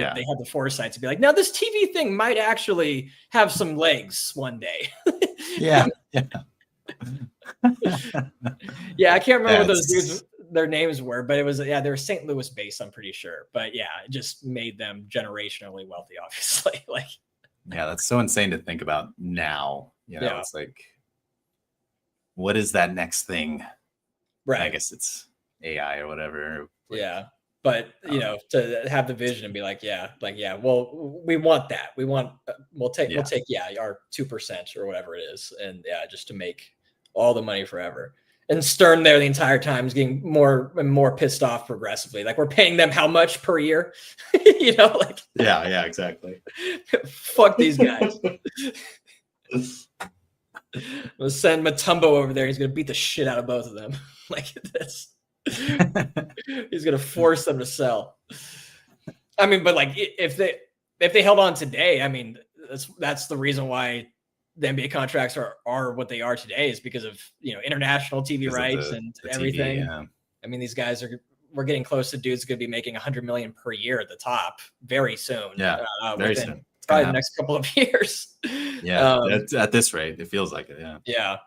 had the foresight to be like, now this TV thing might actually have some legs one day. Yeah. I can't remember what those dudes, their names were, but it was, they were St. Louis based, I'm pretty sure. But it just made them generationally wealthy, obviously. Like, that's so insane to think about now. You know, it's like, what is that next thing? Right. I guess it's AI or whatever. But you know, to have the vision and be like, well, we want that. We want, we'll take our 2% or whatever it is, and just to make all the money forever. And Stern there the entire time is getting more and more pissed off progressively. Like, we're paying them how much per year? You know, like exactly. Fuck these guys. We'll send Matumbo over there. He's gonna beat the shit out of both of them. Like this. He's gonna force them to sell. I mean, but like if they held on today, I mean, that's the reason why the NBA contracts are what they are today, is because of, you know, international TV rights and everything. TV, I mean, these guys we're getting close to dudes going to be making $100 million per year at the top very soon. Very soon. Probably the next couple of years. At this rate, it feels like it. Yeah.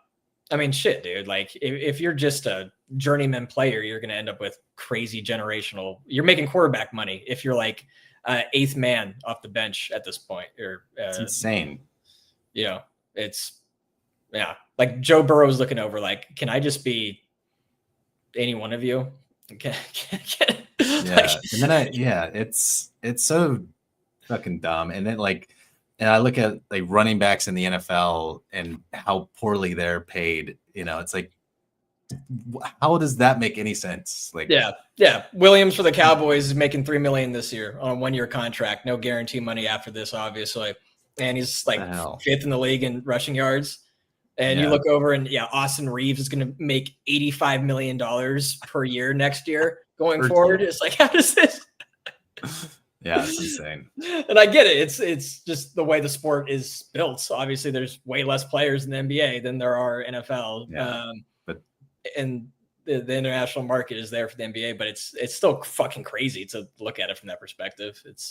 I mean, shit, dude. Like, if you're just a journeyman player, you're going to end up with crazy generational. You're making quarterback money if you're like eighth man off the bench at this point. Or it's insane. You know, it's like Joe Burrow's looking over. Like, can I just be any one of you? Like, and then it's so fucking dumb. And then and I look at like running backs in the NFL and how poorly they're paid. You know, it's like, how does that make any sense? Like, Williams for the Cowboys is making $3 million this year on a 1-year contract, no guarantee money after this, obviously, and he's like fifth in the league in rushing yards. And you look over and Austin Reeves is going to make $85 million per year next year going forward. It's like, how does this? It's insane. And I get it. It's just the way the sport is built. So obviously there's way less players in the NBA than there are NFL. And the international market is there for the NBA, but it's still fucking crazy to look at it from that perspective. It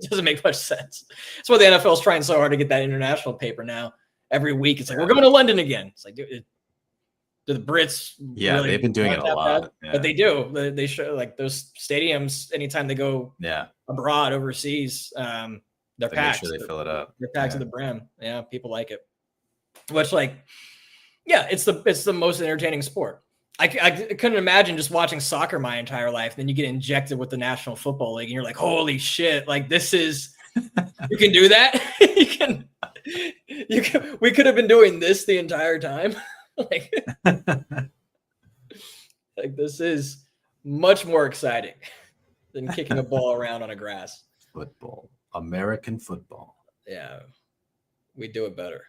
doesn't make much sense. That's why the NFL is trying so hard to get that international paper now. Every week it's like, we're going to London again. It's like, do the Brits really they've been doing it a lot. But they do. They show like those stadiums anytime they go abroad, overseas, they're packed. Make sure they fill it up. They're packed to the brim. Yeah, people like it. Which, like, it's the most entertaining sport. I couldn't imagine just watching soccer my entire life. Then you get injected with the National Football League and you're like, holy shit, like this is, you can do that. We could have been doing this the entire time. like this is much more exciting. than kicking a ball around on a grass. Football, American football. Yeah, we do it better.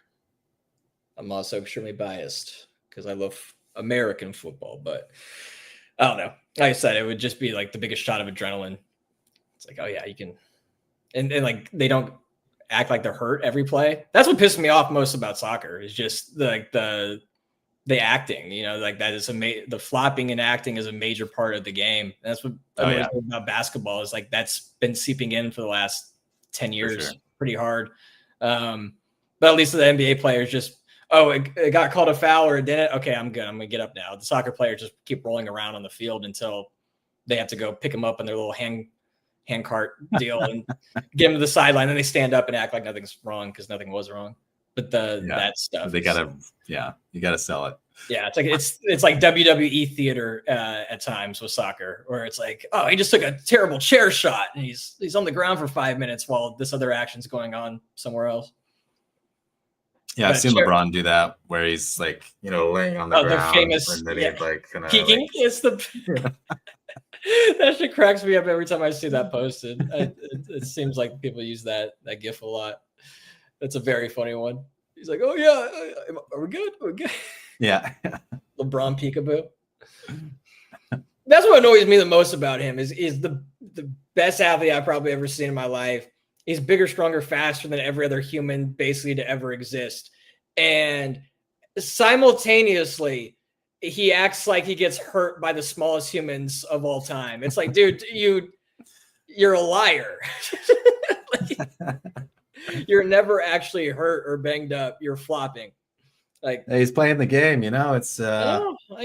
I'm also extremely biased because I love American football, but I don't know. Like I said, it would just be like the biggest shot of adrenaline. It's like, oh yeah, you can, and like they don't act like they're hurt every play. That's what pissed me off most about soccer is just like the acting. You know, like that is the flopping and acting is a major part of the game. That's what annoys me about basketball is like that's been seeping in for the last 10 years pretty hard. But at least the NBA players just, it got called a foul or it didn't. Okay, I'm good. I'm gonna get up now. The soccer players just keep rolling around on the field until they have to go pick them up in their little hand cart deal and get them to the sideline. Then they stand up and act like nothing's wrong because nothing was wrong. But that stuff, you gotta sell it. Yeah, it's like WWE theater at times with soccer, where it's like, oh, he just took a terrible chair shot and he's on the ground for 5 minutes while this other action's going on somewhere else. Yeah, I've seen LeBron do that where he's like, laying on the ground. The famous, and then he's like kind of peeking. It's that shit cracks me up every time I see that posted. It seems like people use that GIF a lot. That's a very funny one. He's like, oh yeah, are we good? Are we good? Yeah. LeBron peekaboo. That's what annoys me the most about him is the best athlete I've probably ever seen in my life. He's bigger, stronger, faster than every other human basically to ever exist. And simultaneously, he acts like he gets hurt by the smallest humans of all time. It's like, dude, you're a liar. You're never actually hurt or banged up. You're flopping. Like he's playing the game, it's I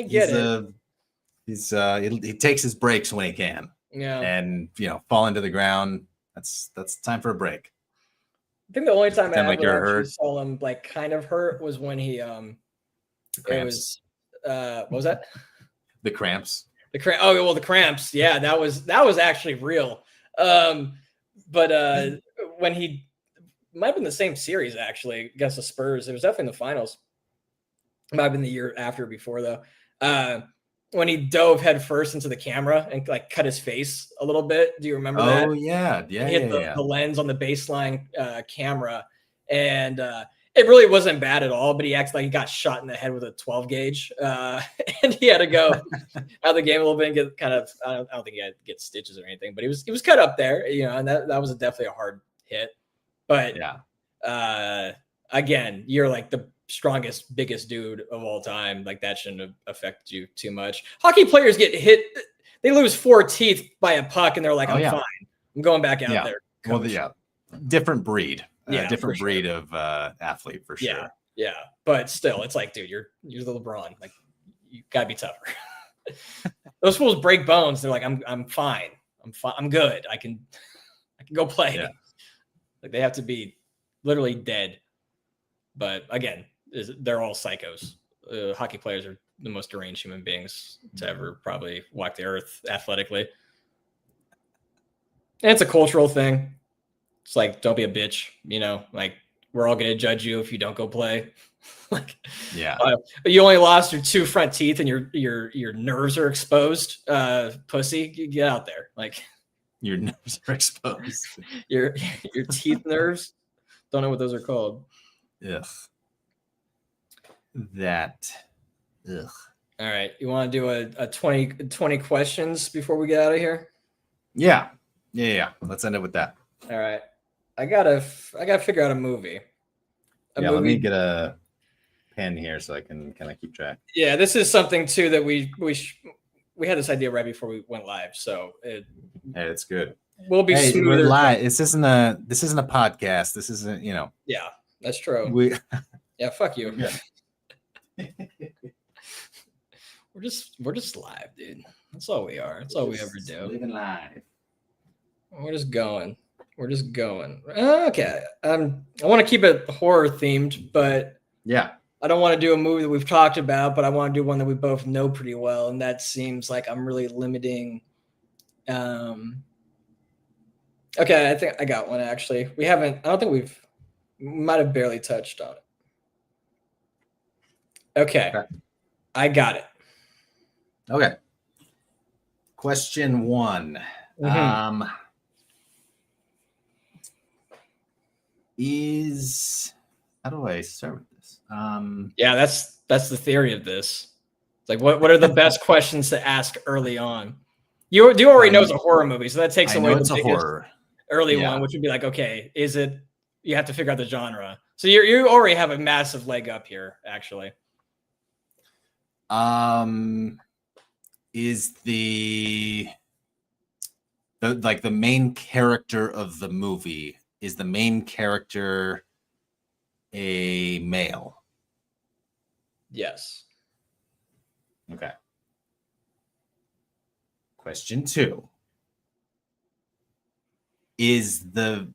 get it. He takes his breaks when he can. Yeah. And falling to the ground, that's time for a break. I think the only time I like ever saw him like kind of hurt was when he it was what was that? The cramps. The cramps. Yeah, that was actually real. But when he might have been the same series actually against the Spurs. It was definitely in the finals. It might have been the year after before though. When he dove head first into the camera and like cut his face a little bit. Do you remember that? Oh yeah. He hit the lens on the baseline camera, and it really wasn't bad at all. But he acted like he got shot in the head with a 12 gauge, and he had to go out of the game a little bit and get kind of. I don't think he had to get stitches or anything, but he was cut up there, and that was definitely a hard hit. But again, you're like the strongest, biggest dude of all time. Like that shouldn't have affected you too much. Hockey players get hit. They lose 4 teeth by a puck and they're like, I'm fine. I'm going back out there. Coach. Well, different breed. Different breed sure. of athlete for sure. Yeah. But still, it's like, dude, you're the LeBron. Like you gotta be tougher. Those fools break bones. They're like, I'm fine. I'm good. I can go play. Yeah. Like they have to be literally dead. But again, they're all psychos. Hockey players are the most deranged human beings to ever probably walk the earth athletically. And it's a cultural thing. It's like, don't be a bitch, like we're all going to judge you if you don't go play. Like, you only lost your 2 front teeth and your nerves are exposed. Pussy, get out there. Like your nerves are exposed. your teeth nerves. Don't know what those are called. Ugh. Ugh. All right. You want to do a 20 questions before we get out of here? Yeah. Let's end it with that. All right. I gotta figure out a movie. Let me get a pen here so I can kind of keep track. Yeah, this is something too that we had this idea right before we went live, so it's good. We'll be smoother. We're live. This isn't a podcast. This isn't, Yeah, that's true. Fuck you. We're just live, dude. That's all we are. That's all we ever do. Living live. We're just going. Okay. I want to keep it horror themed, but I don't want to do a movie that we've talked about, but I want to do one that we both know pretty well, and that seems like I'm really limiting. Okay, I think I got one actually. We might have barely touched on it. Okay. I got it. Okay. Question 1. Mhm. How do I start with this? Yeah, that's the theory of this. It's like what are the best questions to ask early on? You do already know it's a horror movie, so that takes I away know the it's a biggest horror. early Yeah. one, which would be like, okay, is it? You have to figure out the genre. So you already have a massive leg up here, actually. Is the main character of the movie, is the main character a male? Yes. Okay. Question 2. Is the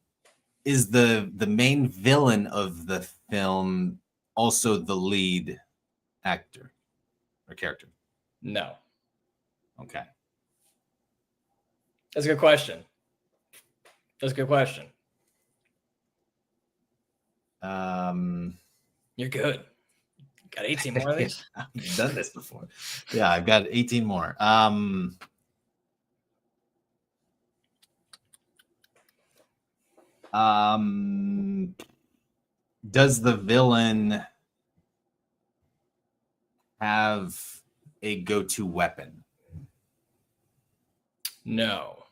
main villain of the film also the lead actor or character? No. Okay. That's a good question. That's a good question. You're good. Got 18 more of these. I've done this before. Yeah, I've got 18 more. Does the villain have a go-to weapon? No.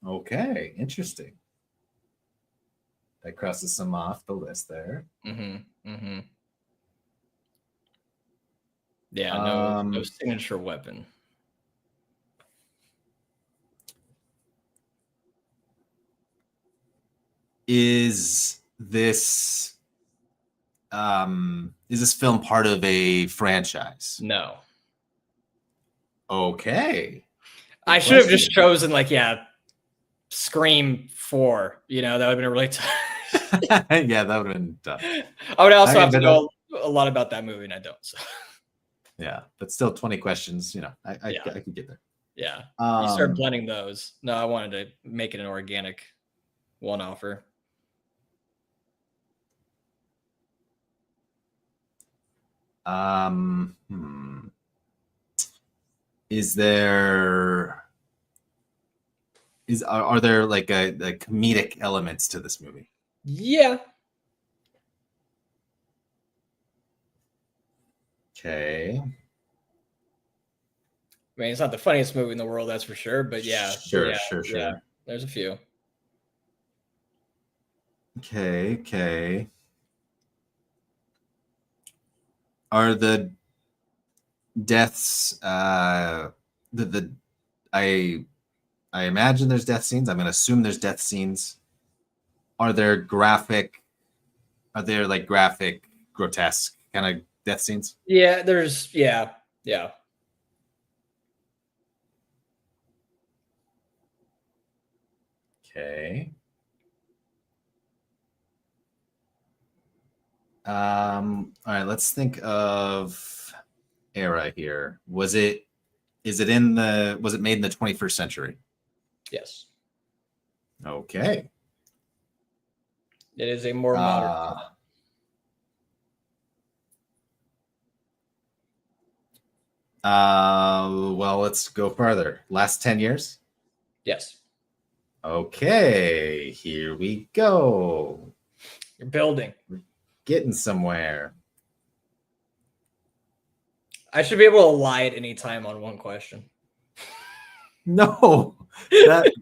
Okay, interesting. That crosses some off the list there. Yeah, no signature weapon. Is this film part of a franchise? No. Okay. I should have just chosen Scream 4. That would have been really tough. Yeah, that would have been tough. I would also have to know a lot about that movie, and I don't. So. Yeah, but still 20 questions. I could get there. Yeah. You start blending those. No, I wanted to make it an organic one offer. Are there like a comedic elements to this movie? Yeah. Okay. I mean, it's not the funniest movie in the world, that's for sure. But yeah. Sure. Yeah, there's a few. Okay. Are the deaths I imagine there's death scenes. I'm going to assume there's death scenes. Are there graphic, grotesque kind of death scenes? Yeah, yeah. Okay. All right, let's think of era here. Was it made in the 21st century? Yes. Okay. It is a more modern. Well, let's go further. Last 10 years? Yes. Okay, here we go. You're building. We're getting somewhere. I should be able to lie at any time on one question. No. That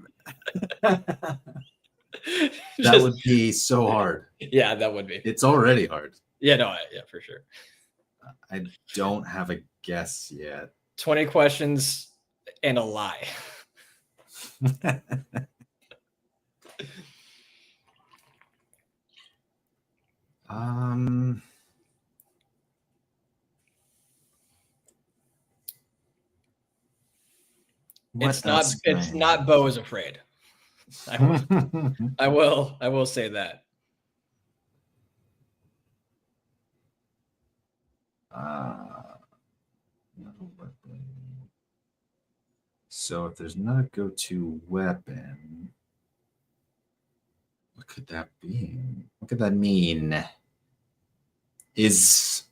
would be so hard. Yeah, that would be. It's already hard. Yeah, for sure. I don't have a guess yet. 20 questions and a lie. It's not Beau is Afraid. I will say that. So if there's not a go-to weapon, what could that be? What could that mean? Is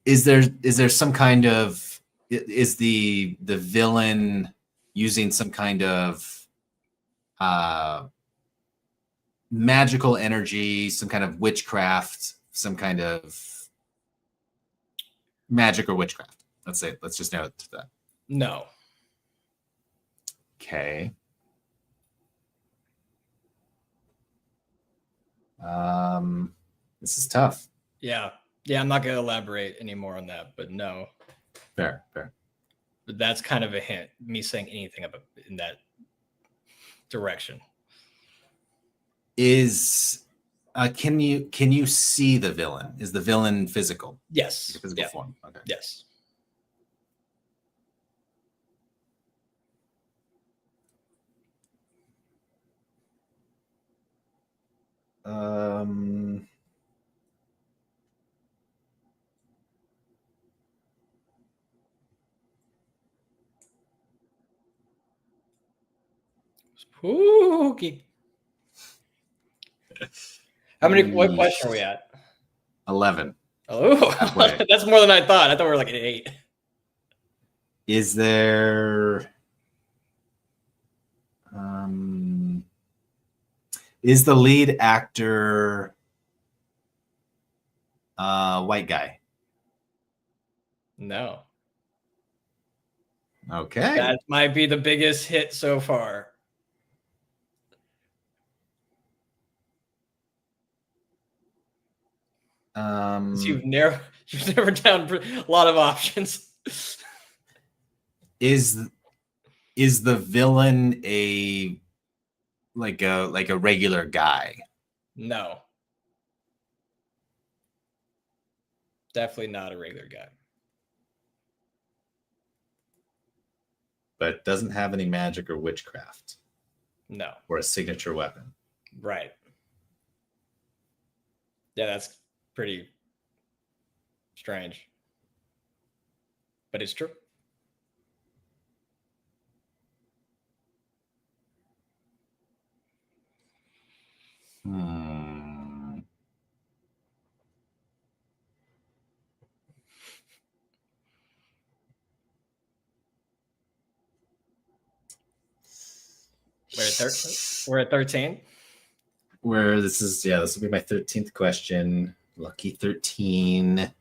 is there some kind of, is the villain using some kind of magical energy, some kind of witchcraft, some kind of magic or witchcraft? Let's just narrow it to that. No. Okay. This is tough. Yeah. I'm not going to elaborate anymore on that, but no. Fair. But that's kind of a hint. Me saying anything about in that direction. Is can you see the villain? Is the villain physical? Yes. Physical form. Okay. Yes. Spooky. What question are we at? 11. Oh, that's more than I thought. I thought we were like at 8. Is there is the lead actor white guy? No. Okay. That might be the biggest hit so far. You've narrowed down a lot of options. Is the villain a regular guy? No. Definitely not a regular guy. But doesn't have any magic or witchcraft. No. Or a signature weapon. Right. Yeah, that's pretty strange. But it's true. We're at 13. Where this will be my 13th question. Lucky 13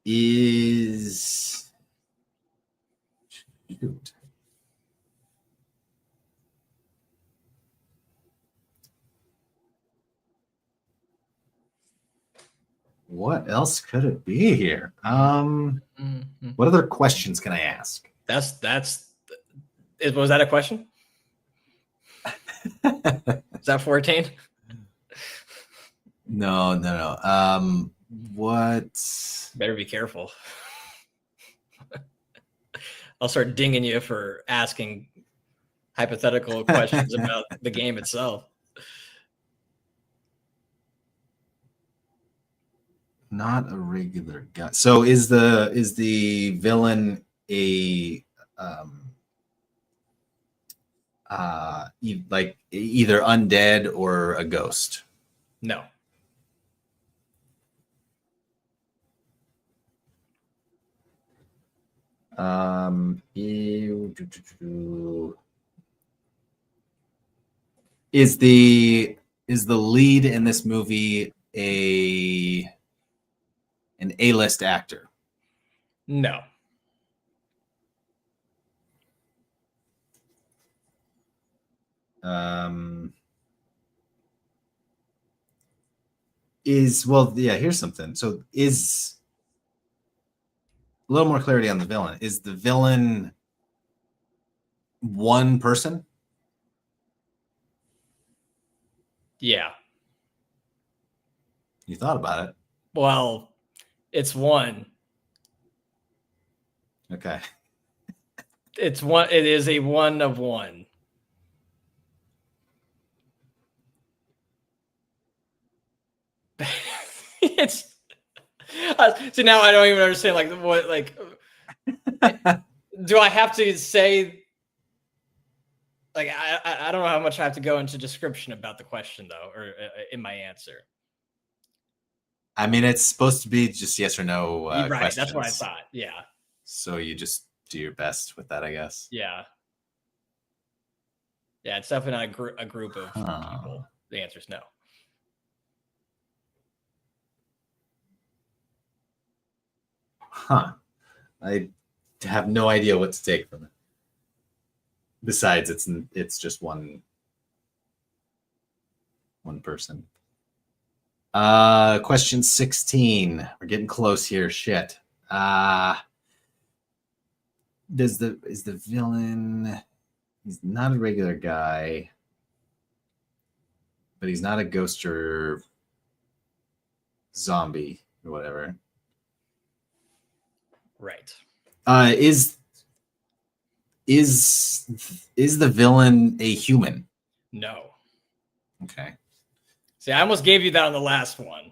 is shoot. What else could it be here? What other questions can I ask? Was that a question? Is that 14? No. What? Better be careful. I'll start dinging you for asking hypothetical questions about the game itself. Not a regular guy. So is the villain a either undead or a ghost? No. Is the lead in this movie an A-list actor? No. Here's something. So is a little more clarity on the villain. Is the villain one person? Yeah. You thought about it. Well, it's one. Okay. It is a one of one. It's so now I don't even understand do I have to say I don't know how much I have to go into description about the question though, or in my answer. I mean, it's supposed to be just yes or no Right. questions. That's what I thought. Yeah. So you just do your best with that, I guess. Yeah. Yeah. It's definitely not a group of people. The answer is no. Huh. I have no idea what to take from it. Besides, it's just one person. Question 16. We're getting close here. Shit. Is the villain? He's not a regular guy, but he's not a ghost or zombie or whatever. Right. Is the villain a human? No. Okay. See, I almost gave you that on the last one.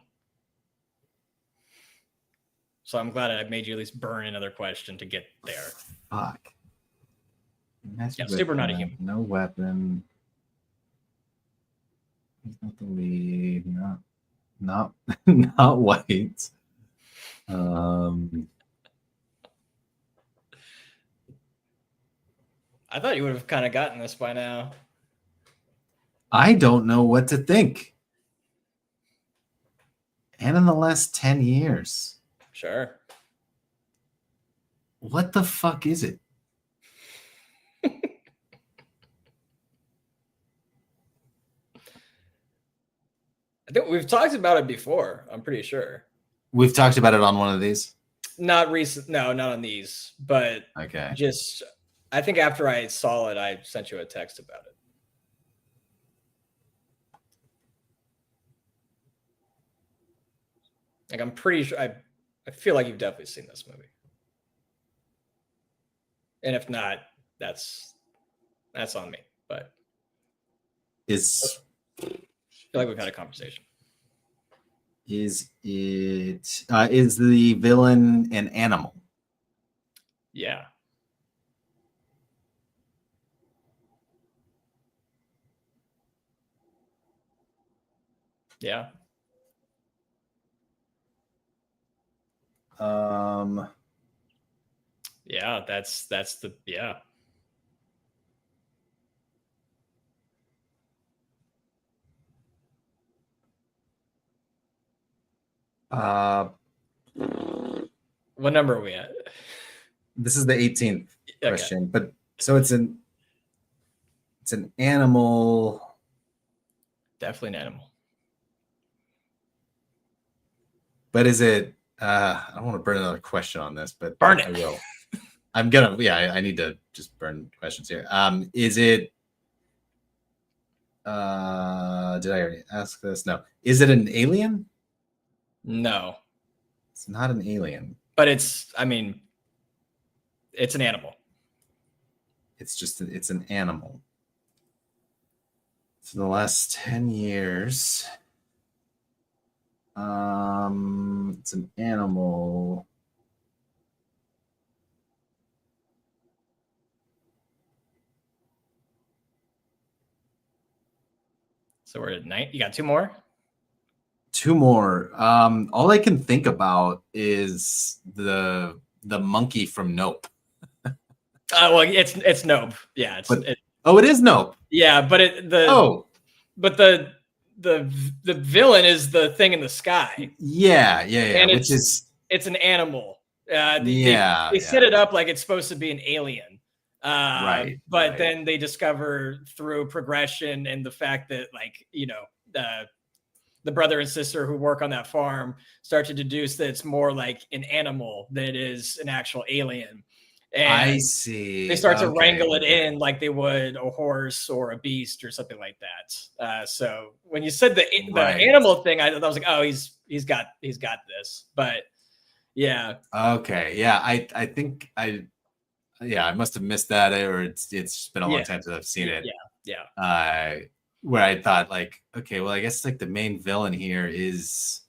So I'm glad I made you at least burn another question to get there. Fuck. Yeah, super not a human. No weapon. He's not the lead. Not not white. I thought you would have kind of gotten this by now. I don't know what to think. And in the last 10 years. Sure. What the fuck is it? I think we've talked about it before. I'm pretty sure. We've talked about it on one of these. Not recent. No, not on these. But okay. Just, I think after I saw it, I sent you a text about it. Like I'm pretty sure. I feel like you've definitely seen this movie. And if not, that's on me. But I feel like we've had a conversation. Is the villain an animal? Yeah. Yeah. Yeah, that's the yeah. What number are we at? This is the 18th question, Okay. but so it's an animal. Definitely an animal. But is it? I don't want to burn another question on this, but burn it. I will. I'm gonna. Yeah, I need to just burn questions here. Is it? Did I already ask this? No. Is it an alien? No. It's not an alien. But it's an animal. It's an animal. So in the last 10 years, it's an animal. So we're at 9. You got 2 more? 2 more. All I can think about is the monkey from Nope. Well, it's Nope. Yeah, it is Nope. Yeah, but the villain is the thing in the sky. Yeah. And it's an animal. They set it up like it's supposed to be an alien. Right. But then they discover through progression and the fact that, like, you know, the brother and sister who work on that farm start to deduce that it's more like an animal than it is an actual alien. And I see. They start to wrangle it in like they would a horse or a beast or something like that. So when you said the animal thing, I was like, oh, he's got this. But yeah. Okay. Yeah. I think I must have missed that, or it's been a long time since I've seen it. Yeah. Where I thought, like, okay, well, I guess like the main villain here is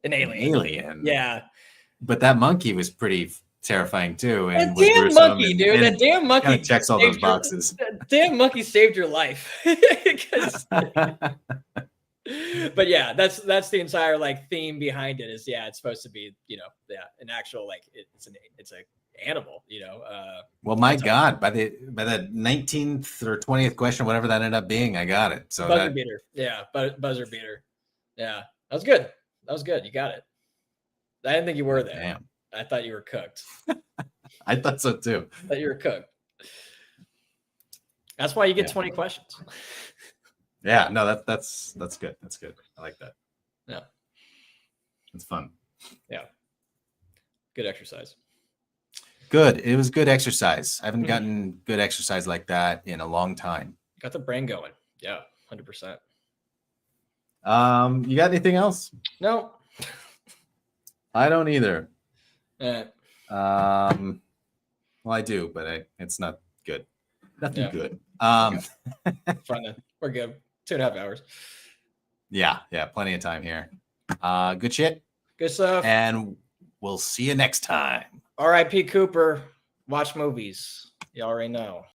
an alien. Yeah. But that monkey was pretty terrifying too. And that damn monkey, dude. That damn monkey kind of checks all those boxes. That damn monkey saved your life. But yeah, that's the entire like theme behind it. Is it's supposed to be an actual like it's a animal. Well, my That's how- God, by the 19th or 20th question, whatever that ended up being, I got it. So buzzer beater. Yeah, buzzer beater. Yeah, that was good. That was good. You got it. I didn't think you were there. Damn. I thought you were cooked. I thought so too. I thought you were cooked. That's why you get 20 questions. Yeah, no, that's good. That's good. I like that. Yeah. It's fun. Yeah. Good exercise. Good. It was good exercise. I haven't gotten good exercise like that in a long time. Got the brain going. Yeah, 100%. You got anything else? No. I don't either. Eh, Well, I do, but it's not good. Nothing Yeah. good. fine then. We're good. 2.5 hours. Yeah, plenty of time here. Good shit. Good stuff. And we'll see you next time. R.I.P. Cooper. Watch movies. You already know.